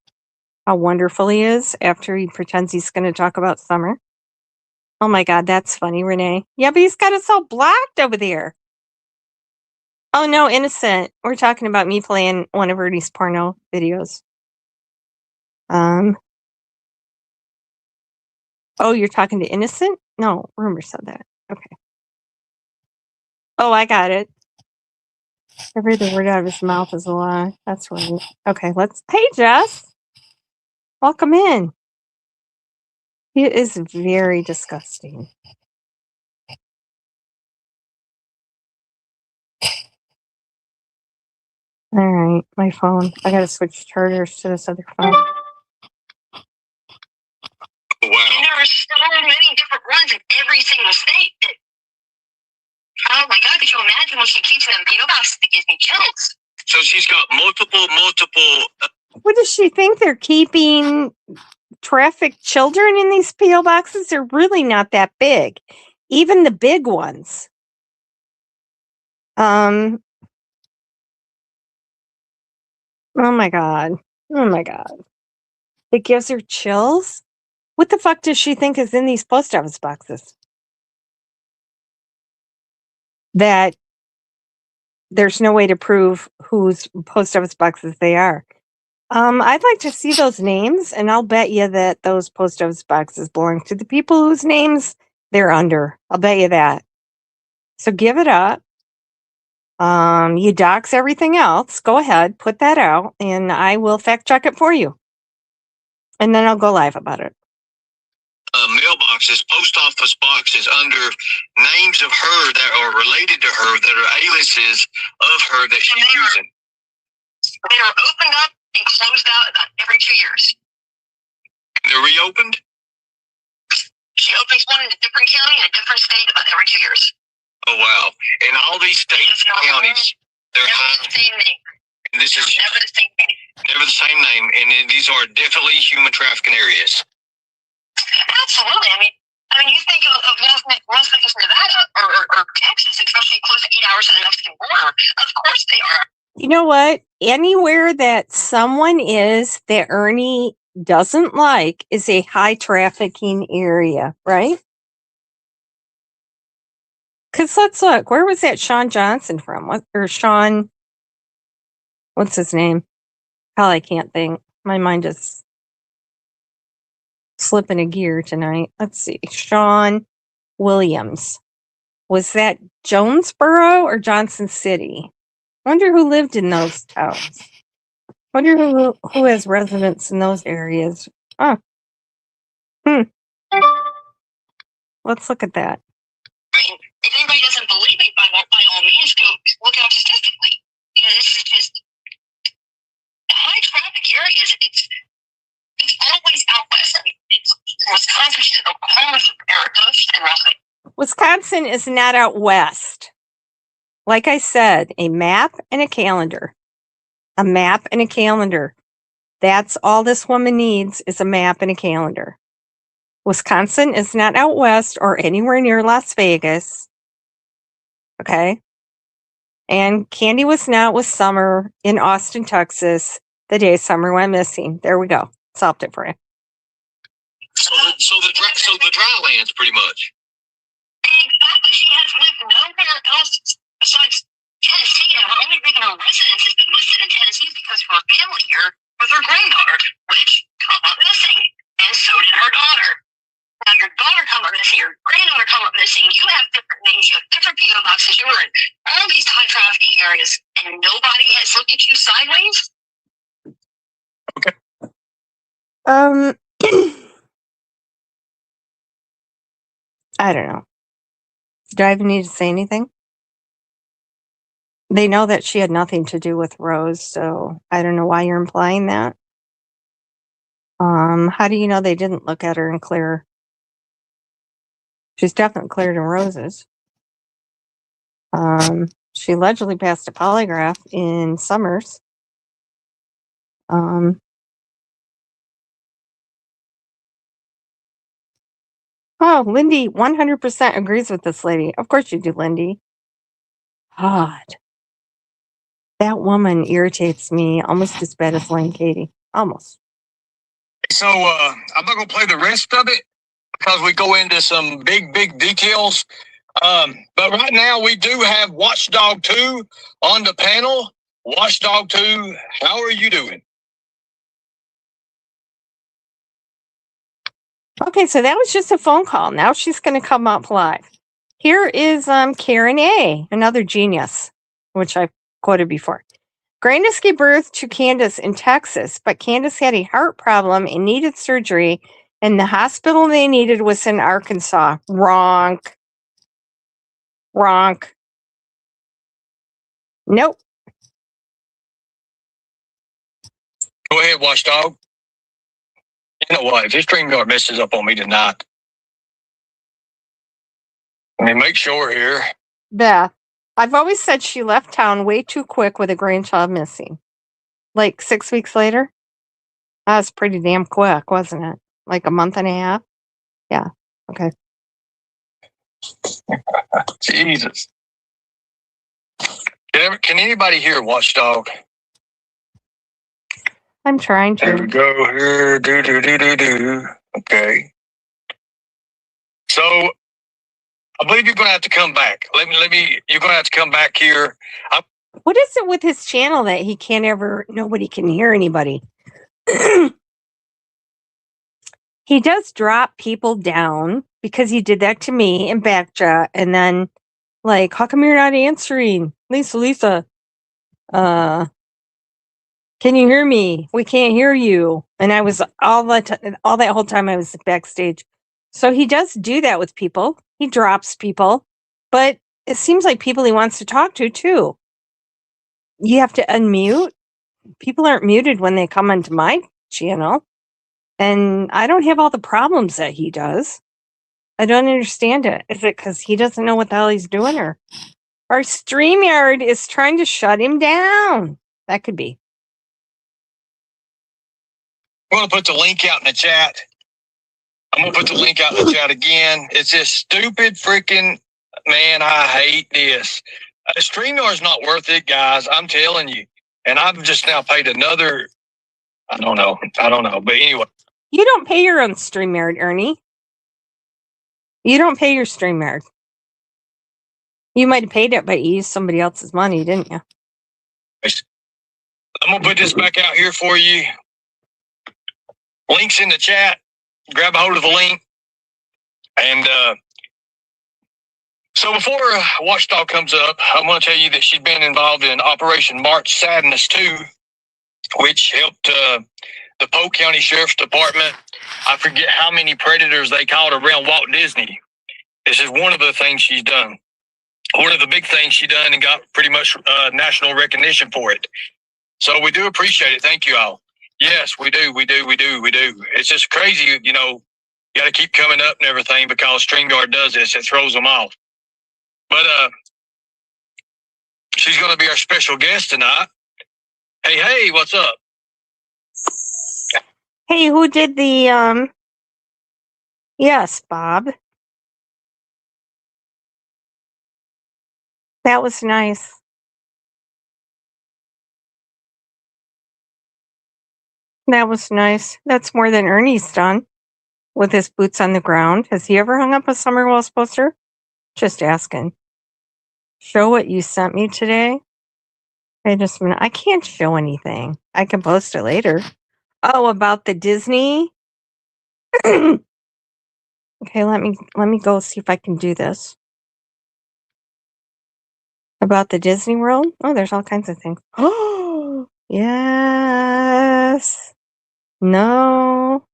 how wonderful he is after he pretends he's going to talk about summer? Oh my God, that's funny, Renee. Yeah, but he's got us all blocked over there. Oh no, innocent. We're talking about me playing one of Ernie's porno videos. Oh, you're talking to Innocent? No, Rumor said that. Okay. Oh, I got it. Every the word out of his mouth is a lie. That's right. Okay, hey, Jess. Welcome in. He is very disgusting. All right, my phone. I gotta switch chargers to this other phone. Wow. And there are so many different ones in every single state that, oh my God, could you imagine what she keeps in them PO boxes? That gives me chills. So she's got multiple. What does she think they're keeping trafficked children in these PO boxes? They're really not that big. Even the big ones. Oh my God. Oh my God. It gives her chills? What the fuck does she think is in these post office boxes? That there's no way to prove whose post office boxes they are. I'd like to see those names, and I'll bet you that those post office boxes belong to the people whose names they're under. I'll bet you that. So give it up. You dox everything else. Go ahead, put that out, and I will fact check it for you. And then I'll go live about it. Mailboxes, post office boxes under names of her that are related to her, that are aliases of her that she's using. They are opened up and closed out about every 2 years. They're reopened? She opens one in a different county in a different state about every 2 years. Oh, wow. In all these states and counties, they're never the same name. And this is never the same name. Never the same name. And these are definitely human trafficking areas. Absolutely. I mean, you think of Las Vegas, Nevada, or Texas, especially close to 8 hours to the Mexican border. Of course they are. You know what? Anywhere that someone is that Ernie doesn't like is a high trafficking area, right? Because let's look. Where was that Sean Johnson from? Sean, what's his name? Hell, I can't think. My mind is slipping a gear tonight. Let's see. Sean Williams. Was that Jonesboro or Johnson City? Wonder who lived in those towns. Wonder who has residents in those areas. Let's look at that. I mean, if anybody doesn't believe me, by all means, go look it up statistically. This is just high traffic areas. It's always out west. I mean, it's Wisconsin, Oklahoma, Arizona, and Russia. Wisconsin is not out west. Like I said, a map and a calendar. A map and a calendar. That's all this woman needs is a map and a calendar. Wisconsin is not out west or anywhere near Las Vegas. Okay? And Candy was not with Summer in Austin, Texas. the day Summer went missing. There we go. Solved it for you. So the dry lands, pretty much. Exactly. She has lived nowhere else besides Tennessee, and her only reason her residence has been listed in Tennessee is because of her family here with her granddaughter, which come up missing, and so did her daughter. Now your daughter come up missing, your granddaughter come up missing. You have different names, you have different PO boxes. You're in all these high trafficking areas, and nobody has looked at you sideways. Okay. I don't know. Do I even need to say anything? They know that she had nothing to do with Rose, so I don't know why you're implying that. How do you know they didn't look at her and clear her? She's definitely cleared in Rose's. She allegedly passed a polygraph in Summers. Oh, Lindy 100% agrees with this lady. Of course you do, Lindy. God. That woman irritates me almost as bad as Lane Katie. Almost. So I'm not going to play the rest of it because we go into some big details. But right now we do have Watchdog 2 on the panel. Watchdog 2, how are you doing? Okay, so that was just a phone call. Now she's going to come up live. Here is Karen A., another genius, which I've quoted before. Grandis gave birth to Candace in Texas, but Candace had a heart problem and needed surgery, and the hospital they needed was in Arkansas. Wrong. Nope. Go ahead, Watchdog. You know what? If this StreamYard messes up on me tonight, let me make sure here. Beth, I've always said she left town way too quick with a grandchild missing. Like 6 weeks later? That was pretty damn quick, wasn't it? Like a month and a half? Yeah. Okay. Jesus. Can anybody hear Watchdog? I'm trying There we to. go here. Do. Okay. So I believe you're going to have to come back. You're going to have to come back here. What is it with his channel that he can't ever, nobody can hear anybody? He does drop people down because he did that to me in Backchat. And then, like, how come you're not answering? Lisa, can you hear me? We can't hear you. And I was all that whole time I was backstage. So he does do that with people. He drops people, but it seems like people he wants to talk to too. You have to unmute. People aren't muted when they come onto my channel. And I don't have all the problems that he does. I don't understand it. Is it because he doesn't know what the hell he's doing, or StreamYard is trying to shut him down? That could be. I'm going to put the link out in the chat. I'm going to put the link out in the chat again. It's this stupid freaking, man, I hate this. StreamYard's not worth it, guys. I'm telling you. And I've just now paid another, I don't know. But anyway. You don't pay your own StreamYard, Ernie. You don't pay your StreamYard. You might have paid it, but you used somebody else's money, didn't you? I'm going to put this back out here for you. Links in the chat. Grab a hold of the link. And so before Watchdog comes up, I want to tell you that she's been involved in Operation March Sadness 2, which helped the Polk County Sheriff's Department. I forget how many predators they caught around Walt Disney. This is one of the things she's done. One of the big things she done and got pretty much national recognition for it. So we do appreciate it. Thank you all. Yes, we do. It's just crazy, you know, you got to keep coming up and everything because StreamYard does this. It throws them off. But she's going to be our special guest tonight. Hey, what's up? Hey, who did the, yes, Bob. That was nice. That was nice. That's more than Ernie's done with his boots on the ground. Has he ever hung up a Summerwell's poster? Just asking. Show what you sent me today. Wait just a minute. I can't show anything. I can post it later. Oh, about the Disney? Okay, let me go see if I can do this. About the Disney World? Oh, there's all kinds of things. Oh, yes. No,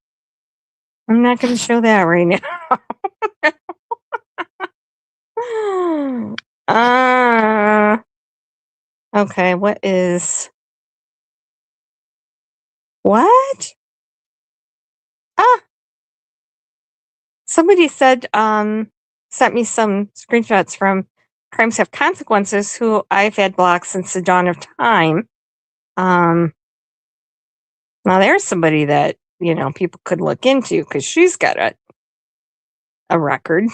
I'm not going to show that right now. Okay, what? Ah, somebody said, sent me some screenshots from Crimes Have Consequences, who I've had blocked since the dawn of time. Now there's somebody that, people could look into because she's got a record.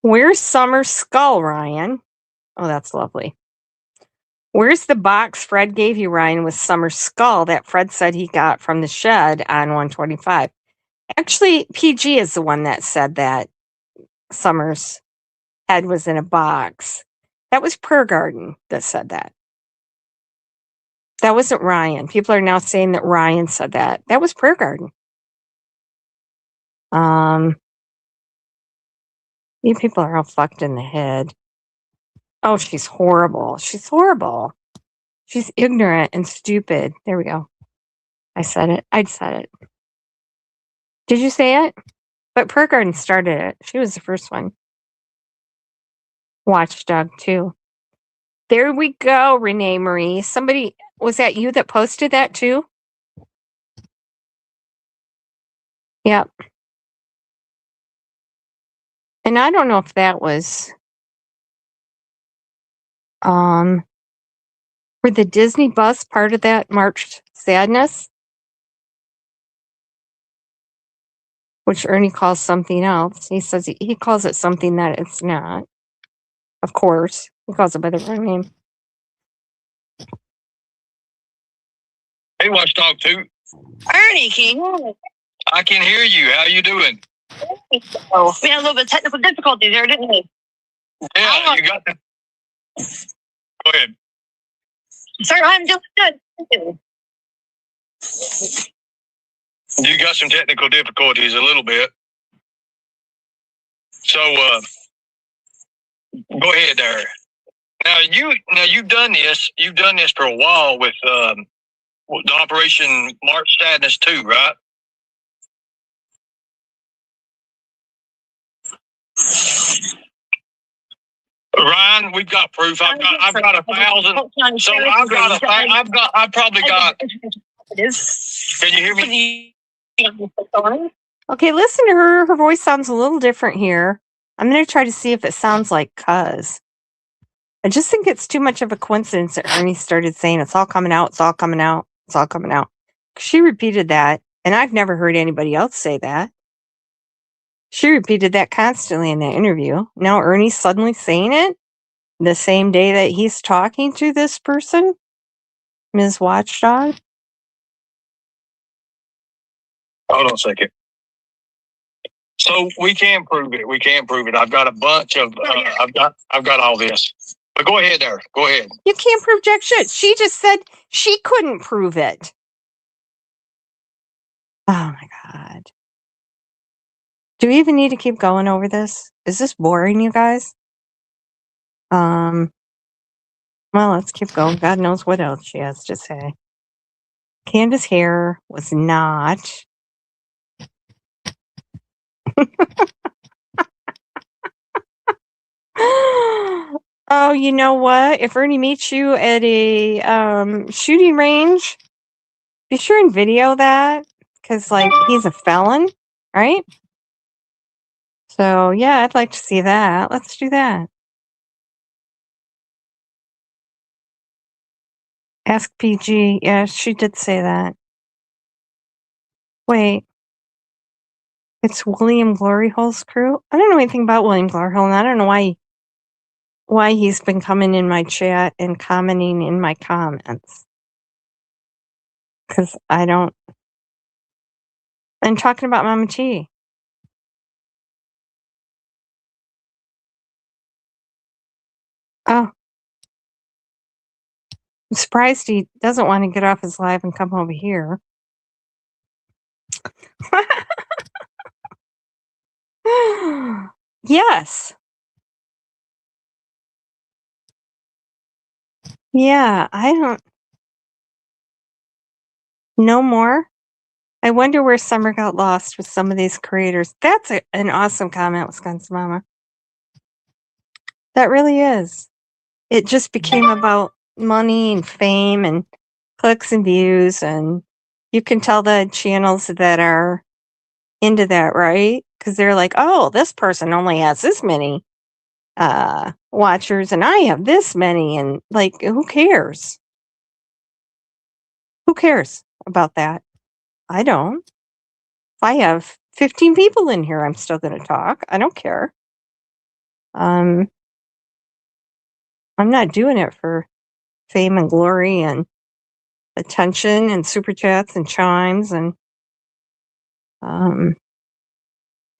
Where's Summer Skull, Ryan? Oh, that's lovely. Where's the box Fred gave you, Ryan, with Summer Skull that Fred said he got from the shed on 125? Actually, PG is the one that said that Summer's head was in a box. That was Prayer Garden that said that. That wasn't Ryan. People are now saying that Ryan said that. That was Prayer Garden. You people are all fucked in the head. Oh, she's horrible. She's horrible. She's ignorant and stupid. There we go. I said it. I said it. Did you say it? But Prayer Garden started it. She was the first one. Watchdog, too. There we go, Renee Marie. Somebody, was that you that posted that, too? Yep. And I don't know if that was for the Disney bus part of that March Sadness, which Ernie calls something else. He says he calls it something that it's not. Of course, he calls it by the wrong name. Hey, Watchdog 2. Ernie, can you hear me? I can hear you. How you doing? Oh, we had a little bit of technical difficulty there, didn't we? Yeah, you got the. Go ahead. Sir, I'm doing good. Thank you. You got some technical difficulties a little bit. So go ahead there. Now you've done this. You've done this for a while with the Operation March Sadness 2, right? Ryan, we've got proof. I've got 1,000. So I've probably got. Can you hear me? Okay, listen to her. Her voice sounds a little different here. I'm going to try to see if it sounds like Cuz. I just think it's too much of a coincidence that Ernie started saying it's all coming out, it's all coming out, it's all coming out. She repeated that, and I've never heard anybody else say that. She repeated that constantly in that interview. Now Ernie's suddenly saying it the same day that he's talking to this person, Ms. Watchdog. Hold on a second. So we can prove it. We can prove it. I've got a bunch of. I've got all this. But go ahead there. Go ahead. You can't prove jack shit. She just said she couldn't prove it. Oh my God. Do we even need to keep going over this? Is this boring, you guys? Well, let's keep going. God knows what else she has to say. Candace Hare was not. Oh, you know what? If Ernie meets you at a shooting range, be sure and video that, because he's a felon, right? So yeah, I'd like to see that. Let's do that. Ask PG. Yeah, she did say that. Wait. It's William Gloryhole's crew? I don't know anything about William Gloryhole, and I don't know why he's been coming in my chat and commenting in my comments. Because I don't. I'm talking about Mama T. Oh. I'm surprised he doesn't want to get off his live and come over here. Yes. Yeah, I don't. No more. I wonder where Summer got lost with some of these creators. That's an awesome comment, Wisconsin Mama. That really is. It just became about money and fame and clicks and views, and you can tell the channels that are into that, right? Because they're like, oh, this person only has this many watchers, and I have this many, and like, who cares? Who cares about that? I don't. If I have 15 people in here, I'm still going to talk. I don't care. I'm not doing it for fame and glory and attention and super chats and chimes and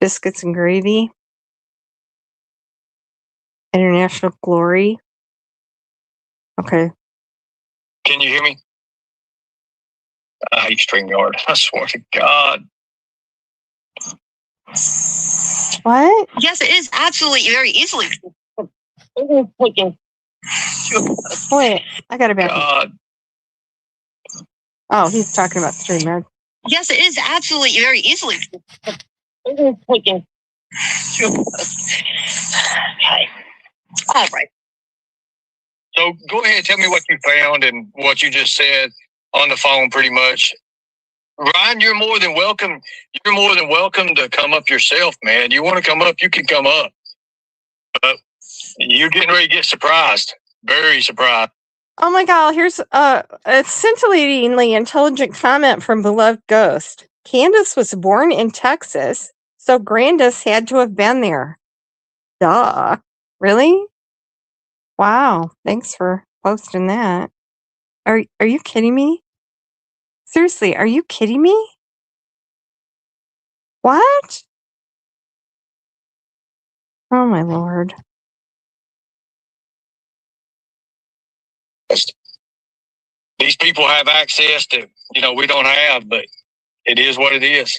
biscuits and gravy, international glory. Okay. Can you hear me? I hate StreamYard. I swear to God. What? Yes, it is absolutely very easily. Wait, I got it back. God. Oh, he's talking about StreamYard. Yes, it is absolutely very easily. Okay. All right. So go ahead and tell me what you found and what you just said on the phone pretty much. Ryan, you're more than welcome. You're more than welcome to come up yourself, man. You want to come up, you can come up. But you're getting ready to get surprised. Very surprised. Oh my God, here's a scintillatingly intelligent comment from Beloved Ghost. Candace was born in Texas, so Grandis had to have been there. Duh. Really? Wow. Thanks for posting that. Are you kidding me? Seriously, are you kidding me? What? Oh my Lord. These people have access to, we don't have, but it is what it is.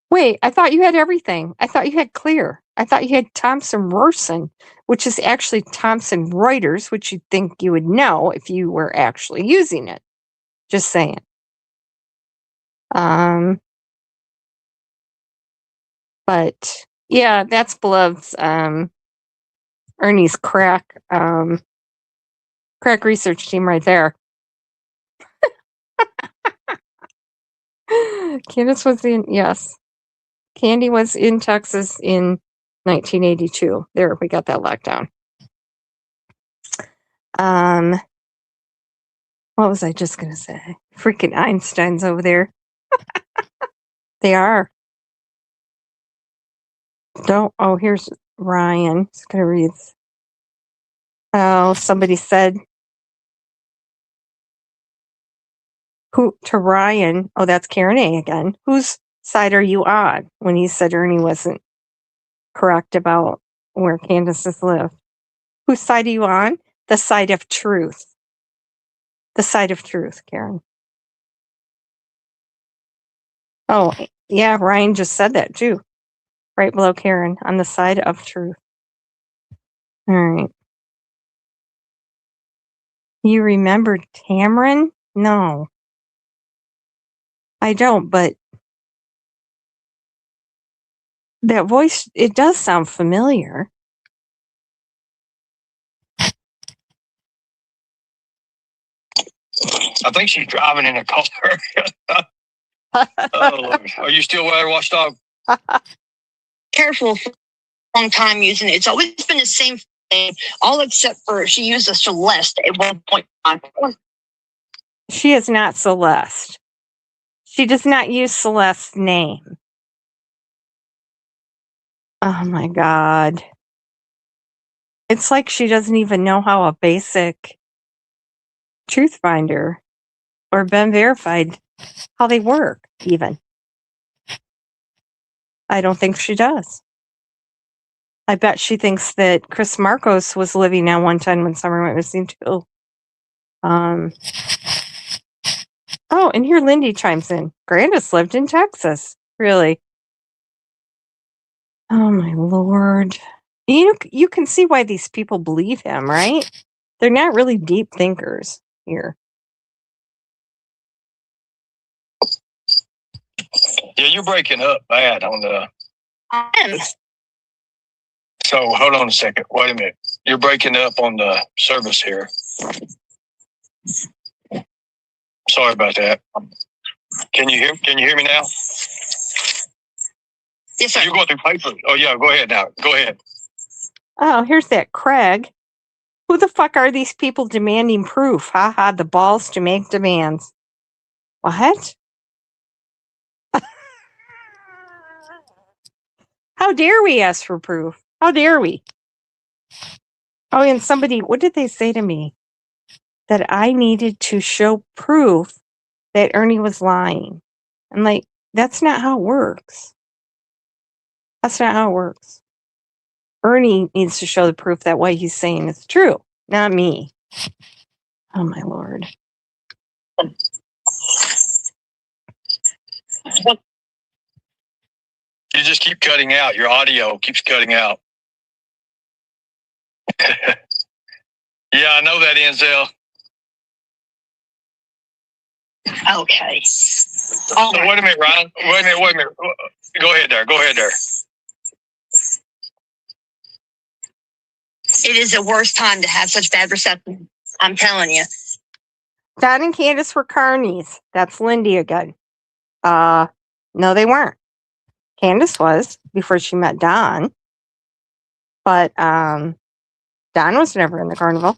Wait, I thought you had everything. I thought you had Clear. I thought you had Thomson Rorson, which is actually Thomson Reuters, which you'd think you would know if you were actually using it. Just saying. But yeah, that's Beloved's Ernie's crack research team right there. Candace was yes. Candy was in Texas in 1982. There, we got that locked down. What was I just gonna say? Freaking Einstein's over there. They are. Here's Ryan. Just gonna read. Oh, somebody said who to Ryan. Oh, that's Karen A again. Whose side are you on when he said Ernie wasn't correct about where Candace's live? Whose side are you on? The side of truth. The side of truth, Karen. Oh, yeah, Ryan just said that too. Right below Karen, on the side of truth. All right. You remember Tamron? No. I don't, but that voice, it does sound familiar. I think she's driving in a car. Oh, are you still there, Watchdog? Careful for a long time using it. It's always been the same thing, all except for she used a Celeste at one point. She is not Celeste. She does not use Celeste's name. Oh my God. It's like she doesn't even know how a basic truth finder or been verified how they work, even. I don't think she does. I bet she thinks that Chris Marcos was living on 110 when Summer went missing, too. Oh, and here Lindy chimes in. Grandis lived in Texas. Really? Oh, my Lord. You can see why these people believe him, right? They're not really deep thinkers here. Yeah, you're breaking up bad on the. I am. So hold on a second. Wait a minute. You're breaking up on the service here. Sorry about that. Can you hear me now? Yes, sir. You're going through papers. Oh yeah, go ahead now. Go ahead. Oh, here's that Craig. Who the fuck are these people demanding proof? Ha ha, the balls to make demands. What? How dare we ask for proof? How dare we? Oh, and somebody, what did they say to me? That I needed to show proof that Ernie was lying. I'm like, that's not how it works. That's not how it works. Ernie needs to show the proof that what he's saying is true, not me. Oh, my Lord. You just keep cutting out. Your audio keeps cutting out. Yeah, I know that, Enzel. Okay. So wait a minute, Ryan. Wait a minute. Go ahead there. It is the worst time to have such bad reception. I'm telling you. Don and Candace were carnies. That's Lindy again. No, they weren't. Candace was before she met Don. But Don was never in the carnival.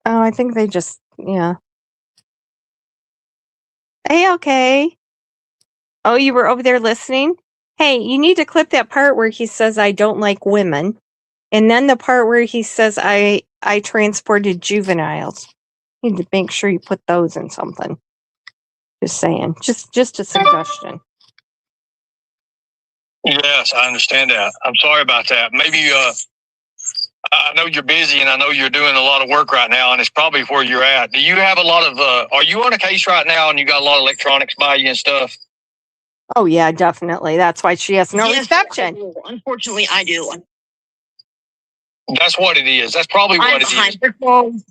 Oh, I think they just, yeah. Hey, okay. Oh, you were over there listening? Hey, you need to clip that part where he says, I don't like women. And then the part where he says, I transported juveniles. You need to make sure you put those in something. Just saying. Just a suggestion. Yes, I understand that. I'm sorry about that. Maybe I know you're busy and I know you're doing a lot of work right now, and it's probably where you're at. Do you have a lot of? Are you on a case right now and you got a lot of electronics by you and stuff? Oh, yeah, definitely. That's why she has no Yes, reception. Unfortunately, I do. That's what it is. That's probably what I'm it is. behind the phone.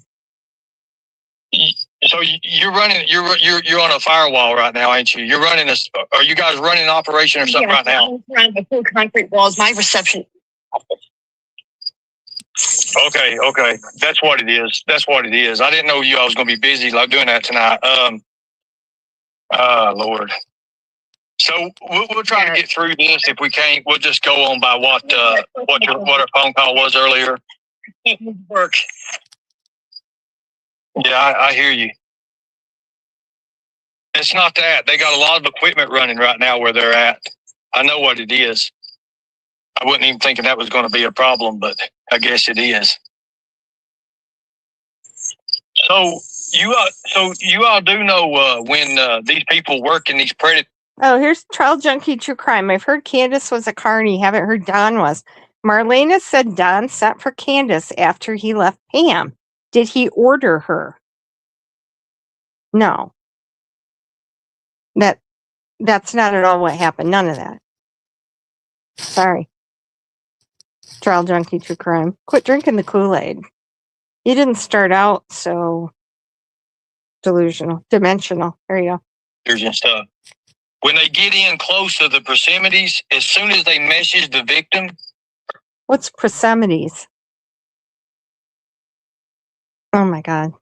So you're running. You're on a firewall right now, ain't you? You're running a. Are you guys running an operation or something right now? I'm around the full concrete walls. My reception. Okay. That's what it is. I didn't know you all was going to be busy like doing that tonight. Lord. So we'll try to get through this. If we can't, we'll just go on by what our phone call was earlier. It would work. Yeah, I hear you. It's not that. They got a lot of equipment running right now where they're at. I know what it is. I wasn't even thinking that was going to be a problem, but I guess it is. So you all do know when these people work in these predators. Oh, here's Trial Junkie True Crime. I've heard Candace was a carny. Haven't heard Don was. Marlena said Don sent for Candace after he left Pam. Did he order her? No. That's not at all what happened. None of that. Sorry. Trial Junkie True Crime. Quit drinking the Kool-Aid. You didn't start out so dimensional. There you go. And stuff. When they get in close to the proximities, as soon as they message the victim. What's proximities? Oh my God.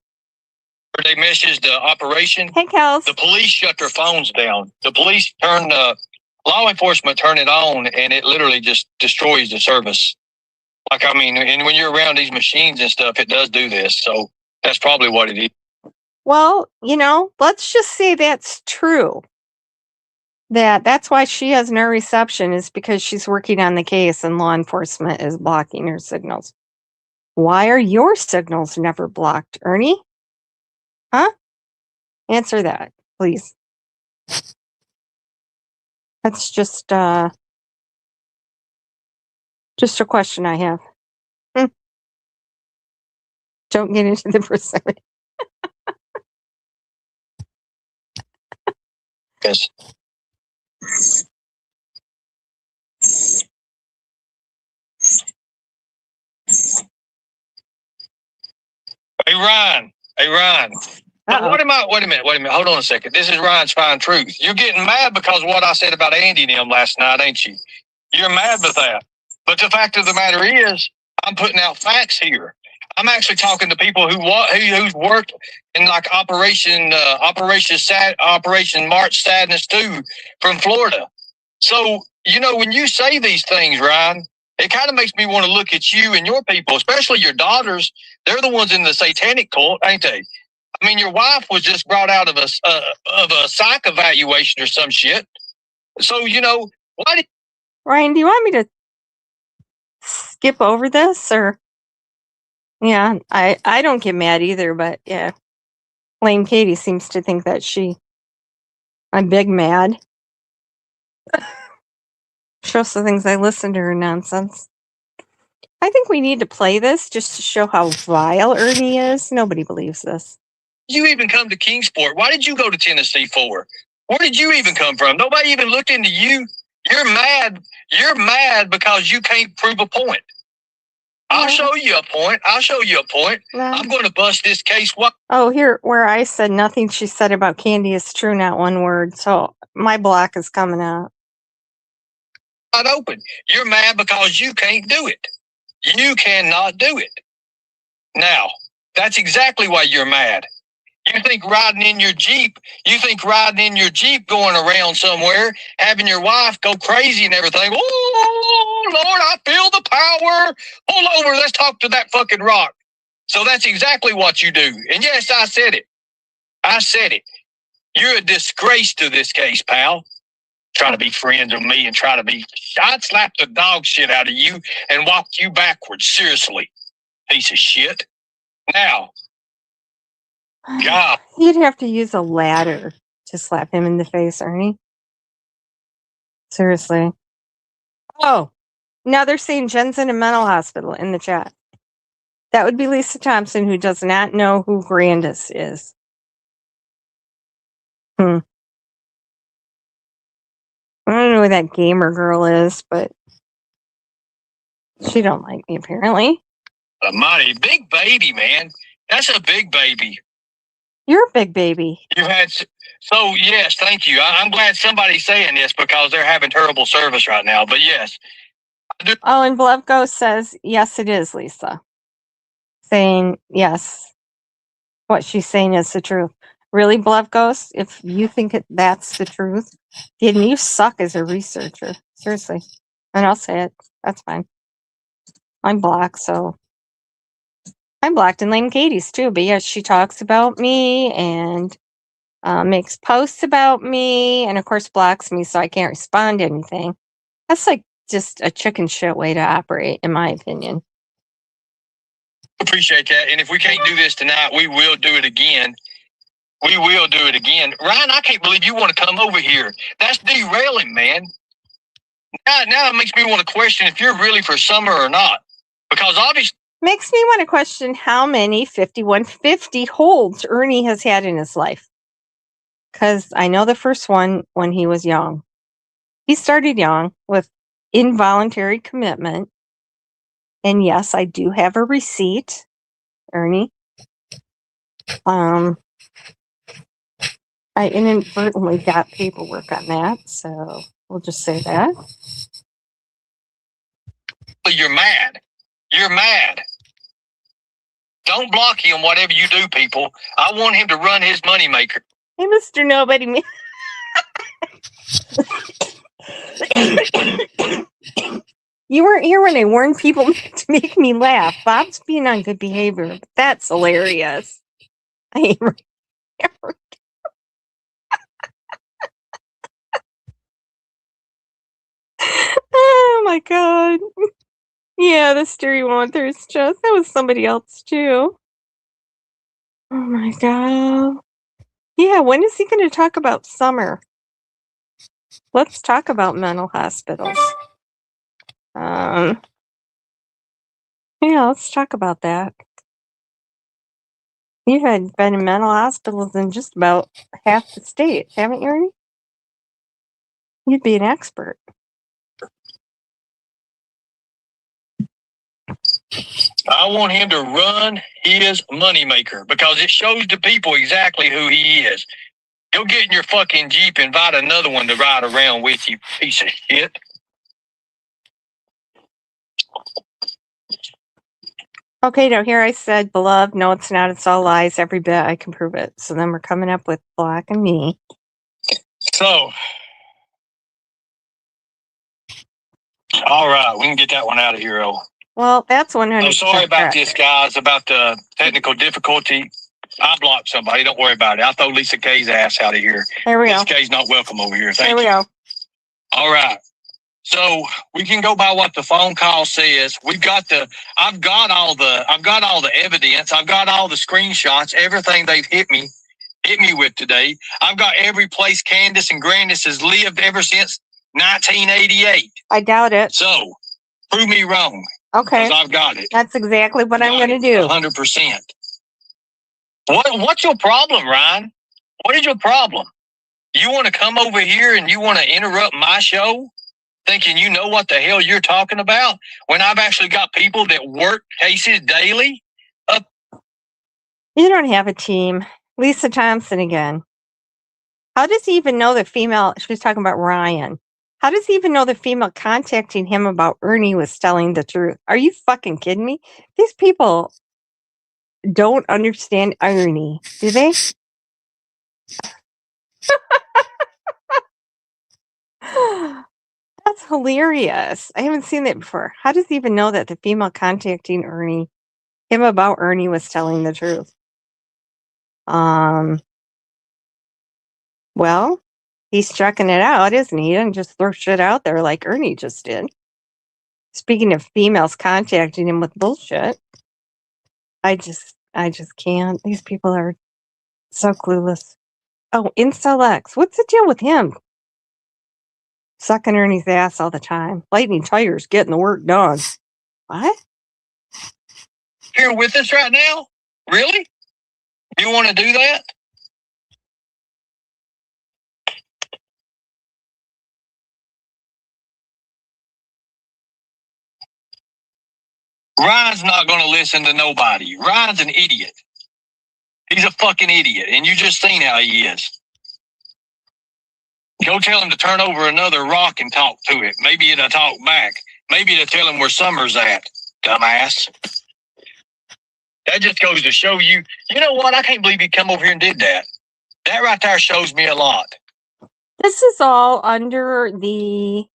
They message the operation. Hey, Kels. The police shut their phones down. The police law enforcement turn it on, and it literally just destroys the service. Like, I mean, and when you're around these machines and stuff, it does do this. So that's probably what it is. Well, let's just say that's true. That's why she has no reception, is because she's working on the case and law enforcement is blocking her signals. Why are your signals never blocked, Ernie? Huh? Answer that, please. That's just a question I have. Don't get into the percentage. Yes. Hey, Ryan. Wait a minute. Hold on a second. This is Ryan's Fine Truth. You're getting mad because of what I said about Andy and him last night, ain't you? You're mad with that. But the fact of the matter is, I'm putting out facts here. I'm actually talking to people who's worked in like Operation March Sadness 2 from Florida. So, when you say these things, Ryan, it kind of makes me want to look at you and your people, especially your daughters. They're the ones in the satanic cult, ain't they? I mean, your wife was just brought out of a psych evaluation or some shit. So, why did Ryan, do you want me to skip over this, or? Yeah, I don't get mad either, but yeah, Lane Katie seems to think that I'm big mad. Shows the things I listen to her nonsense. I think we need to play this just to show how vile Ernie is. Nobody believes this. you even come to Kingsport? Why did you go to Tennessee for? Where did you even come from? Nobody even looked into you. You're mad. You're mad because you can't prove a point. I'll show you a point. I'm going to bust this case. What? Oh, here, where I said nothing she said about Candy is true, not one word. So my block is coming out. Not open. You're mad because you can't do it. You cannot do it. Now, that's exactly why you're mad. You think riding in your Jeep going around somewhere, having your wife go crazy and everything. Oh, Lord, I feel the power. Pull over. Let's talk to that fucking rock. So that's exactly what you do. And yes, I said it. You're a disgrace to this case, pal. Try to be friends with me and I'd slap the dog shit out of you and walk you backwards. Seriously, piece of shit. Now, God. You'd have to use a ladder to slap him in the face, Ernie. Seriously. Oh, now they're saying Jen's in a mental hospital in the chat. That would be Lisa Thompson, who does not know who Grandis is. I don't know who that gamer girl is, but she don't like me, apparently. A mighty big baby, man. That's a big baby. You're a big baby. You had so yes, thank you. I'm glad somebody's saying this because they're having terrible service right now. But yes. Oh, and Blevko says yes, it is Lisa. Saying yes, what she's saying is the truth. Really, Blevko? If you think that's the truth, then you suck as a researcher. Seriously, and I'll say it. That's fine. I'm blocked, so I'm blocked in Lane Katie's too. But yes, she talks about me and makes posts about me, and of course blocks me, so I can't respond to anything. That's like just a chicken shit way to operate, in my opinion. Appreciate that. And if we can't do this tonight, we will do it again. Ryan, I can't believe you want to come over here. That's derailing, man. Now it makes me want to question if you're really for Summer or not. Because obviously makes me want to question how many 5150 holds Ernie has had in his life. Because I know the first one when he was young. He started young with involuntary commitment. And yes, I do have a receipt, Ernie. I inadvertently got paperwork on that, so we'll just say that. you're mad. Don't block him, whatever you do, people. I want him to run his moneymaker. Hey, Mr. Nobody. You weren't here when I warned people to make me laugh. Bob's being on good behavior. That's hilarious. I oh my God. Yeah, the Stewie Wonders just. That was somebody else, too. Oh, my God. Yeah, when is he going to talk about summer? Let's talk about mental hospitals. Yeah, let's talk about that. You've been in mental hospitals in just about half the state, haven't you, Ernie? You'd be an expert. I want him to run his moneymaker because it shows the people exactly who he is. Go get in your fucking Jeep and invite another one to ride around with you, piece of shit. Okay, now here I said, beloved, no, it's not. It's all lies. Every bit I can prove it. So then we're coming up with Black and me. So, all right, we can get that one out of here, oh. Well, that's 100%. I'm sorry about correct. this, guys, about the technical difficulty. I blocked somebody. Don't worry about it. I'll throw Lisa K's ass out of here. There we Lisa go. K's not welcome over here. Thank There we you. go. All right. So we can go by what the phone call says. I've got all the evidence. I've got all the screenshots, everything they've hit me with today. I've got every place Candace and Grandis has lived ever since 1988. I doubt it. So prove me wrong. Okay. Because I've got it. That's exactly what I'm going to do. 100%. What's your problem, Ryan? What is your problem? You want to come over here and you want to interrupt my show? Thinking you know what the hell you're talking about when I've actually got people that work cases daily? You don't have a team. Lisa Thompson again. How does he even know the female, she was talking about Ryan. How does he even know the female contacting him about Ernie was telling the truth? Are you fucking kidding me? These people don't understand irony, do they? That's hilarious. I haven't seen that before. How does he even know that the female contacting him about Ernie was telling the truth? Well, he's checking it out, isn't he? He doesn't just throw shit out there like Ernie just did. Speaking of females contacting him with bullshit, I just can't. These people are so clueless. Oh, Incel X. What's the deal with him? Sucking Ernie's ass all the time. Lightning tires, getting the work done. What? Here with us right now? Really? You want to do that? Ryan's not going to listen to nobody. Ryan's an idiot. He's a fucking idiot, and you just seen how he is. Go tell him to turn over another rock and talk to it. Maybe it'll talk back. Maybe it'll tell him where Summer's at, dumbass. That just goes to show you, you know what? I can't believe he come over here and did that. That right there shows me a lot. This is all under the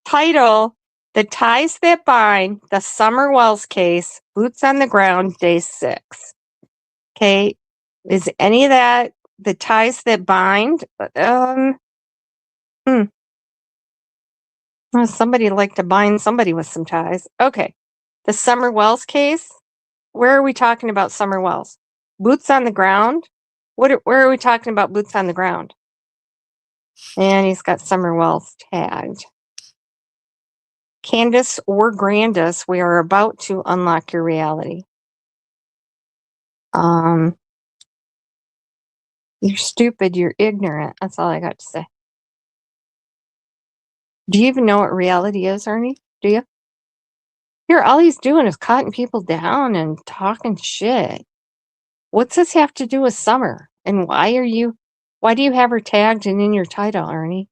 title, The Ties That Bind, the Summer Wells Case, Boots on the Ground, Day 6. Okay, is any of that the ties that bind? Well, somebody like to bind somebody with some ties. Okay, the Summer Wells case. Where are we talking about Summer Wells? Boots on the ground? Where are we talking about boots on the ground? And he's got Summer Wells tagged. Candace or Grandis, we are about to unlock your reality. You're stupid, you're ignorant. That's all I got to say. Do you even know what reality is, Ernie? Do you? Here, all he's doing is cutting people down and talking shit. What's this have to do with Summer? And why do you have her tagged and in your title, Ernie?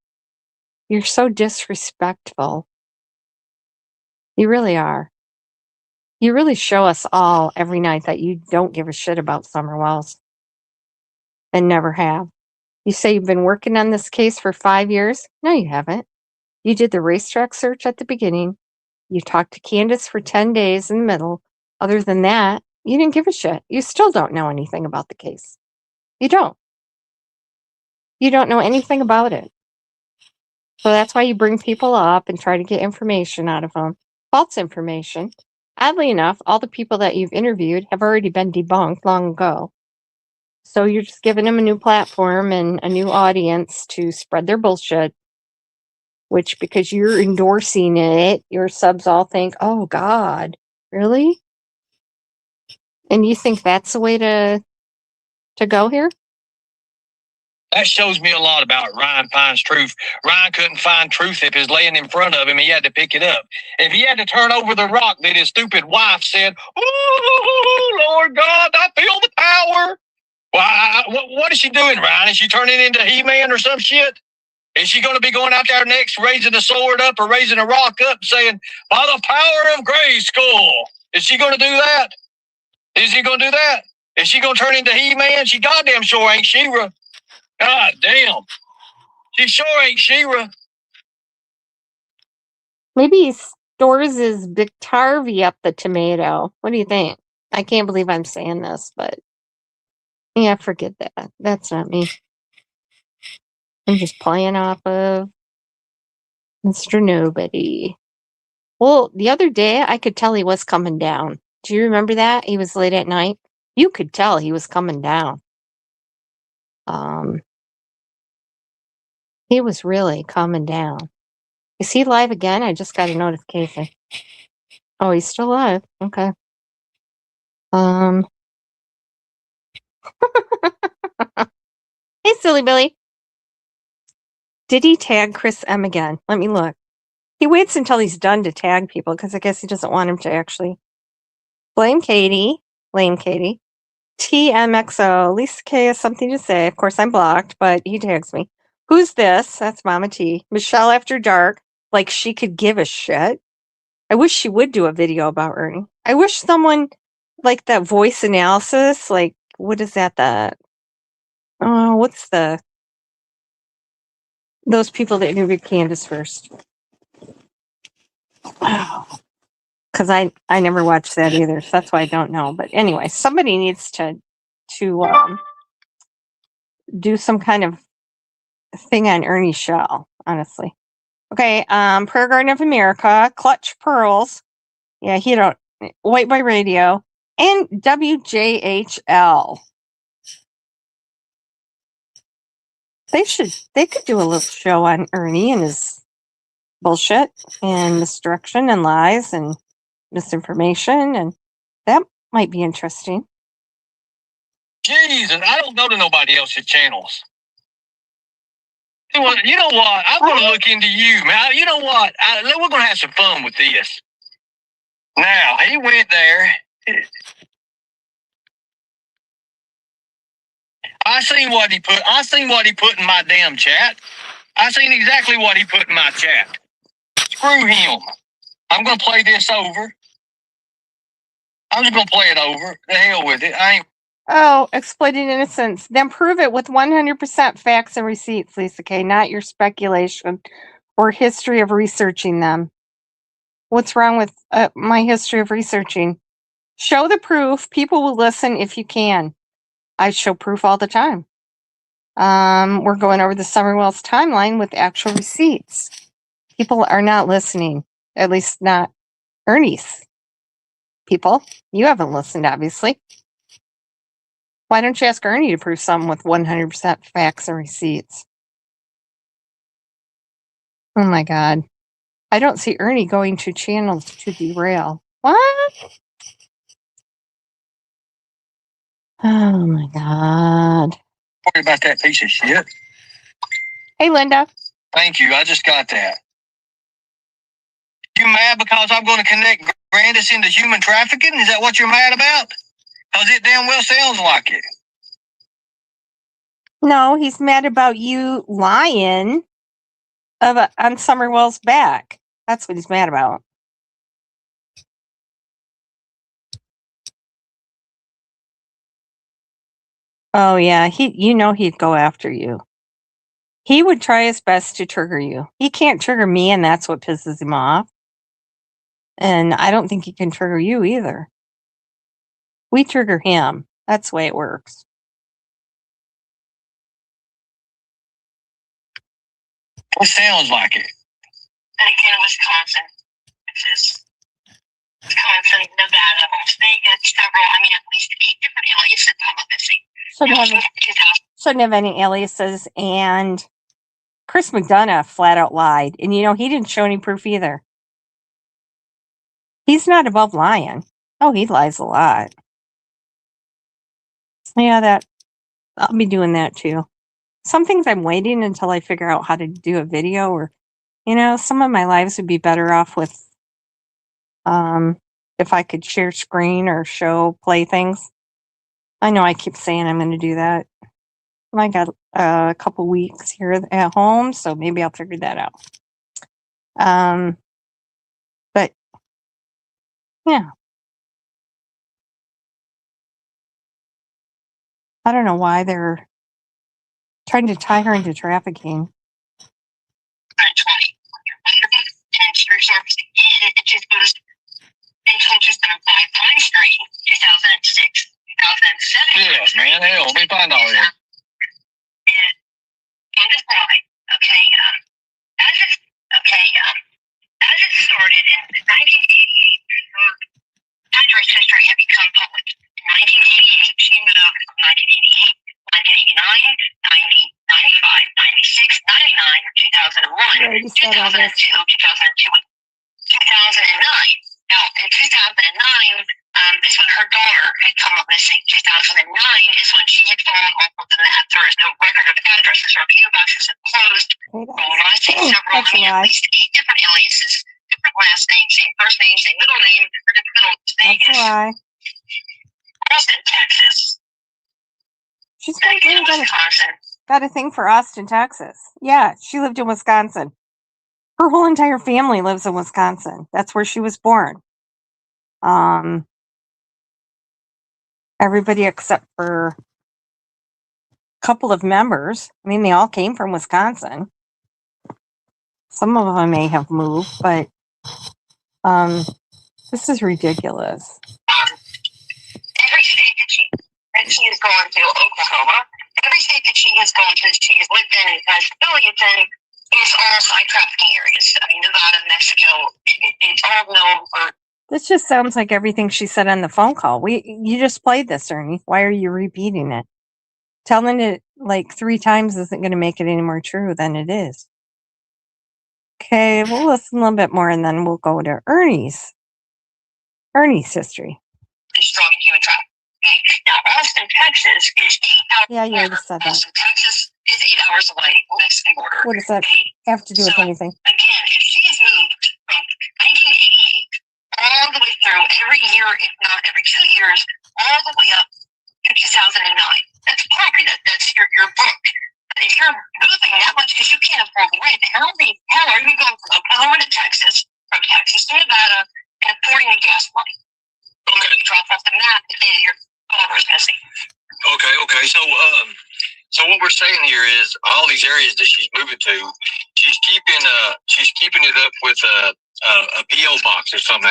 You're so disrespectful. You really are. You really show us all every night that you don't give a shit about Summer Wells. And never have. You say you've been working on this case for 5 years? No, you haven't. You did the racetrack search at the beginning. You talked to Candace for 10 days in the middle. Other than that, you didn't give a shit. You still don't know anything about the case. You don't. You don't know anything about it. So that's why you bring people up and try to get information out of them. False information. Oddly enough, all the people that you've interviewed have already been debunked long ago. So you're just giving them a new platform and a new audience to spread their bullshit, which because you're endorsing it, your subs all think, oh God, really? And you think that's the way to go here? That shows me a lot about Ryan finds truth. Ryan couldn't find truth if it's laying in front of him. He had to pick it up. If he had to turn over the rock that his stupid wife said, oh, Lord God, I feel the power. Well, what is she doing, Ryan? Is she turning into He-Man or some shit? Is she going to be going out there next, raising a sword up or raising a rock up, saying, by the power of Grayskull? Is she going to do that? Is he going to do that? Is she going to turn into He-Man? She goddamn sure ain't She-Ra. God damn. She sure ain't She-Ra. Maybe he stores his Biktarvy up the tomato. What do you think? I can't believe I'm saying this, but yeah, forget that. That's not me. I'm just playing off of Mr. Nobody. Well, the other day I could tell he was coming down. Do you remember that? He was late at night. You could tell he was coming down. He was really coming down. Is he live again? I just got a notification. Oh, he's still live. Okay. Hey, Silly Billy. Did he tag Chris M again? Let me look. He waits until he's done to tag people because I guess he doesn't want him to actually. Blame Katie. TMXO. Lisa K has something to say. Of course, I'm blocked, but he tags me. Who's this? That's Mama T. Michelle After Dark. Like she could give a shit. I wish she would do a video about Ernie. I wish someone like that voice analysis, like, what is that? What's those people that interviewed Candace first? Because I never watched that either, so that's why I don't know. But anyway, somebody needs to do some kind of thing on Ernie Shell, honestly. Okay, Prayer Garden of America, Clutch Pearls. Yeah, he don't. White Boy Radio and WJHL. They could do a little show on Ernie and his bullshit and misdirection and lies and misinformation, and that might be interesting. Jesus, I don't go to nobody else's channels. You know what? I'm going to look into you, man. You know what? We're going to have some fun with this. Now, he went there. I seen what he put in my damn chat. I seen exactly what he put in my chat. Screw him. I'm going to play this over. I'm just going to play it over. The hell with it. I ain't. Oh, exploiting innocence. Then prove it with 100% facts and receipts, Lisa K., not your speculation or history of researching them. What's wrong with my history of researching? Show the proof. People will listen if you can. I show proof all the time. We're going over the Summerwell's timeline with actual receipts. People are not listening, at least not Ernie's people. You haven't listened, obviously. Why don't you ask Ernie to prove something with 100% facts and receipts? Oh my God. I don't see Ernie going to channels to derail. What? Oh my God. Sorry about that piece of shit. Hey, Linda. Thank you. I just got that. You mad because I'm going to connect Grandis into human trafficking? Is that what you're mad about? Because it damn well sounds like it. No, he's mad about you lying on Summerwell's back. That's what he's mad about. Oh yeah, he'd go after you. He would try his best to trigger you. He can't trigger me, and that's what pisses him off. And I don't think he can trigger you either. We trigger him. That's the way it works. It sounds like it. And again, Wisconsin, Texas, Wisconsin, Nevada, Las Vegas, several, at least 8 different aliases that come up missing. Shouldn't have any aliases. And Chris McDonough flat out lied. And he didn't show any proof either. He's not above lying. Oh, he lies a lot. Yeah, I'll be doing that too. Some things I'm waiting until I figure out how to do a video, or some of my lives would be better off with if I could share screen or play things. I know I keep saying I'm going to do that. I got a couple weeks here at home, so maybe I'll figure that out. But yeah, I don't know why they're trying to tie her into trafficking. 2020. And she resurfaced again, and she's posed intentions on 5 Pine Street, 2006, 2007. Yes, man. Hell, let me find all that. And this why, okay, as it started in 1988, her address history had become public. In 1988, she moved from 1988, 1989, 90, 95, 96, 99, 2001, 2002, 2009. Now, in 2009 is when her daughter had come up missing. 2009 is when she had fallen off of the map. There is no record of addresses. Her PO boxes had closed. At least 8 different aliases, different last names, same first name, same middle name, or different middle Vegas. Austin, Texas. She's got a thing for Austin, Texas. Yeah, she lived in Wisconsin. Her whole entire family lives in Wisconsin. That's where she was born. Everybody except for a couple of members. They all came from Wisconsin. Some of them may have moved, but this is ridiculous. Every state that she has gone to, Oklahoma, every state that she has gone to, she has lived in and has affiliates in, is all side trafficking areas. Nevada, Mexico, it's all known for. This just sounds like everything she said on the phone call. You just played this, Ernie. Why are you repeating it? Telling it like 3 times isn't going to make it any more true than it is. Okay, we'll listen a little bit more and then we'll go to Ernie's history. Destroying human trafficking. Okay. Now, Austin, Texas is 8 hours. Yeah, you already said that. Austin, Texas is 8 hours away from the Mexican border. What does that have to do with anything? Again, if she has moved from 1988 all the way through every year, if not every 2 years, all the way up to 2009, that's property. That's your book. If you're moving that much because you can't afford the rent, how are you going from Oklahoma to Texas, from Texas to Nevada, and affording the gas money? Okay. You drop off the map and your daughter is missing. Okay. So what we're saying here is all these areas that she's moving to, she's keeping it up with a PO box or something.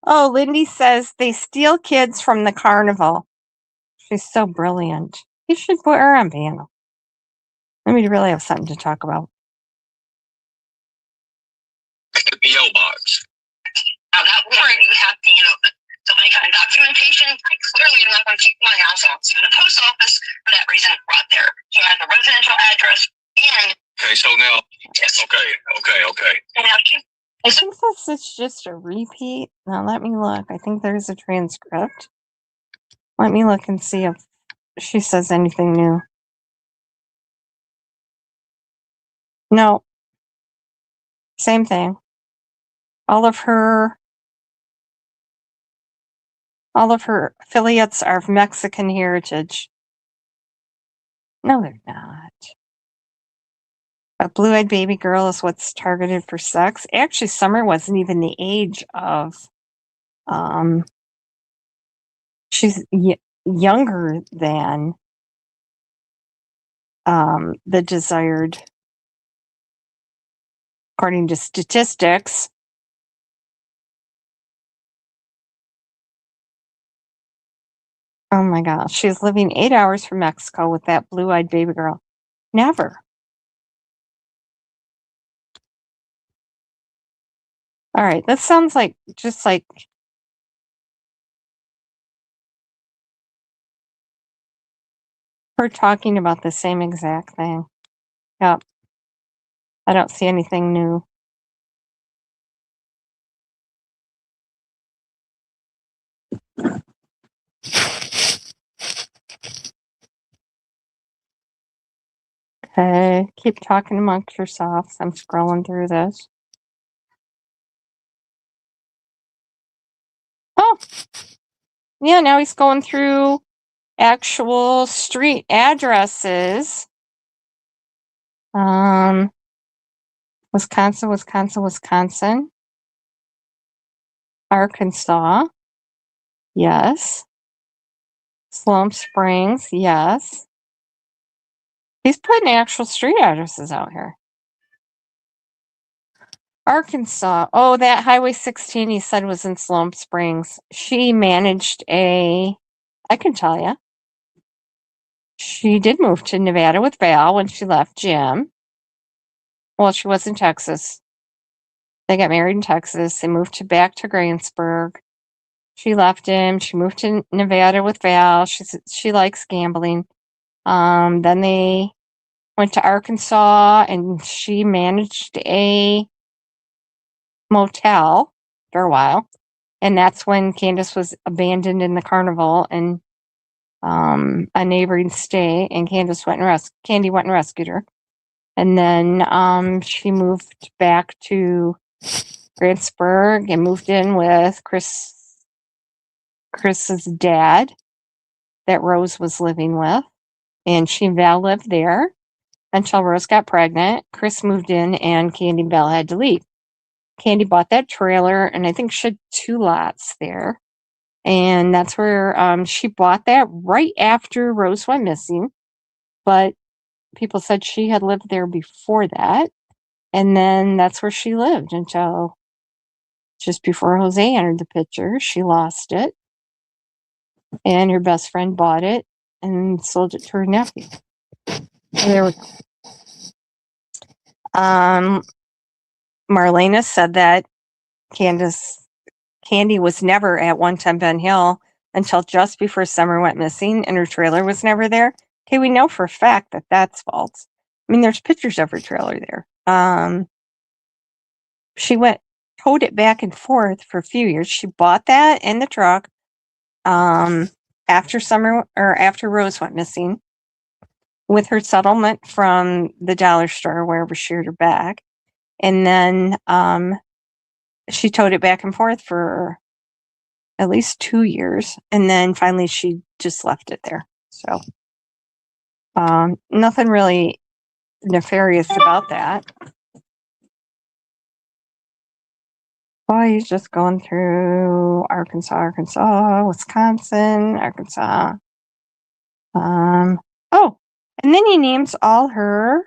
Oh, Lindy says they steal kids from the carnival. She's so brilliant. You should put her on panel. Then we really have something to talk about. The PO box. Now that warrant, you have to, so any kind of documentation, clearly I'm not going to keep my house on. So the post office, for that reason, brought there. She has a residential address and. Okay, so now. Yes. Okay. And now I think this is just a repeat. Now let me look. I think there's a transcript. Let me look and see if she says anything new. No. Same thing. All of her affiliates are of Mexican heritage. No, they're not. A blue-eyed baby girl is what's targeted for sex. Actually, Summer wasn't even the age of. She's younger than the desired, according to statistics. Oh my gosh, she's living 8 hours from Mexico with that blue-eyed baby girl. Never. All right, that sounds like just like her talking about the same exact thing. Yep. I don't see anything new. Okay, keep talking amongst yourselves. I'm scrolling through this. Oh, yeah, now he's going through actual street addresses. Wisconsin, Wisconsin, Wisconsin. Arkansas. Yes. Slump Springs. Yes. He's putting actual street addresses out here. Arkansas. Oh, that Highway 16 he said was in Slump Springs. She managed I can tell you. She did move to Nevada with Val when she left Jim. Well, she was in Texas. They got married in Texas. They moved back to Greensburg. She left him. She moved to Nevada with Val. She likes gambling. Then they went to Arkansas, and she managed a motel for a while. And that's when Candace was abandoned in the carnival in a neighboring state, and Candy went and rescued her. And then she moved back to Grantsburg and moved in with Chris's dad that Rose was living with. And she and Val lived there until Rose got pregnant. Chris moved in and Candy and Val had to leave. Candy bought that trailer, and I think she had 2 lots there. And that's where she bought that right after Rose went missing. But people said she had lived there before that. And then that's where she lived until just before Jose entered the picture. She lost it. And her best friend bought it and sold it to her nephew. So there we go. Marlena said that Candy was never at 110 Ben Hill until just before Summer went missing, and her trailer was never there. Okay, we know for a fact that that's false. I mean, there's pictures of her trailer there. She towed it back and forth for a few years. She bought that and the truck after Rose went missing with her settlement from the dollar store wherever she heard her back. And then she towed it back and forth for at least 2 years. And then finally she just left it there. So nothing really nefarious about that. Well, he's just going through Arkansas, Wisconsin, Arkansas. Oh, and then he names all her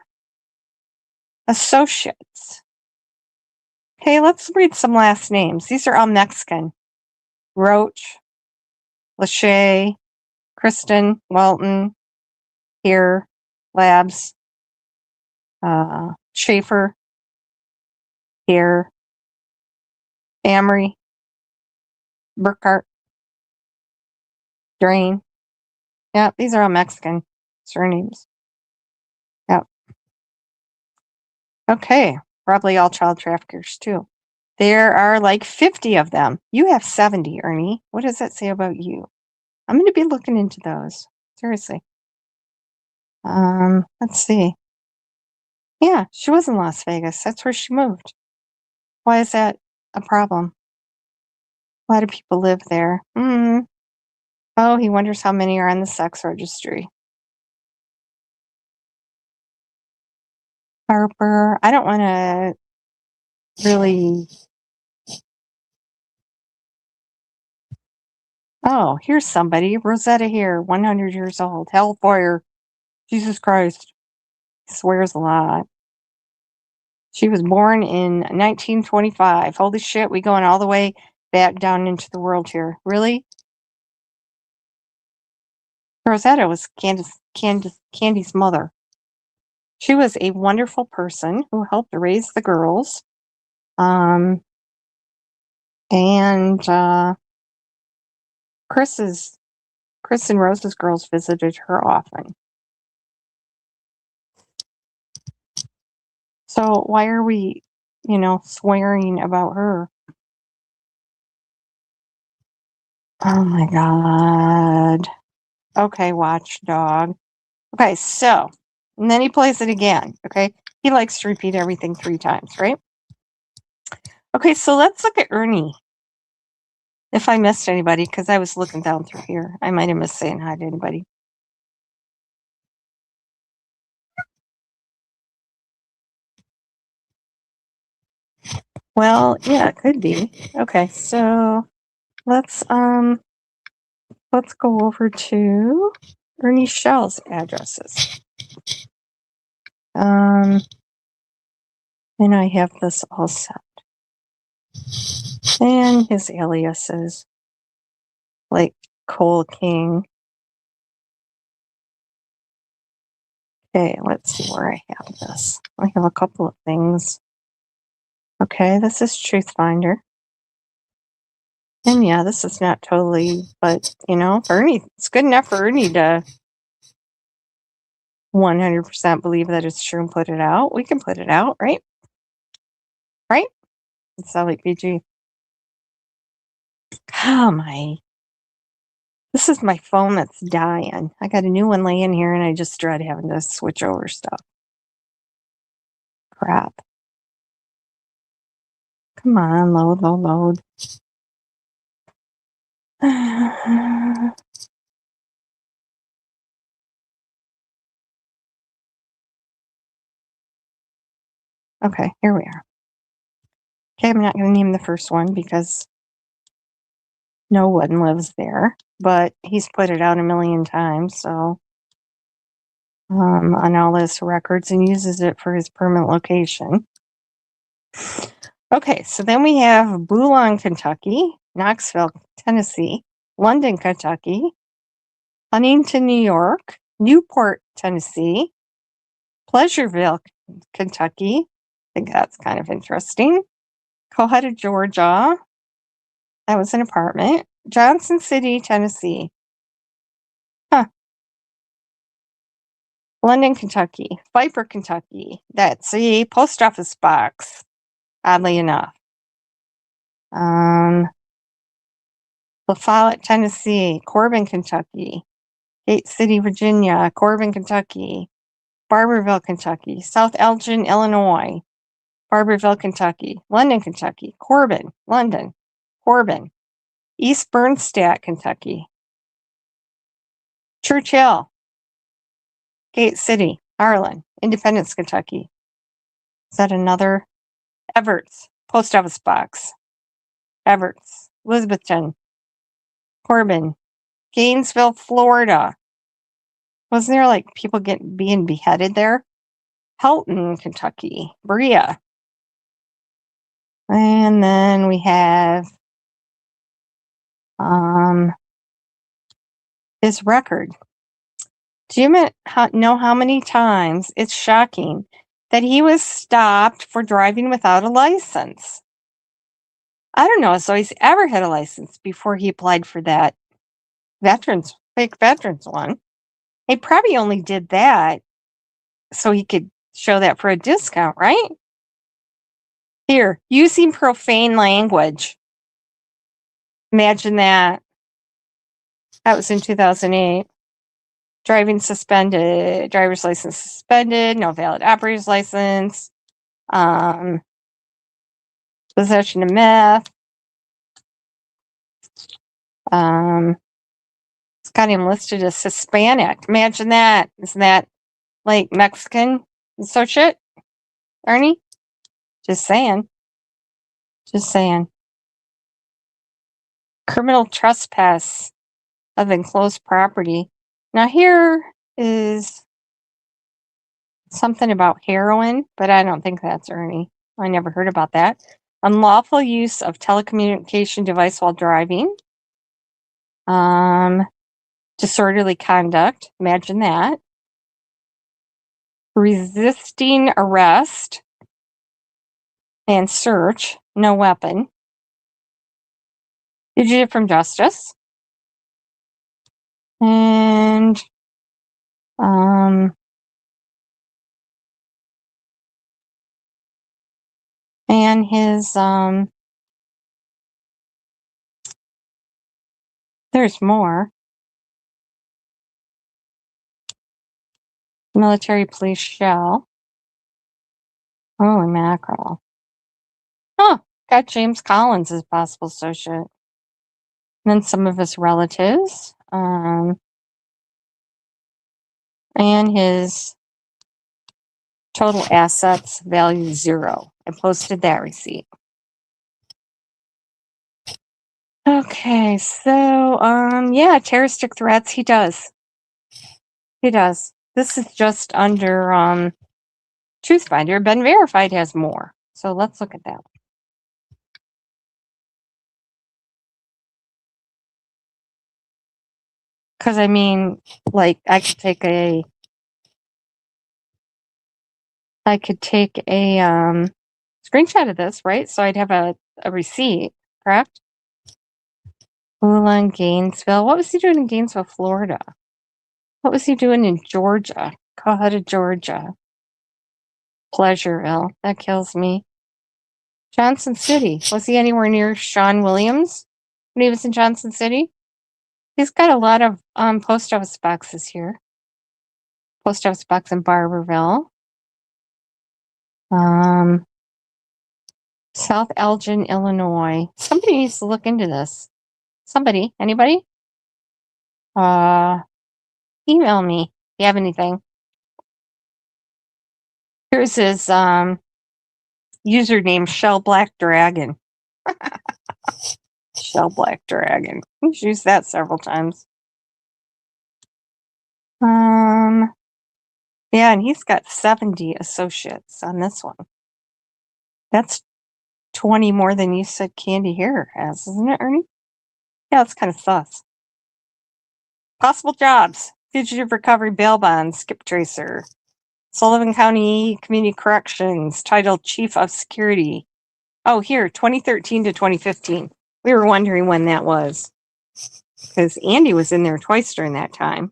associates. Okay, let's read some last names. These are all Mexican. Roach, Lachey, Kristen, Walton, here, Labs, Schaefer, here, Amory, Burkhart, Drain. Yeah, these are all Mexican surnames. Yep. Okay, probably all child traffickers too. There are like 50 of them. You have 70, Ernie. What does that say about you? I'm going to be looking into those. Seriously. Let's see. Yeah, she was in Las Vegas. That's where she moved. Why is that a problem? A lot of people live there. Oh, he wonders how many are on the sex registry. Harper, I don't want to really. Oh, here's somebody. Rosetta here, 100 years old. Hellfire. Jesus Christ. Swears a lot. She was born in 1925. Holy shit, we going all the way back down into the world here. Really? Rosetta was Candy's mother. She was a wonderful person who helped raise the girls. And Chris and Rose's girls visited her often. So why are we, swearing about her? Oh my God. Okay, watchdog. Okay, so, and then he plays it again, okay? He likes to repeat everything 3 times, right? Okay, so let's look at Ernie. If I missed anybody, because I was looking down through here. I might have missed saying hi to anybody. Well, yeah, it could be. Okay, so let's go over to Ernie Shell's addresses. And I have this all set. And his aliases, like Cole King. Okay, let's see where I have this. I have a couple of things. Okay, this is Truth Finder. And yeah, this is not totally, but Ernie, it's good enough for Ernie to 100% believe that it's true and put it out. We can put it out, right? Right? It's not like PG. Oh this is my phone that's dying. I got a new one laying here and I just dread having to switch over stuff. Crap. Come on, load. Okay, here we are. Okay, I'm not going to name the first one because no one lives there, but he's put it out a million times, so on all his records and uses it for his permanent location. Okay, so then we have Boulogne, Kentucky, Knoxville, Tennessee, London, Kentucky, Huntington, New York, Newport, Tennessee, Pleasureville, Kentucky. I think that's kind of interesting. Cohutta, Georgia. That was an apartment. Johnson City, Tennessee. Huh. London, Kentucky. Viper, Kentucky. That's a post office box, oddly enough. La Follette, Tennessee. Corbin, Kentucky. Gate City, Virginia. Corbin, Kentucky. Barberville, Kentucky. South Elgin, Illinois. Barberville, Kentucky. London, Kentucky. Corbin, London. Corbin. East Bernstadt, Kentucky. Churchill. Gate City, Ireland. Independence, Kentucky. Is that another? Everts. Post office box. Everts. Elizabethton. Corbin. Gainesville, Florida. Wasn't there like people being beheaded there? Helton, Kentucky. Berea. And then we have his record. Do you know how many times? It's shocking that he was stopped for driving without a license. I don't know. So he's ever had a license before he applied for that fake veterans one. He probably only did that so he could show that for a discount, right? Here, using profane language. Imagine that. That was in 2008. Driving suspended, driver's license suspended, no valid operator's license, possession of meth. It's got him listed as Hispanic. Imagine that. Isn't that like Mexican and so shit? Ernie? Just saying. Criminal trespass of enclosed property. Now here is something about heroin, but I don't think that's Ernie. I never heard about that. Unlawful use of telecommunication device while driving. Disorderly conduct. Imagine that. Resisting arrest and search. No weapon. Fugitive from justice. And his there's more. Military police shell. Holy mackerel. Oh, got James Collins as possible associate. And then some of his relatives. And his total assets value 0. I posted that receipt. Okay, so yeah, terroristic threats, he does. He does. This is just under Truthfinder. Been verified has more. So let's look at that. Because I mean, like, I could take a screenshot of this, right? So I'd have a receipt, correct? Ulan, Gainesville. What was he doing in Gainesville, Florida? What was he doing in Georgia? Cohutta, Georgia. Pleasureville. That kills me. Johnson City. Was he anywhere near Sean Williams when he was in Johnson City? He's got a lot of post office boxes here. Post office box in Barberville. South Elgin, Illinois. Somebody needs to look into this. Somebody. Anybody? Email me if you have anything. Here's his username, Shell Black Dragon. Shell Black Dragon. He's used that several times. Yeah, and he's got 70 associates on this one. That's 20 more than you said Candy Hair has, isn't it, Ernie? Yeah, that's kind of sus. Possible jobs. Fugitive recovery bail bonds, skip tracer. Sullivan County Community Corrections, titled Chief of Security. Oh, here, 2013 to 2015. We were wondering when that was. Because Andy was in there twice during that time.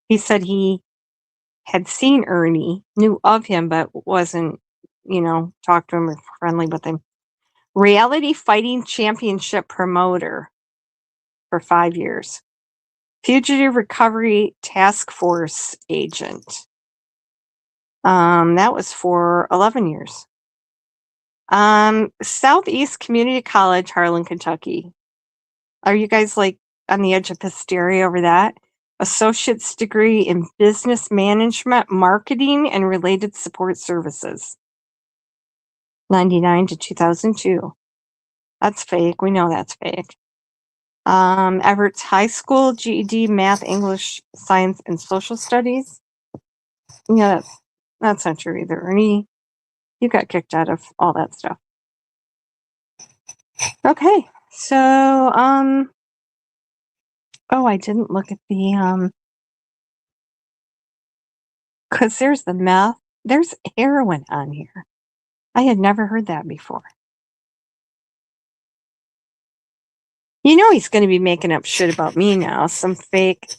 He said he had seen Ernie, knew of him, but wasn't, talked to him or friendly with him. Reality Fighting Championship promoter for 5 years. Fugitive Recovery Task Force agent. That was for 11 years. Southeast Community College, Harlan, Kentucky. Are you guys like on the edge of hysteria over that? Associate's degree in business management, marketing, and related support services. 99 to 2002. That's fake. We know that's fake. Everett's High School, GED, Math, English, Science, and Social Studies. Yeah, that's not true either. Ernie, you got kicked out of all that stuff. Okay, so, oh, I didn't look at the, because there's the meth. There's heroin on here. I had never heard that before. You know he's going to be making up shit about me now. Some fake.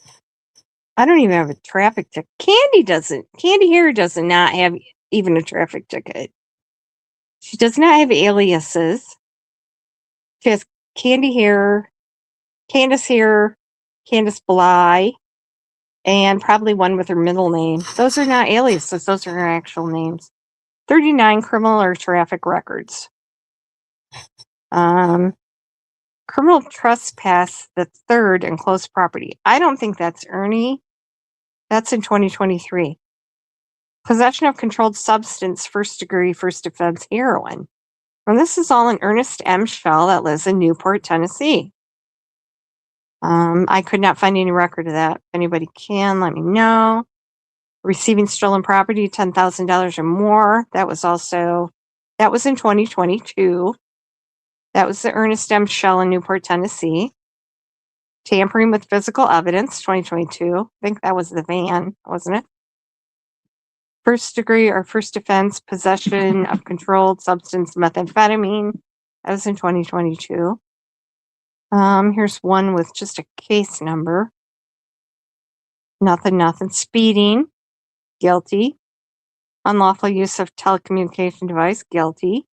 I don't even have a traffic ticket. Candy here does not have even a traffic ticket. She does not have aliases. She has Candy here, Candace here, Candace Bly, and probably one with her middle name. Those are not aliases. Those are her actual names. 39 criminal or traffic records. Criminal trespass, the third, and close property. I don't think that's Ernie. That's in 2023. Possession of controlled substance, first degree, first offense, heroin. And this is all in Ernest M. Shell that lives in Newport, Tennessee. I could not find any record of that. If anybody can, let me know. Receiving stolen property, $10,000 or more. That was in 2022. That was the Ernest M. Shell in Newport, Tennessee. Tampering with physical evidence, 2022. I think that was the van, wasn't it? First degree or first offense, possession of controlled substance, methamphetamine. That was in 2022. Here's one with just a case number. Nothing. Speeding, guilty. Unlawful use of telecommunication device, guilty.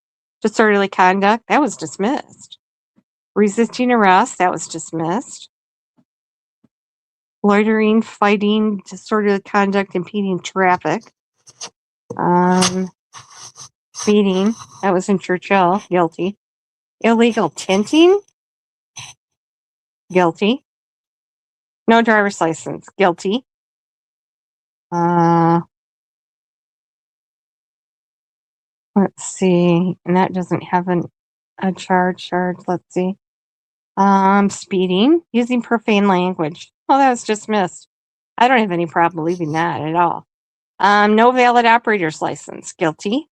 Disorderly conduct, that was dismissed. Resisting arrest, that was dismissed. Loitering, fighting, disorderly conduct, impeding traffic. Speeding, that was in Churchill, guilty. Illegal tinting, guilty. No driver's license, guilty. Let's see, and that doesn't have a charge. Let's see. Speeding, using profane language. Oh, that was dismissed. I don't have any problem believing that at all. No valid operator's license, guilty.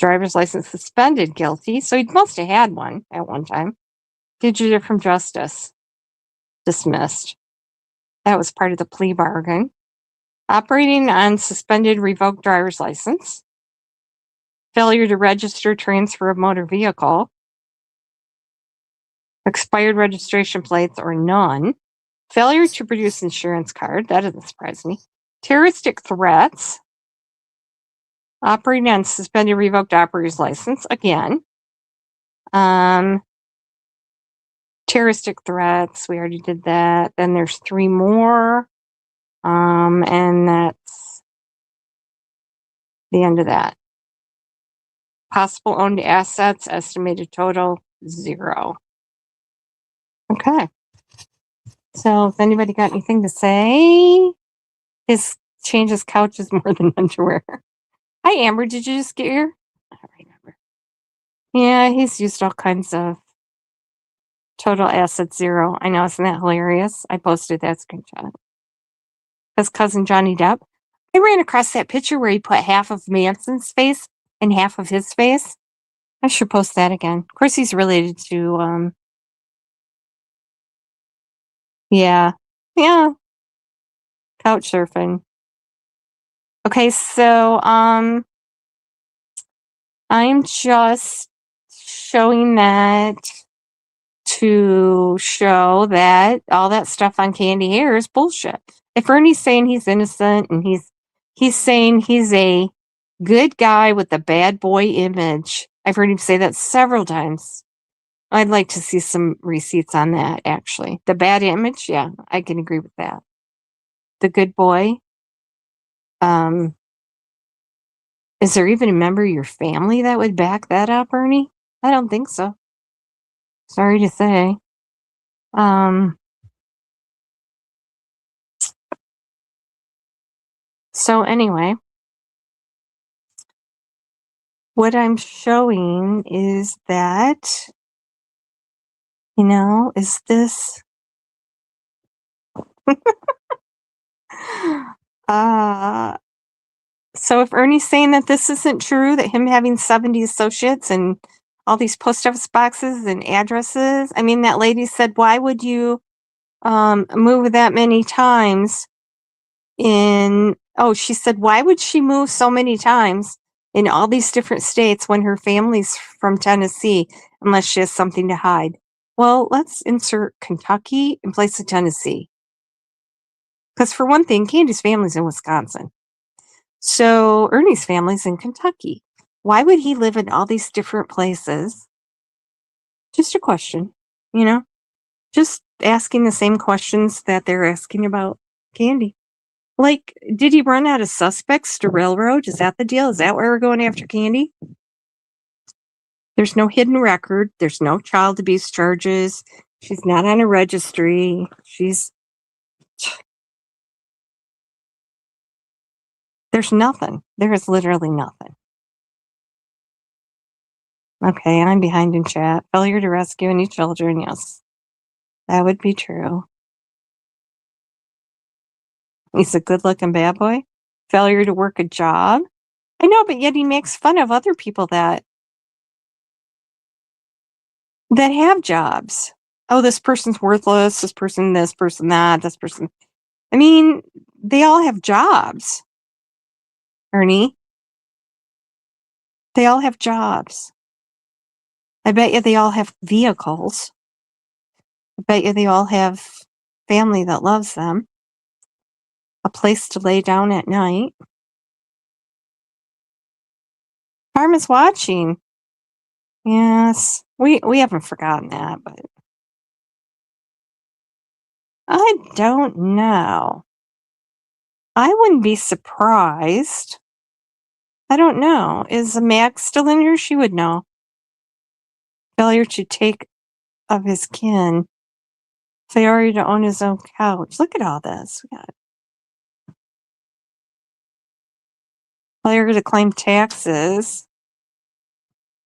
Driver's license suspended, guilty. So he must have had one at one time. Fugitive from justice, dismissed. That was part of the plea bargain. Operating on suspended, revoked driver's license. Failure to register transfer of motor vehicle. Expired registration plates or none. Failure to produce insurance card. That doesn't surprise me. Terroristic threats. Operating on suspended, revoked operator's license. Again. Terroristic threats. We already did that. Then there's 3 more. And that's the end of that. Possible owned assets, estimated total, 0. Okay. So, if anybody got anything to say? His changes couches more than underwear. Hi, Amber. Did you just get here? I don't remember. Yeah, he's used all kinds of total assets, 0. I know, isn't that hilarious? I posted that screenshot. His cousin Johnny Depp. I ran across that picture where he put half of Manson's face and half of his face. I should post that again. Of course, he's related to, yeah, couch surfing. Okay, so, I'm just showing that to show that all that stuff on Candy Hair is bullshit. If Ernie's saying he's innocent and he's saying he's a good guy with a bad boy image, I've heard him say that several times. I'd like to see some receipts on that, actually. The bad image, yeah, I can agree with that. The good boy, is there even a member of your family that would back that up, Ernie? I don't think so. Sorry to say. So anyway, what I'm showing is that, is this so if Ernie's saying that this isn't true, that him having 70 associates and all these post office boxes and addresses, I mean, that lady said, why would you move that many times she said, why would she move so many times in all these different states when her family's from Tennessee, unless she has something to hide? Well, let's insert Kentucky in place of Tennessee. Because for one thing, Candy's family's in Wisconsin. So Ernie's family's in Kentucky. Why would he live in all these different places? Just a question, just asking the same questions that they're asking about Candy. Like, did he run out of suspects to railroad? Is that the deal? Is that why we're going after Candy? There's no hidden record. There's no child abuse charges. She's not on a registry. There's nothing. There is literally nothing. Okay, I'm behind in chat. Failure to rescue any children. Yes, that would be true. He's a good-looking bad boy. Failure to work a job. I know, but yet he makes fun of other people that have jobs. Oh, this person's worthless. This person that. This person. I mean, they all have jobs. Ernie. They all have jobs. I bet you they all have vehicles. I bet you they all have family that loves them. A place to lay down at night. Karma's watching. Yes. We haven't forgotten that, but I don't know. I wouldn't be surprised. I don't know. Is Mag still in here? She would know. Failure to take of his kin. Failure to own his own couch. Look at all this. We got failure to claim taxes.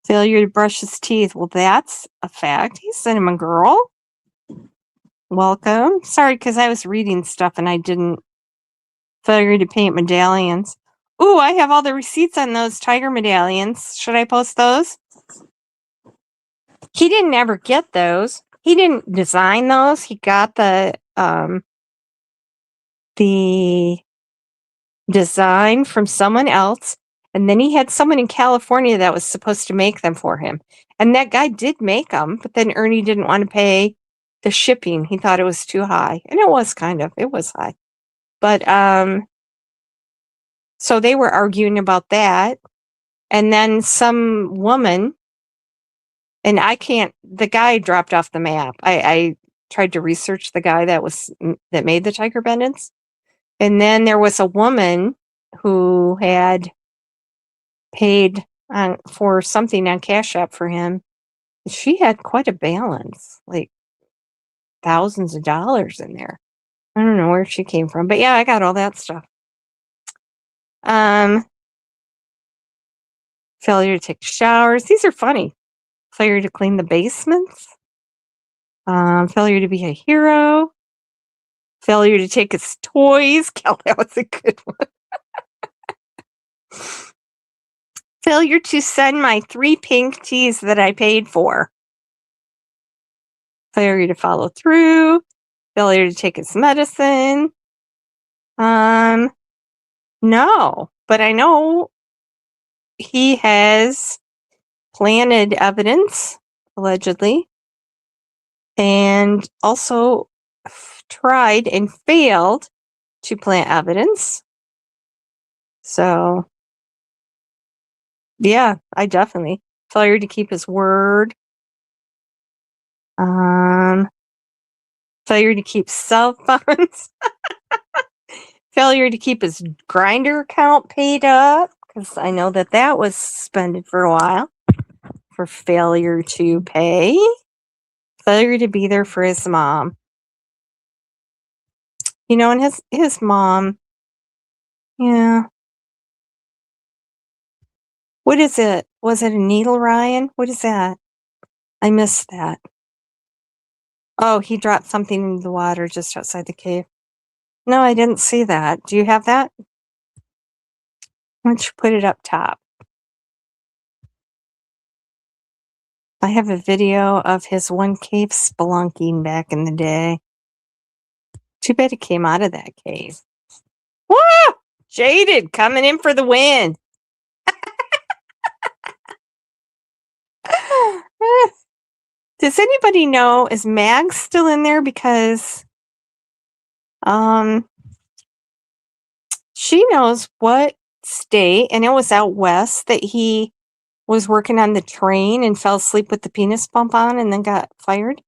Failure to brush his teeth. Well, that's a fact. He's Cinnamon Girl. Welcome. Sorry, because I was reading stuff and I didn't. Failure to paint medallions. Ooh, I have all the receipts on those tiger medallions. Should I post those? He didn't ever get those. He didn't design those. He got the design from someone else, and then he had someone in California that was supposed to make them for him. And that guy did make them, but then Ernie didn't want to pay the shipping. He thought it was too high, and it was high. But so they were arguing about that, and then some woman, and the guy dropped off the map. I tried to research the guy that made the tiger pendants. And then there was a woman who had paid for something on Cash App for him. She had quite a balance, like thousands of dollars in there. I don't know where she came from, but yeah, I got all that stuff. Failure to take showers. These are funny. Failure to clean the basements. Failure to be a hero. Failure to take his toys. Cal, that was a good one. Failure to send my 3 pink teas that I paid for. Failure to follow through. Failure to take his medicine. No, but I know he has planted evidence, allegedly, and also tried and failed to plant evidence. So, yeah, I definitely. Failure to keep his word. Failure to keep cell phones. Failure to keep his Grinder account paid up, because I know that was suspended for a while for failure to pay. Failure to be there for his mom. You know, and his mom, yeah. What is it? Was it a needle, Ryan? What is that? I missed that. Oh, he dropped something into the water just outside the cave. No, I didn't see that. Do you have that? Why don't you put it up top? I have a video of his one cave spelunking back in the day. Too bad he came out of that cave. Woo! Jaded coming in for the win. Does anybody know, is Mag still in there? Because she knows what state, and it was out west, that he was working on the train and fell asleep with the penis pump on and then got fired.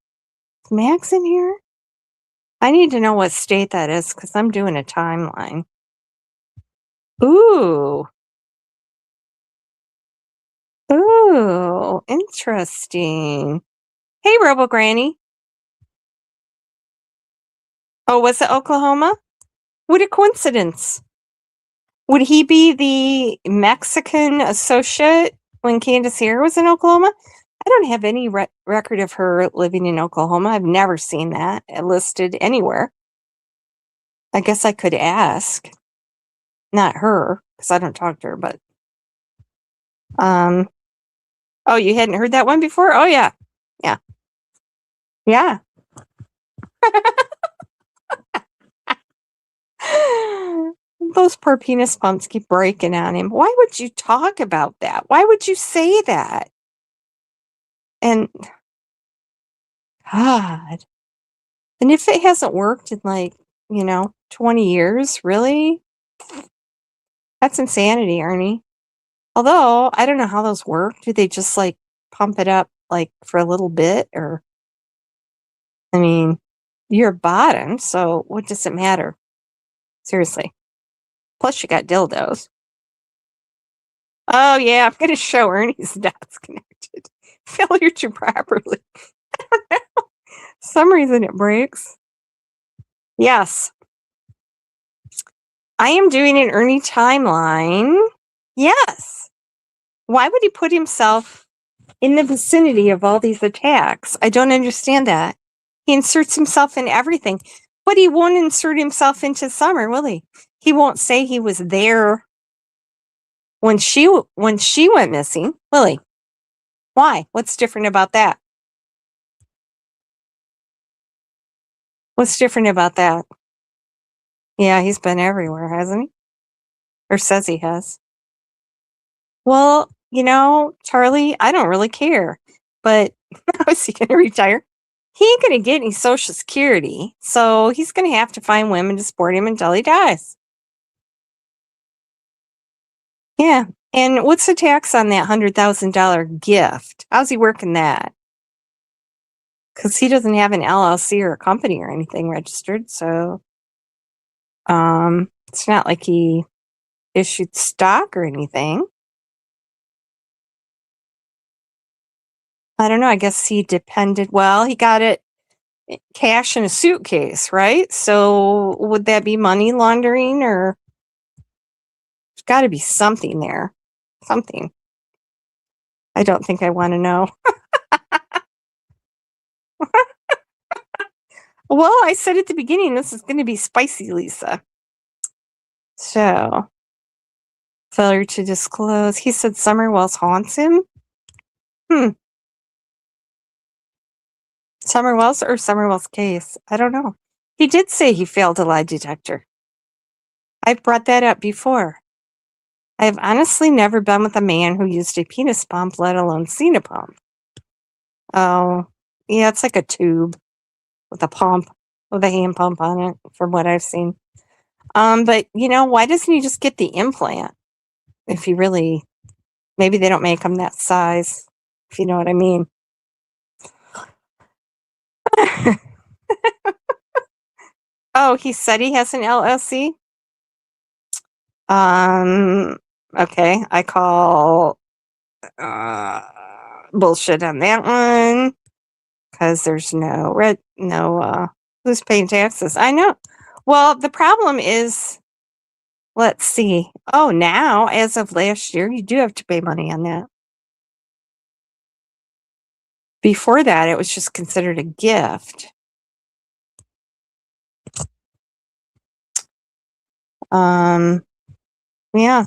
Is Mag's in here? I need to know what state that is because I'm doing a timeline. Ooh. Ooh, interesting. Hey, Robo Granny. Oh, was it Oklahoma? What a coincidence. Would he be the Mexican associate when Candace here was in Oklahoma? I don't have any record of her living in Oklahoma. I've never seen that listed anywhere. I guess I could ask. Not her, because I don't talk to her, but oh, you hadn't heard that one before? Oh yeah. Yeah. Yeah. Those poor penis pumps keep breaking on him. Why would you talk about that? Why would you say that? And God. And if it hasn't worked in 20 years, really? That's insanity, Ernie. Although, I don't know how those work. Do they just pump it up for a little bit? Or, I mean, you're bottom, so what does it matter? Seriously. Plus, you got dildos. Oh, yeah, I'm going to show Ernie's dots connected. Failure to properly. Some reason it breaks. Yes. I am doing an Ernie timeline. Yes. Why would he put himself in the vicinity of all these attacks? I don't understand that. He inserts himself in everything, but he won't insert himself into Summer, will he? He won't say he was there when she went missing, will he? Why? What's different about that? What's different about that? Yeah, he's been everywhere, hasn't he? Or says he has. Well, Charlie, I don't really care. But how is he going to retire? He ain't going to get any Social Security, so he's going to have to find women to support him until he dies. Yeah. And what's the tax on that $100,000 gift? How's he working that? Because he doesn't have an LLC or a company or anything registered, so it's not like he issued stock or anything. I don't know. I guess he depended. Well, he got it cash in a suitcase, right? So would that be money laundering, or there's got to be something there? Something. I don't think I want to know. Well, I said at the beginning, this is going to be spicy, Lisa. So, failure to disclose. He said Summer Wells haunts him. Summer Wells or Summer Wells case? I don't know. He did say he failed a lie detector. I've brought that up before. I've honestly never been with a man who used a penis pump, let alone seen a pump. Oh, yeah, it's like a tube with a pump, with a hand pump on it, from what I've seen. But why doesn't he just get the implant? If he really, maybe they don't make them that size, if you know what I mean. Oh, he said he has an LLC? Okay, I call bullshit on that one, because there's who's paying taxes? I know. Well, the problem is, let's see. Oh, now, as of last year, you do have to pay money on that. Before that, it was just considered a gift. Yeah.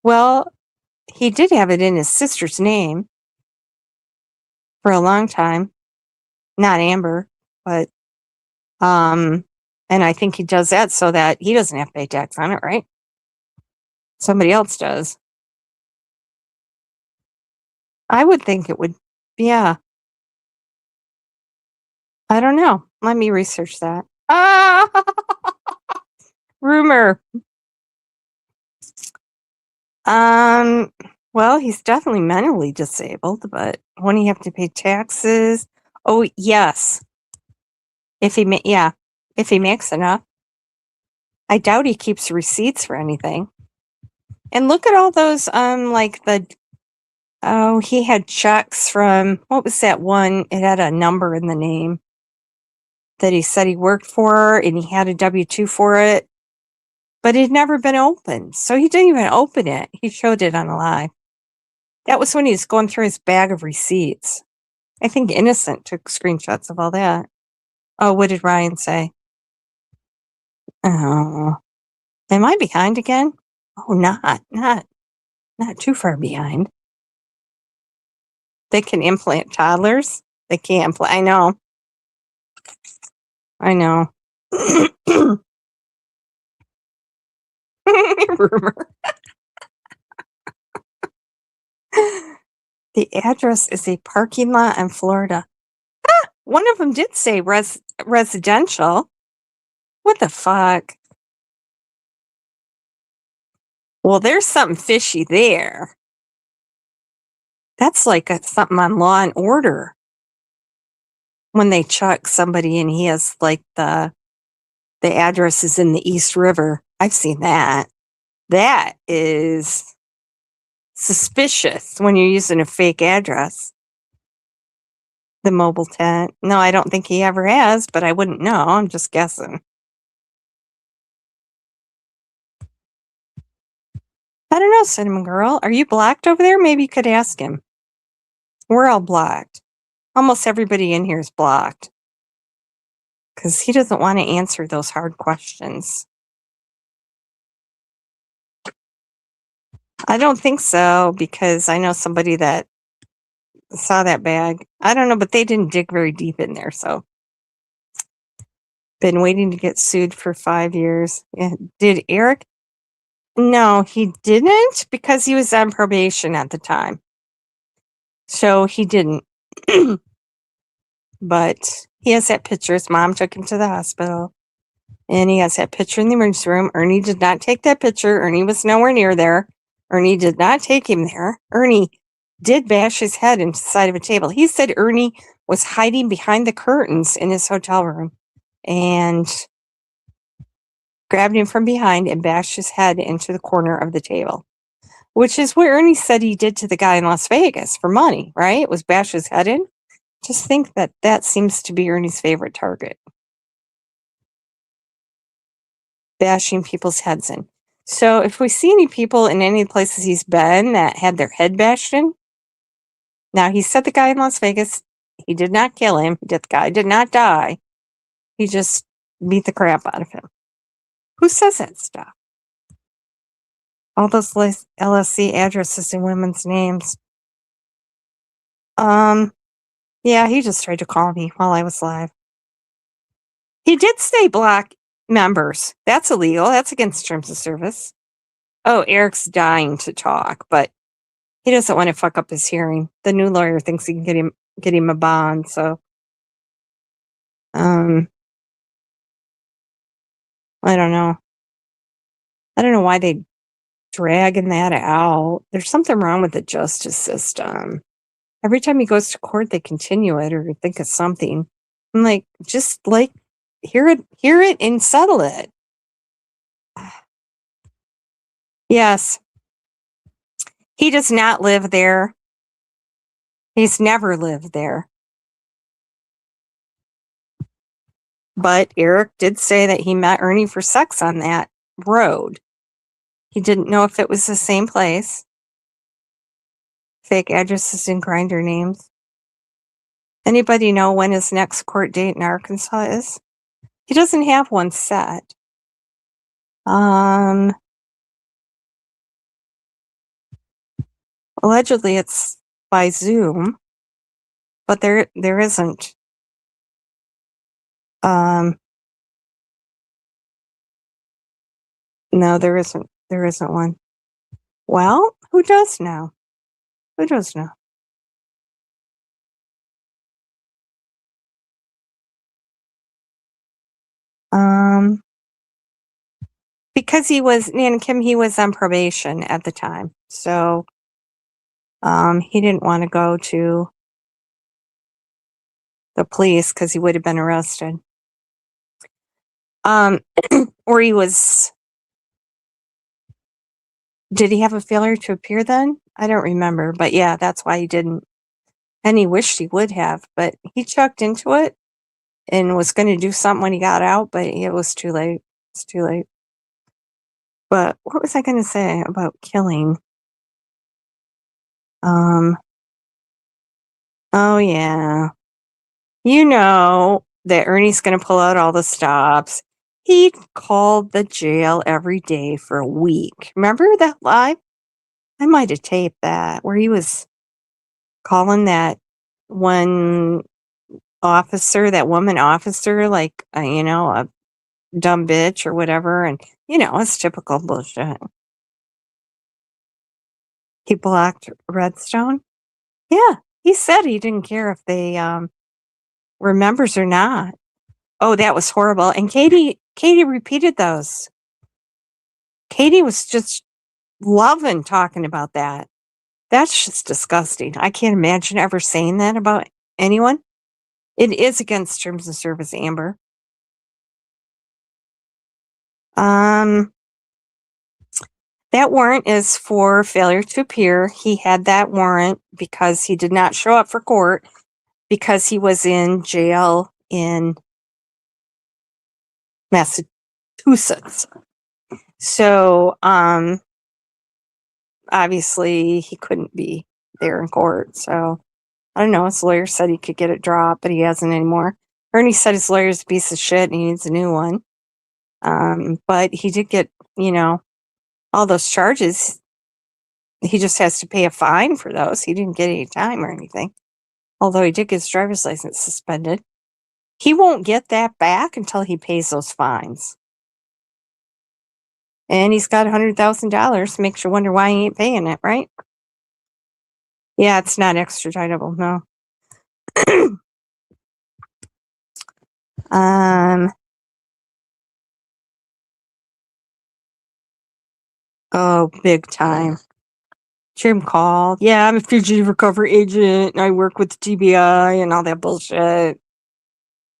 Well, he did have it in his sister's name for a long time. Not Amber, but and I think he does that so that he doesn't have to pay tax on it, right? Somebody else does. I would think it would. Yeah. I don't know. Let me research that. Ah, rumor. Well, he's definitely mentally disabled, but when he have to pay taxes, oh yes. If he makes enough. I doubt he keeps receipts for anything. And look at all those he had checks from, what was that one? It had a number in the name that he said he worked for, and he had a W-2 for it, but it had never been opened. So he didn't even open it. He showed it on a live. That was when he was going through his bag of receipts. I think Innocent took screenshots of all that. Oh, what did Ryan say? Oh, am I behind again? Oh, not too far behind. They can implant toddlers. They can't implant. I know. Rumor. The address is a parking lot in Florida. One of them did say residential. What the fuck? Well, there's something fishy there. That's like something on Law and Order. When they chuck somebody and he has like the address is in the East River. I've seen that. That is suspicious when you're using a fake address. The mobile tent. No, I don't think he ever has, but I wouldn't know. I'm just guessing. I don't know, Cinnamon Girl. Are you blocked over there? Maybe you could ask him. We're all blocked. Almost everybody in here is blocked. Because he doesn't want to answer those hard questions. I don't think so, because I know somebody that saw that bag. I don't know, but they didn't dig very deep in there, so. Been waiting to get sued for 5 years. Yeah. Did Eric? No, he didn't, because he was on probation at the time. So he didn't. But he has that picture. His mom took him to the hospital. And he has that picture in the emergency room. Ernie did not take that picture. Ernie was nowhere near there. Ernie did not take him there. Ernie did bash his head into the side of a table. He said Ernie was hiding behind the curtains in his hotel room and grabbed him from behind and bashed his head into the corner of the table, which is what Ernie said he did to the guy in Las Vegas for money, right? It was bash his head in. Just think that seems to be Ernie's favorite target. Bashing people's heads in. So if we see any people in any places he's been that had their head bashed in, now he said the guy in Las Vegas, he did not kill him. The guy did not die. He just beat the crap out of him. Who says that stuff? All those LSC addresses and women's names. Yeah, he just tried to call me while I was live. He did say block members. That's illegal. That's against terms of service. Oh, Eric's dying to talk, but he doesn't want to fuck up his hearing. The new lawyer thinks he can get him a bond, so I don't know. I don't know why they dragging that out. There's something wrong with the justice system. Every time he goes to court, they continue it or think of something. I'm like, just like hear it and settle it. Yes. He does not live there. He's never lived there. But Eric did say that he met Ernie for sex on that road. He didn't know if it was the same place. Fake addresses and grinder names. Anybody know when his next court date in Arkansas is? He doesn't have one set. Allegedly it's by Zoom, but there isn't. No, there isn't. There isn't one. Well, who does know? Who does know? Because he was, Nan Kim, he was on probation at the time. So, he didn't want to go to the police because he would have been arrested. Or he was, did he have a failure to appear then? I don't remember, but yeah, that's why he didn't. And he wished he would have, but he chucked into it and was going to do something when he got out, but it was too late. It's too late. But what was I going to say about killing? Oh yeah. You know that Ernie's going to pull out all the stops. He called the jail every day for a week. Remember that live? I might have taped that where he was calling that one officer, that woman officer, like, a dumb bitch or whatever. And, it's typical bullshit. He blocked Redstone. Yeah, he said he didn't care if they were members or not. Oh, that was horrible. And Katie repeated those. Katie was just loving talking about that. That's just disgusting. I can't imagine ever saying that about anyone. It is against terms of service, Amber. That warrant is for failure to appear. He had that warrant because he did not show up for court because he was in jail in Massachusetts. So, obviously he couldn't be there in court. So, I don't know. His lawyer said he could get it dropped, but he hasn't anymore. Ernie said his lawyer's a piece of shit and he needs a new one. But he did get, all those charges. He just has to pay a fine for those. He didn't get any time or anything. Although he did get his driver's license suspended. He won't get that back until he pays those fines. And he's got $100,000. Makes you wonder why he ain't paying it, right? Yeah, it's not extraditable, no. Oh, big time. Jim called. Yeah, I'm a fugitive recovery agent and I work with the TBI and all that bullshit.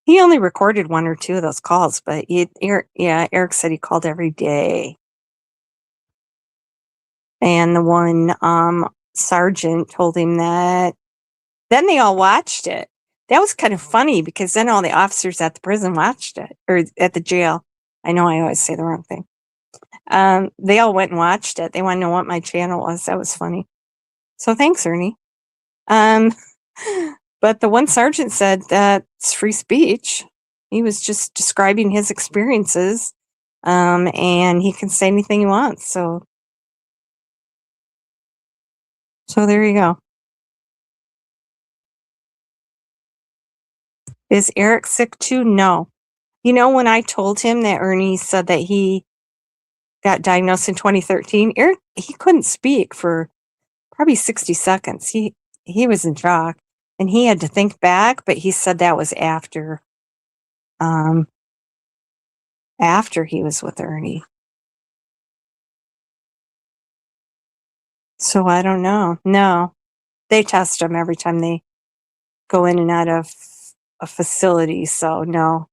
He only recorded one or two of those calls, but Eric said he called every day. And the one sergeant told him that. Then they all watched it. That was kind of funny because then all the officers at the prison watched it, or at the jail. I know I always say the wrong thing. They all went and watched it. They want to know what my channel was. That was funny. So thanks, Ernie. But the one sergeant said that's free speech. He was just describing his experiences, and he can say anything he wants. So there you go. Is Eric sick too? No. When I told him that Ernie said that he got diagnosed in 2013, Eric, he couldn't speak for probably 60 seconds. He was in shock and he had to think back, but he said that was after he was with Ernie. So I don't know. No, they test him every time they go in and out of a facility. So no,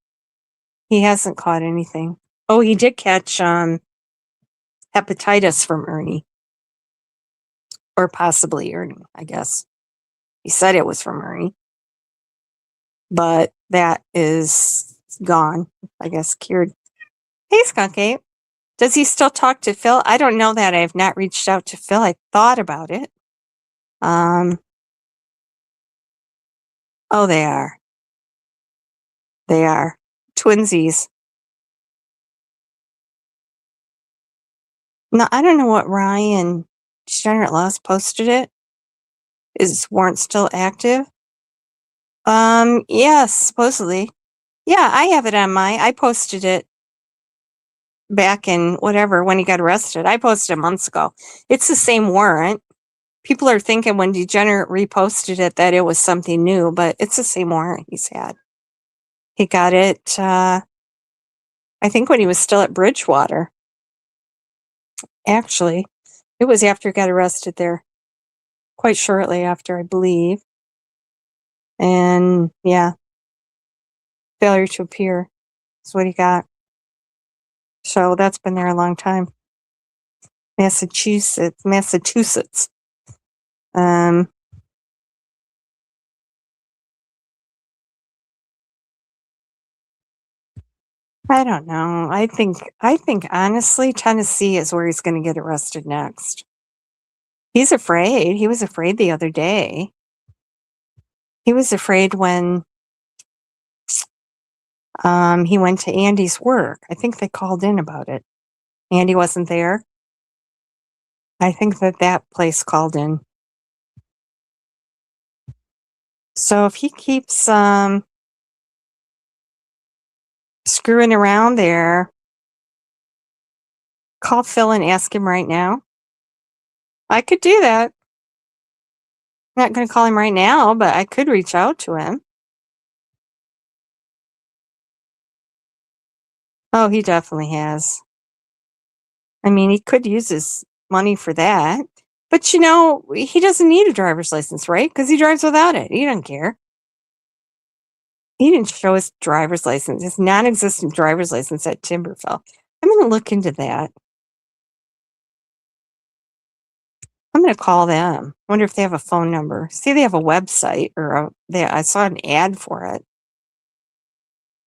he hasn't caught anything. Oh, he did catch hepatitis from Ernie, or possibly Ernie, I guess. He said it was from Ernie, but that is gone, I guess, cured. Hey, Skunk Ape. Does he still talk to Phil? I don't know that. I have not reached out to Phil. I thought about it. Oh, they are. They are. Twinsies. No, I don't know what Ryan Degenerate Lost posted it. Is warrant still active? Yes, supposedly. Yeah, I have it on I posted it back in whatever, when he got arrested. I posted it months ago. It's the same warrant. People are thinking when Degenerate reposted it that it was something new, but it's the same warrant he's had. He got it, I think when he was still at Bridgewater. Actually, it was after he got arrested there. Quite shortly after, I believe. And yeah, failure to appear is what he got. So that's been there a long time. Massachusetts. I don't know. I think honestly, Tennessee is where he's going to get arrested next. He's afraid. He was afraid the other day. He was afraid when he went to Andy's work. I think they called in about it. Andy wasn't there. I think that place called in. So if he keeps screwing around there, call Phil and ask him right now. I could do that. I'm not going to call him right now, but I could reach out to him. Oh, he definitely has. I mean, he could use his money for that. But, you know, he doesn't need a driver's license, right? Because he drives without it. He doesn't care. He didn't show his driver's license, his non-existent driver's license at Timberfell. I'm going to look into that. I'm going to call them. Wonder if they have a phone number. See, they have a website, or I saw an ad for it.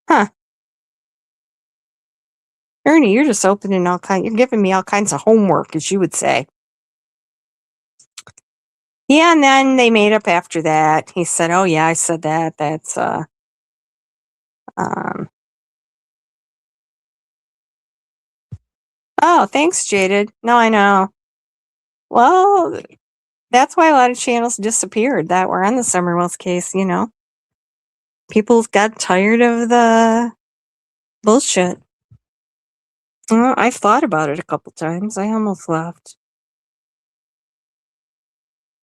Huh. Ernie, you're just opening you're giving me all kinds of homework, as you would say. Yeah, and then they made up after that. He said, oh yeah, I said that. That's, oh, thanks, Jaded. No, I know. Well, that's why a lot of channels disappeared that were on the Summerwell's case, you know. People got tired of the bullshit. Well, I've thought about it a couple times. I almost left.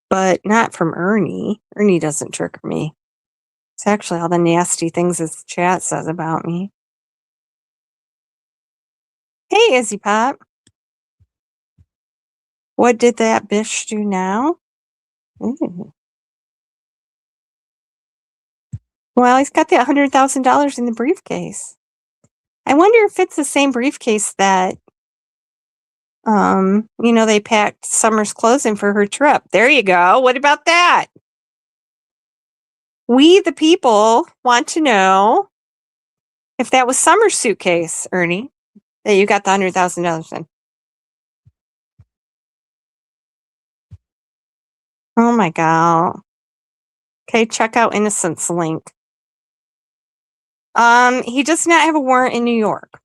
But not from Ernie. Ernie doesn't trigger me. It's actually all the nasty things this chat says about me. Hey, Izzy Pop. What did that bitch do now? Ooh. Well, he's got that $100,000 in the briefcase. I wonder if it's the same briefcase that, you know, they packed Summer's clothes in for her trip. There you go. What about that? We, the people, want to know if that was Summer's suitcase, Ernie, that you got the $100,000 in. Oh my God. Okay, check out Innocence link. He does not have a warrant in New York.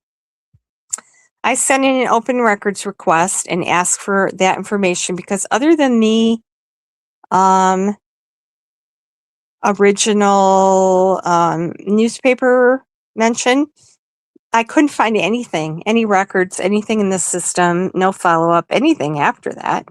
I sent in an open records request and asked for that information because other than the original newspaper mention, I couldn't find anything, any records, anything in the system, no follow-up, anything after that.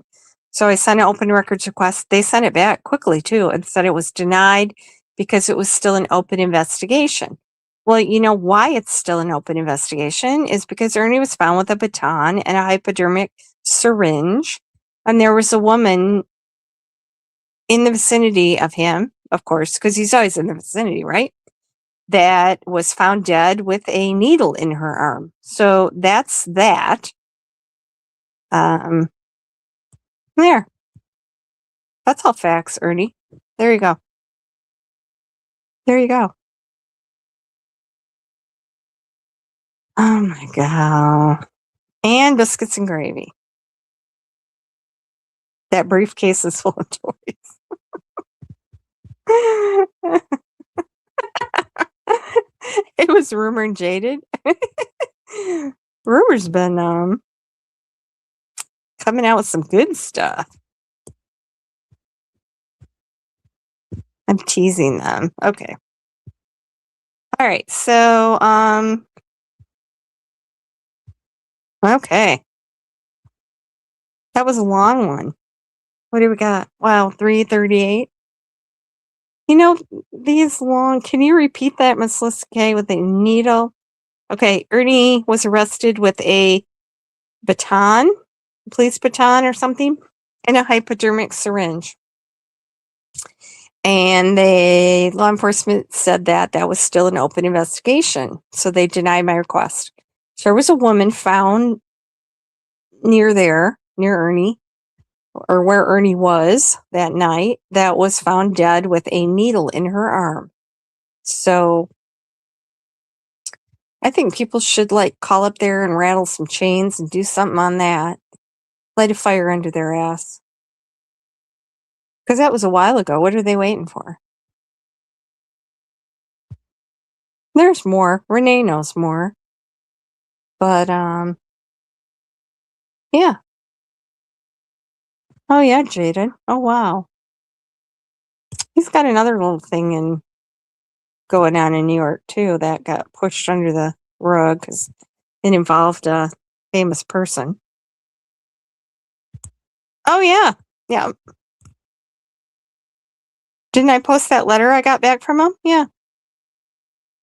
So I sent an open records request. They sent it back quickly too and said it was denied because it was still an open investigation. Well, you know why it's still an open investigation is because Ernie was found with a baton and a hypodermic syringe, and there was a woman in the vicinity of him, of course, because he's always in the vicinity, right? That was found dead with a needle in her arm. So that's that. There. That's all facts, Ernie. There you go. There you go. Oh my God. And biscuits and gravy. That briefcase is full of toys. It was Rumor and Jaded. Rumor's been coming out with some good stuff. I'm teasing them. Okay. All right. So okay. That was a long one. What do we got? Wow, 338. You know, these long, can you repeat that, Miss Liskay, with a needle? Okay, Ernie was arrested with a baton, police baton or something, and a hypodermic syringe. And law enforcement said that was still an open investigation. So they denied my request. So there was a woman found near Ernie, or where Ernie was that night, that was found dead with a needle in her arm. So I think people should call up there and rattle some chains and do something on that. Light a fire under their ass. Because that was a while ago. What are they waiting for? There's more. Renee knows more. But, yeah. Oh, yeah, Jaded. Oh, wow. He's got another little thing going on in New York, too, that got pushed under the rug because it involved a famous person. Oh, yeah. Yeah. Didn't I post that letter I got back from him? Yeah.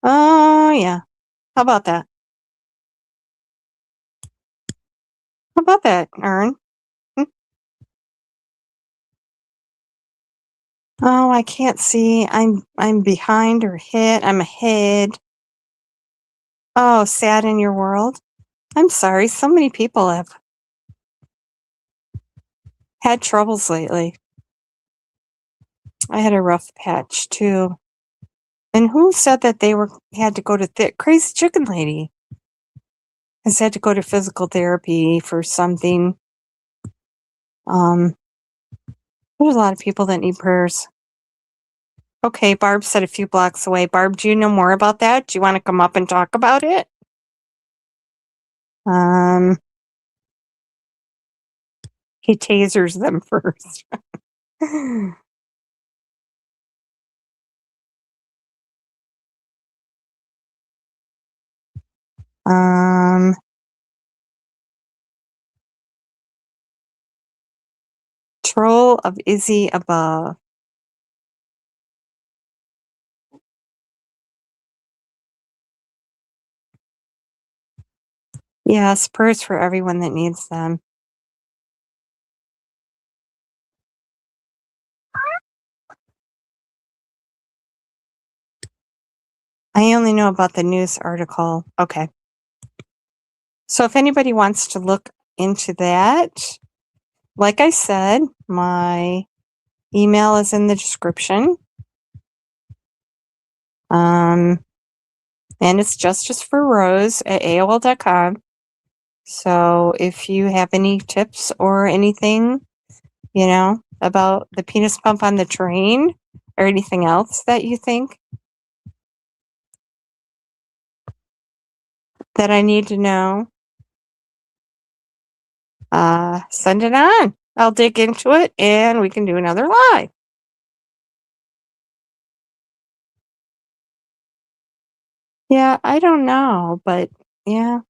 Oh, yeah. How about that? How about that, Ern? Oh, I can't see. I'm behind or hit. I'm ahead. Oh, sad in your world. I'm sorry. So many people have had troubles lately. I had a rough patch too. And who said that they had to go to Crazy Chicken Lady has had to go to physical therapy for something. There's a lot of people that need prayers. Okay, Barb said a few blocks away. Barb, do you know more about that? Do you want to come up and talk about it? He tasers them first. Troll of Izzy above. Yes, prayers for everyone that needs them. I only know about the news article. Okay. So if anybody wants to look into that, like I said, my email is in the description. And it's justiceforrose@aol.com. So if you have any tips or anything, about the penis pump on the train or anything else that you think that I need to know, send it on. I'll dig into it and we can do another live. Yeah, I don't know, but yeah.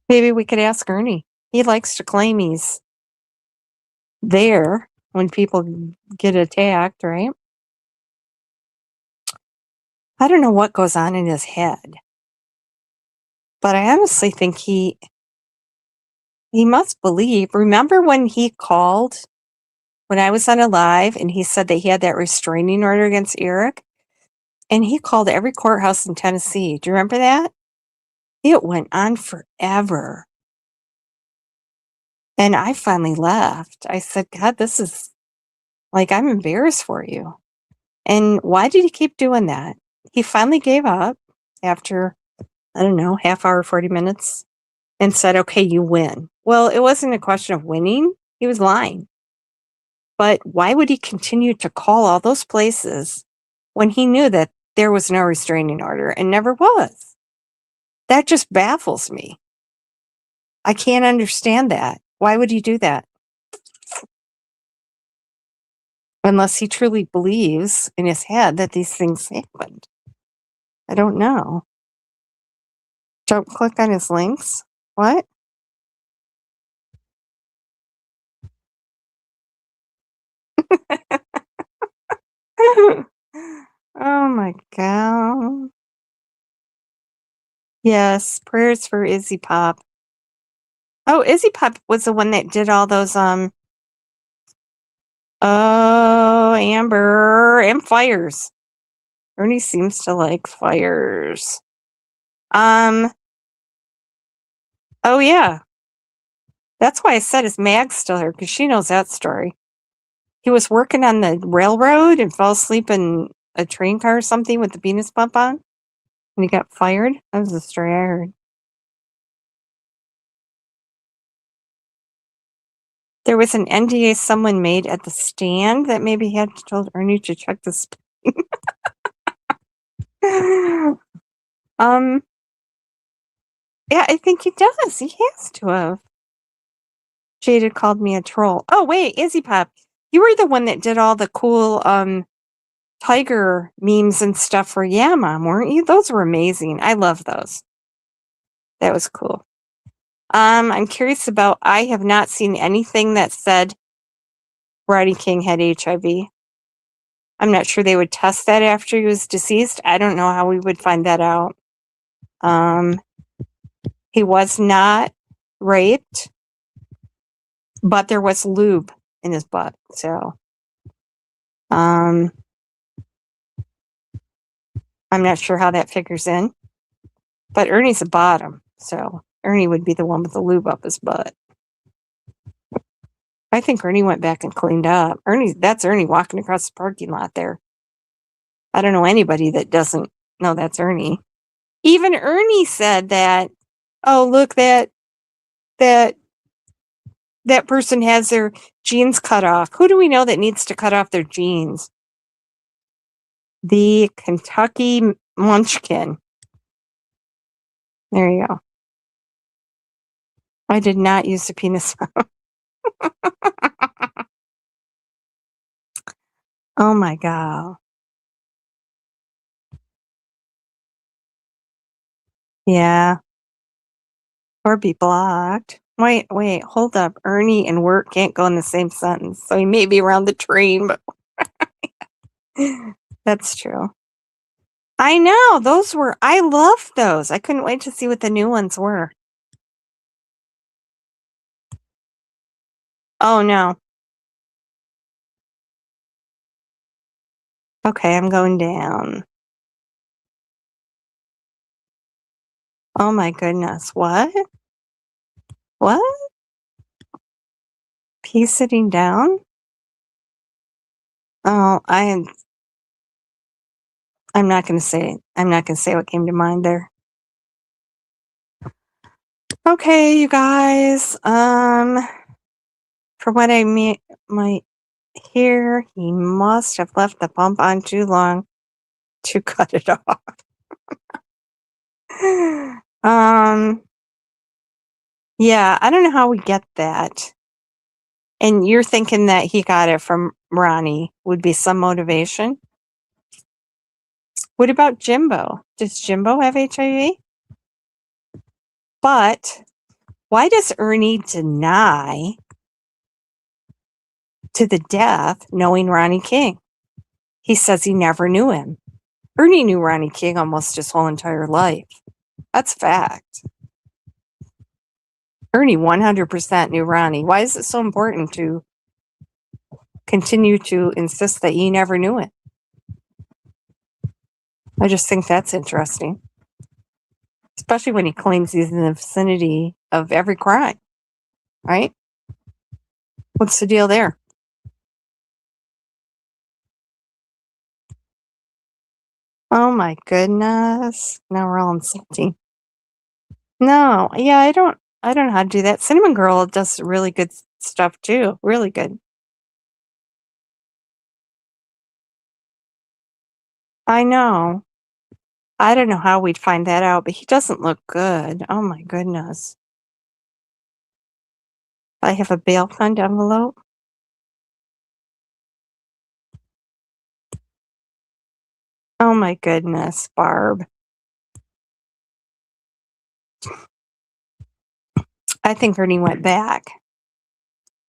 Maybe we could ask Ernie. He likes to claim he's there when people get attacked, right? I don't know what goes on in his head, but I honestly think he must believe. Remember when he called when I was on a live and he said that he had that restraining order against Eric? And he called every courthouse in Tennessee. Do you remember that? It went on forever. And I finally left. I said, God, this is like, I'm embarrassed for you. And why did he keep doing that? He finally gave up after, I don't know, half hour, 40 minutes and said, okay, you win. Well, it wasn't a question of winning. He was lying. But why would he continue to call all those places when he knew that there was no restraining order and never was? That just baffles me. I can't understand that. Why would he do that? Unless he truly believes in his head that these things happened. I don't know. Don't click on his links. What? Oh my God. Yes, prayers for Izzy Pop. Oh, Izzy Pop was the one that did all those Amber and fires. Ernie seems to like fires. Oh yeah. That's why I said is Mag still here, because she knows that story. He was working on the railroad and fell asleep in a train car or something with the penis pump on. And he got fired. That was the story I heard. There was an NDA someone made at the stand that maybe had told Ernie to check the spelling. Yeah, I think he does. He has to have. Jada called me a troll. Oh wait, Izzy Pop, you were the one that did all the cool tiger memes and stuff for Yeah Mom, weren't you? Those were amazing. I love those. That was cool. I'm curious about. I have not seen anything that said Rodney King had HIV. I'm not sure they would test that after he was deceased. I don't know how we would find that out. He was not raped, but there was lube in his butt. So, I'm not sure how that figures in. But Ernie's the bottom, so Ernie would be the one with the lube up his butt. I think Ernie went back and cleaned up. That's Ernie walking across the parking lot there. I don't know anybody that doesn't know that's Ernie. Even Ernie said that, oh, look, that person has their jeans cut off. Who do we know that needs to cut off their jeans? The Kentucky Munchkin. There you go. I did not use the penis. Oh my God. Yeah. Or be blocked. Wait, hold up. Ernie and work can't go in the same sentence. So he may be around the train, but that's true. I know. I loved those. I couldn't wait to see what the new ones were. Oh no. Okay, I'm going down. Oh my goodness. What? What? He's sitting down? Oh, I'm not going to say it. I'm not going to say what came to mind there. Okay, you guys. For what I might hear, he must have left the pump on too long to cut it off. Yeah, I don't know how we get that. And you're thinking that he got it from Ronnie would be some motivation? What about Jimbo? Does Jimbo have HIV? But why does Ernie deny to the death knowing Ronnie King? He says he never knew him. Ernie knew Ronnie King almost his whole entire life. That's fact. Ernie 100% knew Ronnie. Why is it so important to continue to insist that he never knew it? I just think that's interesting. Especially when he claims he's in the vicinity of every crime, right? What's the deal there? Oh my goodness. Now we're all insulting. No, yeah, I don't know how to do that. Cinnamon Girl does really good stuff too. Really good. I know. I don't know how we'd find that out, but he doesn't look good. Oh my goodness. I have a bail fund envelope. Oh my goodness, Barb. I think Ernie went back.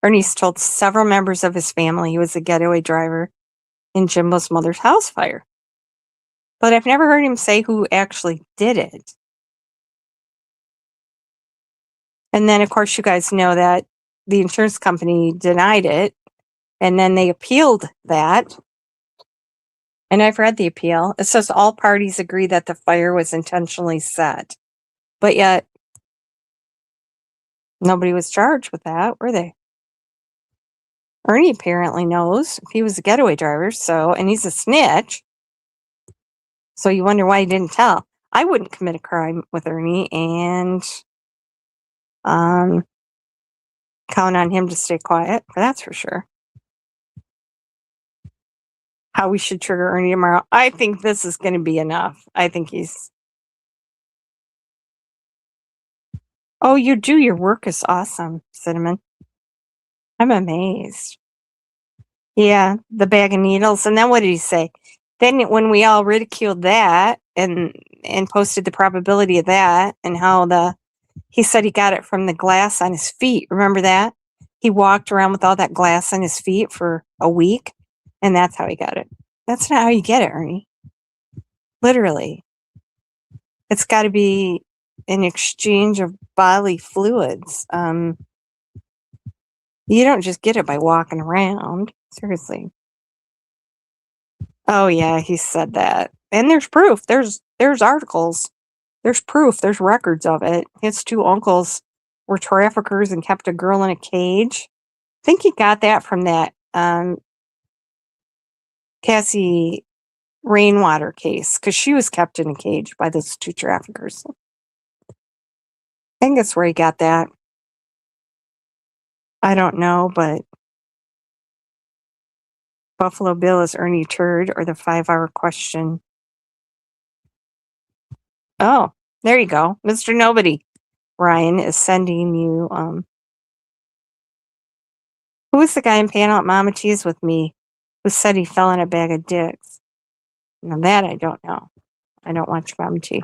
Ernie's told several members of his family he was a getaway driver in Jimbo's mother's house fire. But I've never heard him say who actually did it. And then, of course, you guys know that the insurance company denied it, and then they appealed that. And I've read the appeal. It says all parties agree that the fire was intentionally set. But yet, nobody was charged with that, were they? Ernie apparently knows he was a getaway driver, and he's a snitch. So you wonder why he didn't tell. I wouldn't commit a crime with Ernie and count on him to stay quiet. That's for sure. How we should trigger Ernie tomorrow. I think this is going to be enough. I think he's... Oh, you do. Your work is awesome, Cinnamon. I'm amazed. Yeah, the bag of needles. And then what did he say? Then when we all ridiculed that and posted the probability of that and how he said he got it from the glass on his feet. Remember that? he walked around with all that glass on his feet for a week, and that's how he got it. That's not how you get it, Ernie. Literally. It's got to be an exchange of bodily fluids. You don't just get it by walking around. Seriously. Oh yeah, he said that. And there's proof. There's articles. There's proof. There's records of it. His two uncles were traffickers and kept a girl in a cage. I think he got that from that Cassie Rainwater case, because she was kept in a cage by those two traffickers. I think that's where he got that. I don't know, but Buffalo Bill is Ernie Turd or the 5-hour question. Oh, there you go. Mr. Nobody. Ryan is sending you, who was the guy in panel at Mama T's with me who said he fell in a bag of dicks? Now that I don't know. I don't watch Mama T.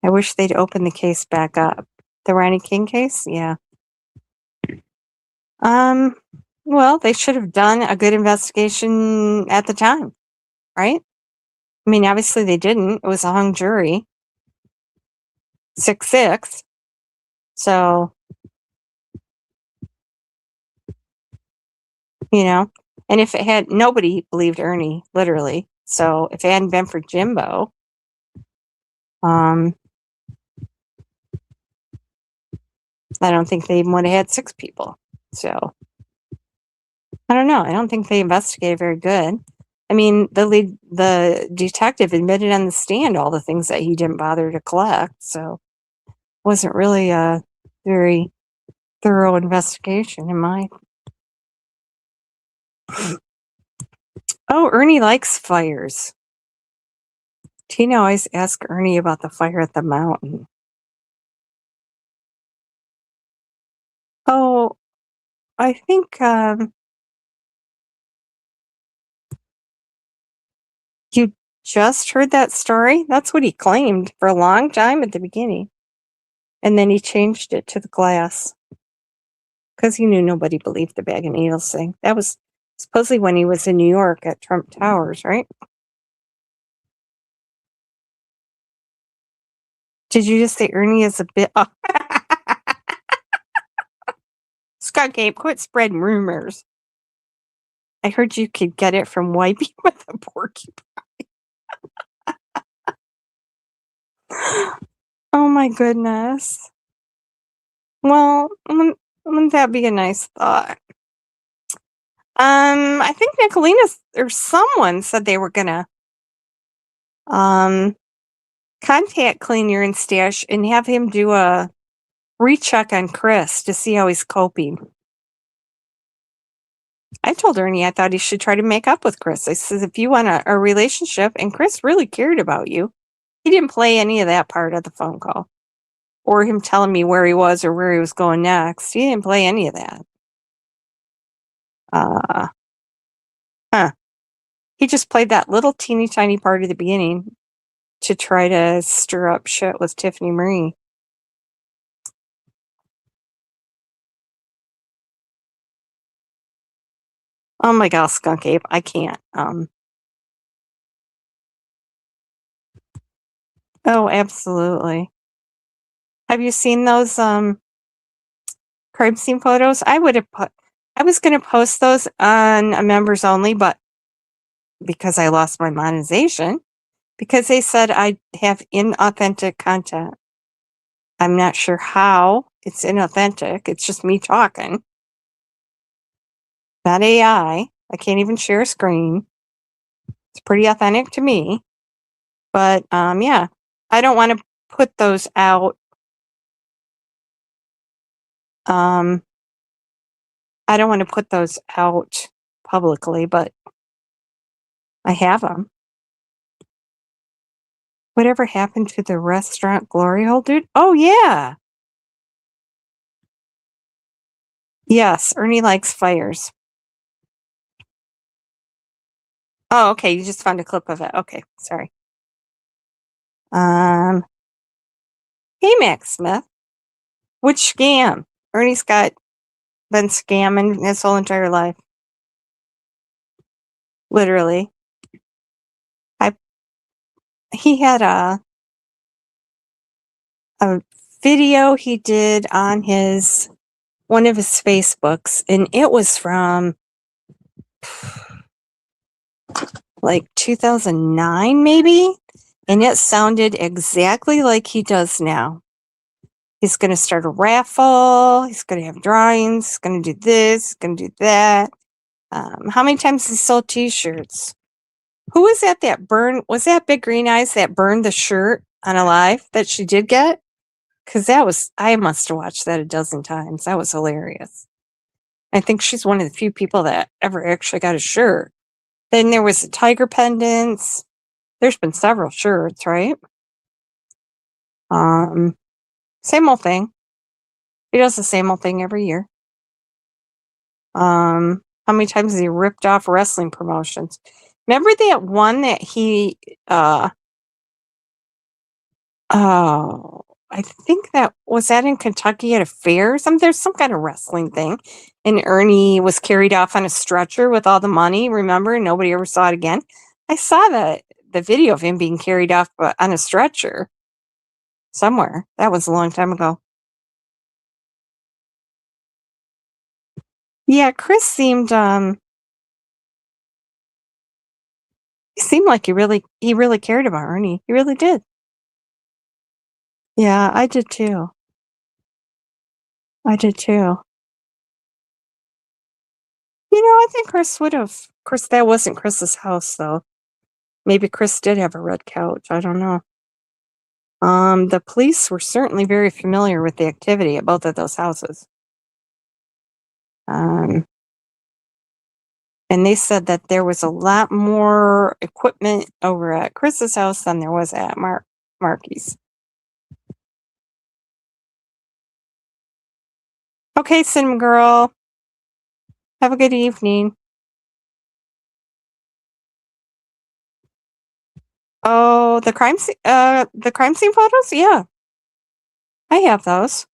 I wish they'd open the case back up. The Ronnie King case? Yeah. Well, they should have done a good investigation at the time, right? I mean, obviously they didn't. It was a hung jury. 6-6. So, you know, and if it had, nobody believed Ernie, literally. So if it hadn't been for Jimbo, I don't think they even would have had 6 people. So I don't know. I don't think they investigated very good. I mean, the detective admitted on the stand all the things that he didn't bother to collect. So it wasn't really a very thorough investigation in my. Oh, Ernie likes fires. Tina always asks Ernie about the fire at the mountain. Oh, I think you just heard that story. That's what he claimed for a long time at the beginning. And then he changed it to the glass because he knew nobody believed the bag of needles thing. That was supposedly when he was in New York at Trump Towers, right? Did you just say Ernie is a bit? Oh. Scott Gabe, quit spreading rumors. I heard you could get it from wiping with a porcupine. Oh my goodness. Well, wouldn't that be a nice thought? I think Nicolina or someone said they were gonna contact Clean Urine Stash and have him do a recheck on Chris to see how he's coping. I told Ernie I thought he should try to make up with Chris. I said, if you want a relationship, and Chris really cared about you, he didn't play any of that part of the phone call. Or him telling me where he was or where he was going next. He didn't play any of that. He just played that little teeny tiny part at the beginning to try to stir up shit with Tiffany Marie. Oh my God, Skunk Ape, I can't. Oh, absolutely. Have you seen those crime scene photos? I was gonna post those on a members only, but because I lost my monetization, because they said I have inauthentic content. I'm not sure how it's inauthentic. It's just me talking. Not AI. I can't even share a screen. It's pretty authentic to me. But yeah, I don't want to put those out. I don't want to put those out publicly, but I have them. Whatever happened to the restaurant glory hole, dude? Oh, yeah. Yes, Ernie likes fires. Oh, okay. You just found a clip of it. Okay, sorry. Hey, Max Smith. Which scam? Ernie's been scamming his whole entire life. Literally. He had a video he did on one of his Facebooks, and it was from like 2009 maybe, and it sounded exactly like he does now. He's going to start a raffle, he's going to have drawings, he's going to do this, he's going to do that. How many times he sold t-shirts? Who was that was that Big Green Eyes that burned the shirt on a live that she did get? Because I must have watched that a dozen times. That was hilarious. I think she's one of the few people that ever actually got a shirt. Then there was the tiger pendants. There's been several shirts, right? Same old thing. He does the same old thing every year. How many times has he ripped off wrestling promotions? Remember that one that he I think that in Kentucky at a fair or something. There's some kind of wrestling thing. And Ernie was carried off on a stretcher with all the money, remember? And nobody ever saw it again. I saw the video of him being carried off on a stretcher somewhere. That was a long time ago. Yeah, Chris seemed like he really cared about Ernie. He really did. Yeah, I did too. I think Chris would have. Of course, that wasn't Chris's house, though. Maybe Chris did have a red couch. I don't know. The police were certainly very familiar with the activity at both of those houses. And they said that there was a lot more equipment over at Chris's house than there was at Marky's. Okay, Cinnamon Girl. Have a good evening. Oh, the crime scene photos? Yeah. I have those.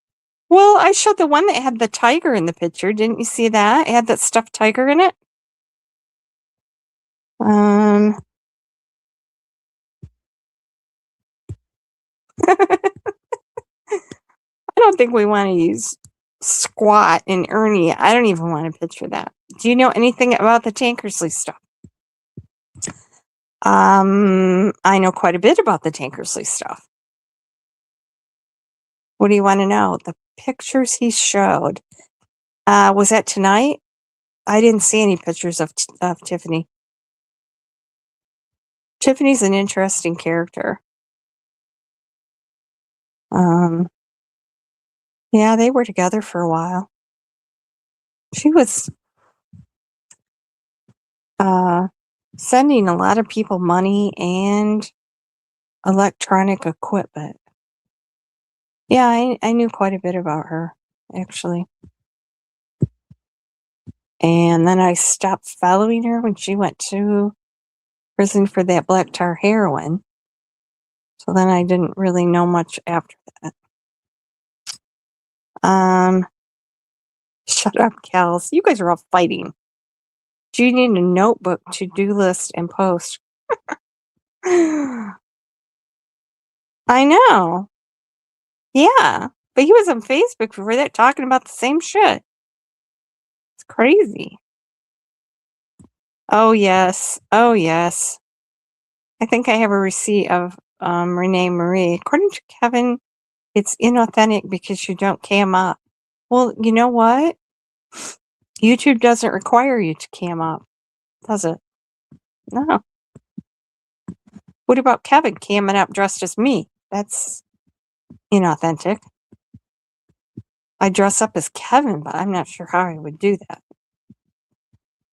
Well, I showed the one that had the tiger in the picture. Didn't you see that? It had that stuffed tiger in it. I don't think we want to use Squat and Ernie. I don't even want to picture that. Do you know anything about the Tankersley stuff? I know quite a bit about the Tankersley stuff. What do you want to know? The pictures he showed. Was that tonight? I didn't see any pictures of Tiffany. Tiffany's an interesting character. Yeah, they were together for a while. She was sending a lot of people money and electronic equipment. Yeah, I knew quite a bit about her, actually. And then I stopped following her when she went to prison for that black tar heroin. So then I didn't really know much after that. Shut up, Kels. You guys are all fighting. Do you need a notebook, to-do list, and post? I know. Yeah. But he was on Facebook before that talking about the same shit. It's crazy. Oh, yes. I think I have a receipt of Renee Marie. According to Kevin, it's inauthentic because you don't cam up. Well, you know what? YouTube doesn't require you to cam up, does it? No. What about Kevin camming up dressed as me? That's inauthentic. I dress up as Kevin, but I'm not sure how I would do that.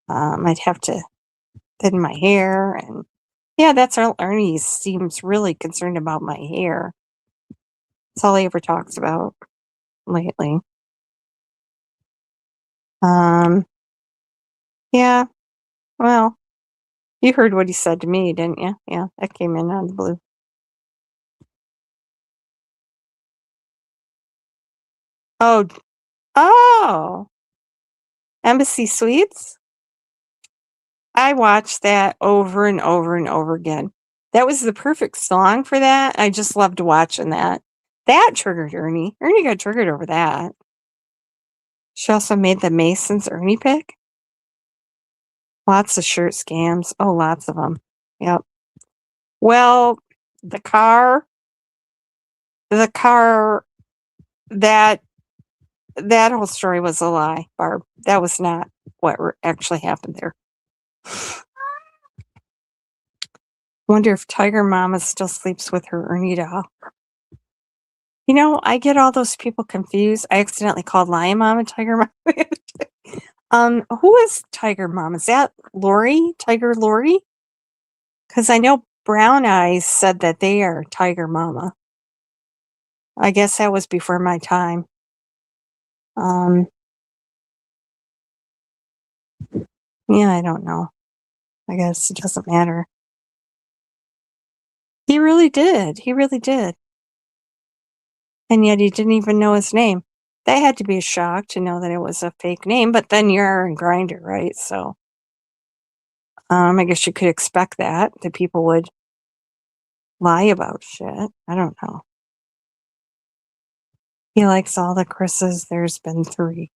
I'd have to thin my hair, and yeah, that's all. Ernie seems really concerned about my hair. That's all he ever talks about lately. Yeah, well, you heard what he said to me, didn't you? Yeah, that came in out of the blue. Oh, Oh, Embassy Suites? I watched that over and over and over again. That was the perfect song for that. I just loved watching that. That triggered Ernie. Ernie got triggered over that. She also made the Masons Ernie pick. Lots of shirt scams. Oh, lots of them. Yep. Well, the car that whole story was a lie, Barb. That was not what actually happened there. Wonder if Tiger Mama still sleeps with her Ernie doll. You know, I get all those people confused. I accidentally called Lion Mama Tiger Mama. Who is Tiger Mom? Is that Lori? Tiger Lori? Because I know Brown Eyes said that they are Tiger Mama. I guess that was before my time. Yeah, I don't know. I guess it doesn't matter. He really did. He really did. And yet he didn't even know his name. That had to be a shock to know that it was a fake name, but then you're in Grinder, right? So I guess you could expect that people would lie about shit. I don't know. He likes all the Chris's. There's been 3.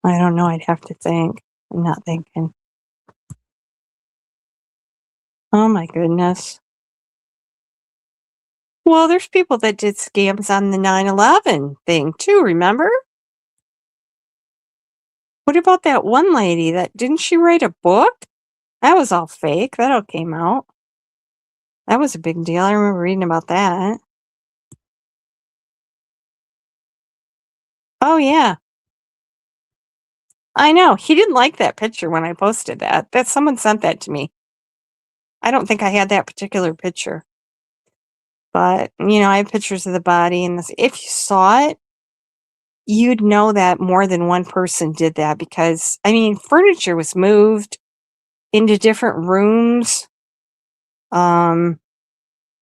I don't know. I'd have to think. I'm not thinking. Oh my goodness. Well, there's people that did scams on the 9/11 thing too, remember? What about that one lady that didn't she write a book? That was all fake. That all came out. That was a big deal. I remember reading about that. Oh yeah. I know. He didn't like that picture when I posted that. That someone sent that to me. I don't think I had that particular picture. But, you know, I have pictures of the body and this. If you saw it, you'd know that more than one person did that because, I mean, furniture was moved into different rooms. It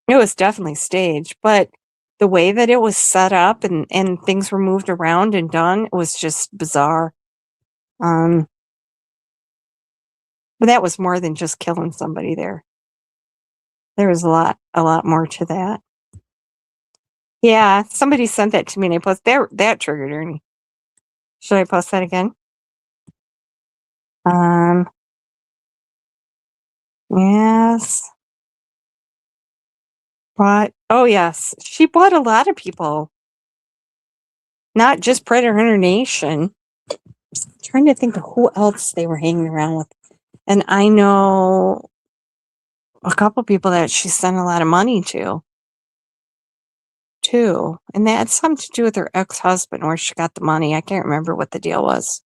was definitely staged, but the way that it was set up and things were moved around and done, it was just bizarre. But that was more than just killing somebody there. There was a lot more to that. Yeah, somebody sent that to me and I posted that triggered Ernie. Should I post that again? Yes. But oh yes, she bought a lot of people. Not just Predator Hunter Nation. I'm trying to think of who else they were hanging around with. And I know a couple people that she sent a lot of money to, too. And that had something to do with her ex-husband, where she got the money. I can't remember what the deal was.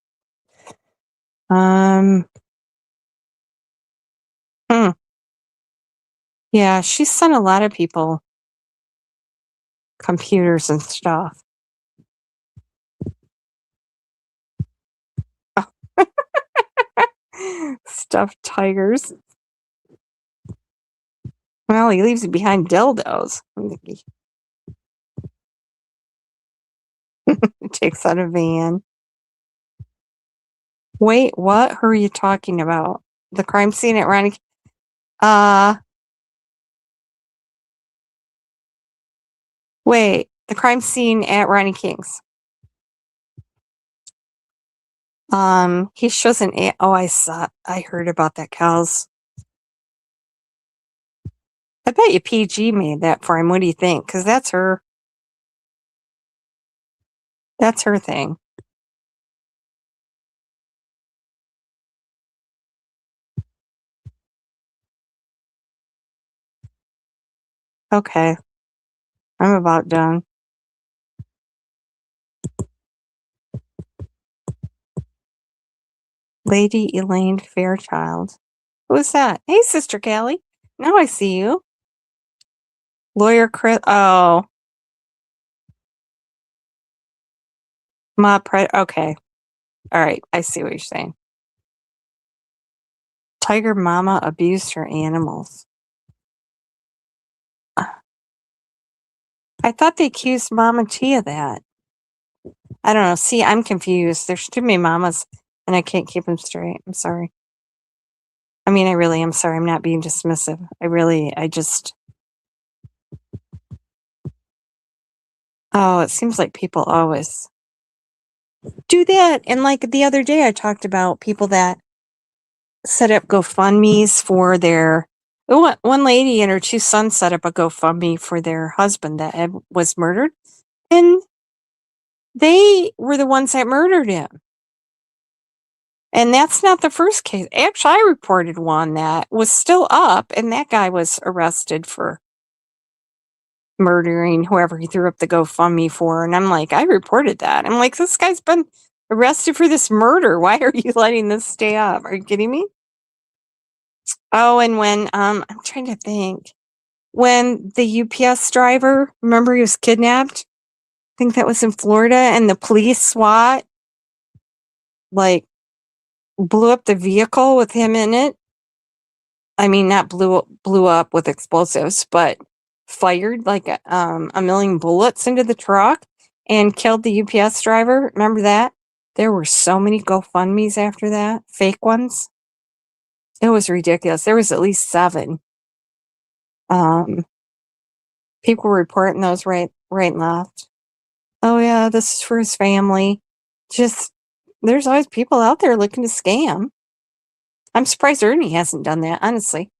Yeah, she sent a lot of people computers and stuff. Stuffed tigers. Well, he leaves behind dildos. Takes out a van. Wait, what? Who are you talking about? The crime scene at Ronnie? Wait, the crime scene at Ronnie King's. He shows I heard about that, Kels. I bet you PG made that for him. What do you think? Because that's her thing. Okay. I'm about done. Lady Elaine Fairchild. Who is that? Hey, Sister Callie. Now I see you. Lawyer Chris. Oh. Okay. All right. I see what you're saying. Tiger Mama abused her animals. I I thought they accused Mama T of that. I don't know. See, I'm confused. There's too many mamas, and I can't keep them straight. I'm sorry. I mean, I really am sorry. I'm not being dismissive. I just. Oh, it seems like people always do that. And like the other day, I talked about people that set up GoFundMe's for their. One lady and her two sons set up a GoFundMe for their husband that was murdered, and they were the ones that murdered him. And that's not the first case. Actually, I reported one that was still up, and that guy was arrested for murdering whoever he threw up the GoFundMe for. And I'm like, I reported that. I'm like, this guy's been arrested for this murder. Why are you letting this stay up? Are you kidding me? Oh, and when I'm trying to think, when the UPS driver, remember he was kidnapped? I think that was in Florida, and the police SWAT like blew up the vehicle with him in it. I mean, not blew up with explosives, but fired like a million bullets into the truck and killed the UPS driver. Remember that? There were so many GoFundMe's after that, fake ones. It was ridiculous. There was at least 7. People were reporting those right and left. Oh yeah, this is for his family. Just there's always people out there looking to scam. I'm surprised Ernie hasn't done that, honestly.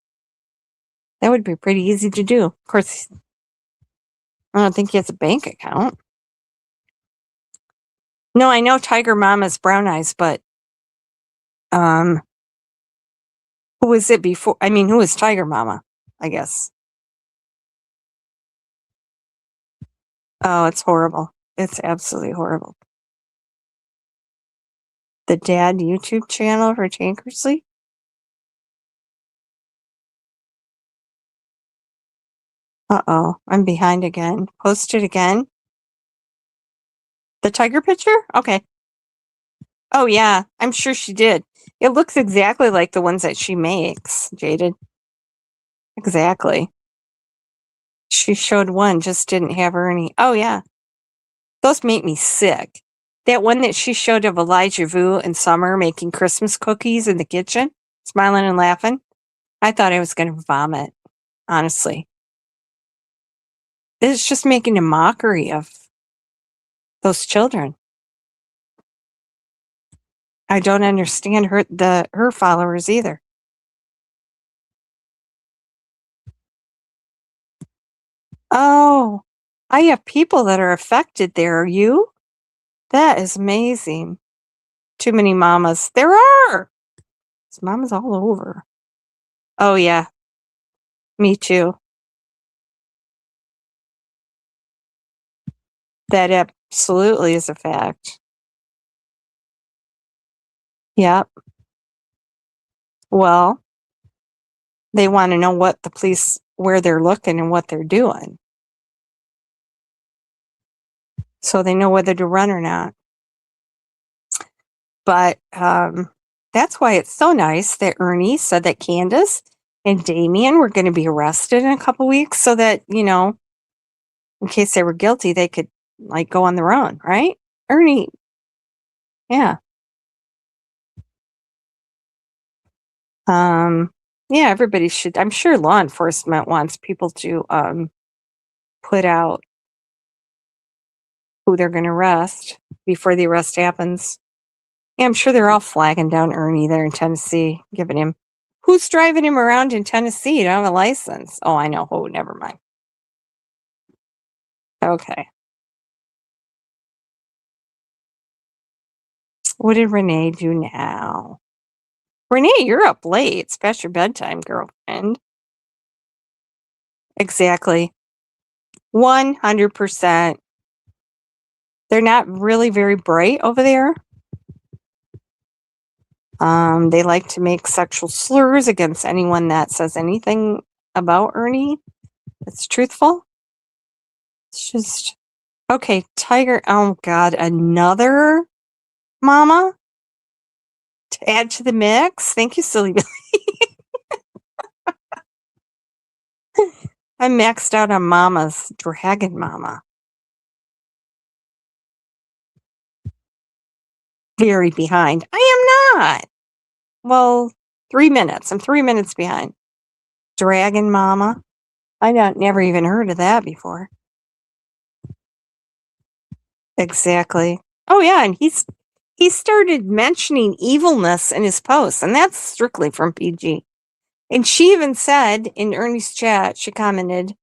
That would be pretty easy to do. Of course, I don't think he has a bank account. No, I know Tiger Mama's brown eyes, but who was it before? I mean, who was Tiger Mama? I guess. Oh, it's horrible. It's absolutely horrible. The dad YouTube channel for Tankersley? Uh-oh, I'm behind again. Post it again. The tiger picture? Okay. Oh, yeah, I'm sure she did. It looks exactly like the ones that she makes, Jaded. Exactly. She showed one, just didn't have Ernie. Oh, yeah. Those make me sick. That one that she showed of Elijah Vu in summer making Christmas cookies in the kitchen, smiling and laughing. I thought I was going to vomit, honestly. It's just making a mockery of those children. I don't understand her followers either. Oh, I have people that are affected there. Are you? That is amazing. Too many mamas. There are. There's mamas all over. Oh, yeah. Me too. That absolutely is a fact. Yep. Well, they want to know what the police, where they're looking and what they're doing. So they know whether to run or not. But that's why it's so nice that Ernie said that Candace and Damien were going to be arrested in a couple weeks so that, in case they were guilty, they could like go on their own, right? Ernie, yeah. Yeah, everybody should. I'm sure law enforcement wants people to put out who they're going to arrest before the arrest happens. Yeah, I'm sure they're all flagging down Ernie there in Tennessee, giving him. Who's driving him around in Tennessee? You don't have a license. Oh, I know. Oh, never mind. Okay. What did Renee do now? Renee, you're up late. It's past your bedtime, girlfriend. Exactly. 100%. They're not really very bright over there. They like to make sexual slurs against anyone that says anything about Ernie. It's truthful. It's just okay. Tiger. Oh God, another mama to add to the mix. Thank you, Silly Billy. I'm maxed out on Mama's Dragon Mama. Very behind. I am not. Well, 3 minutes. I'm 3 minutes behind. Dragon Mama. Never even heard of that before. Exactly. Oh yeah, and he started mentioning evilness in his posts, and that's strictly from PG. And she even said in Ernie's chat, she commented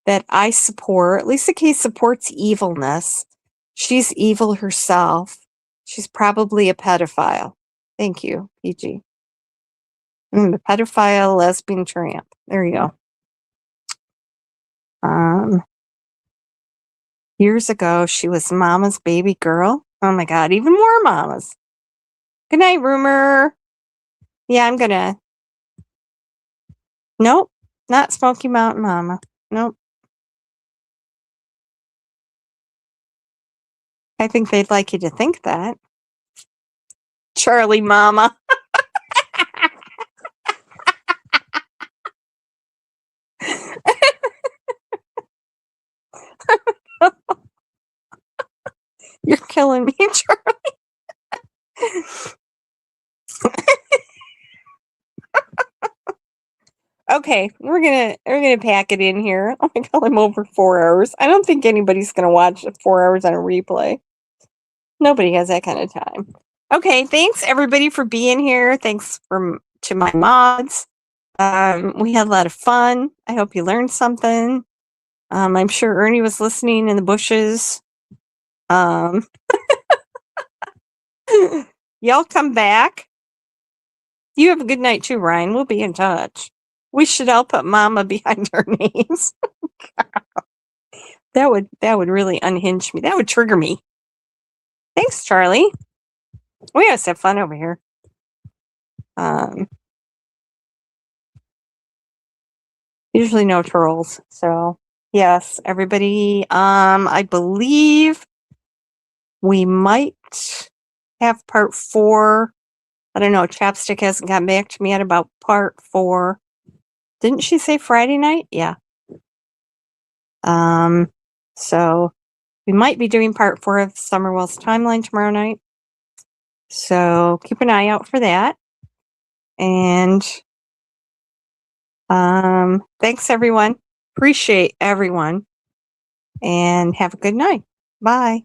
that I support, Lisa K supports evilness. She's evil herself. She's probably a pedophile. Thank you, PG. The pedophile, lesbian, tramp. There you go. Years ago, she was Mama's baby girl. Oh my God, even more mamas. Good night, rumor. Yeah, I'm gonna. Nope, not Smoky Mountain Mama. Nope. I think they'd like you to think that. Charlie Mama. You're killing me, Charlie. Okay, we're gonna pack it in here. Oh my God, I'm over 4 hours. I don't think anybody's gonna watch 4 hours on a replay. Nobody has that kind of time. Okay, thanks everybody for being here. Thanks to my mods. We had a lot of fun. I hope you learned something. I'm sure Ernie was listening in the bushes. Y'all come back. You have a good night too, Ryan. We'll be in touch. We should all put Mama behind our names. That would really unhinge me. That would trigger me. Thanks, Charlie. We always have fun over here. Usually no trolls. So yes, everybody. I believe we might have part 4. I don't know. Chapstick hasn't gotten back to me yet about part 4. Didn't she say Friday night? Yeah. So we might be doing part 4 of Summerwell's Timeline tomorrow night. So keep an eye out for that. And thanks everyone. Appreciate everyone. And have a good night. Bye.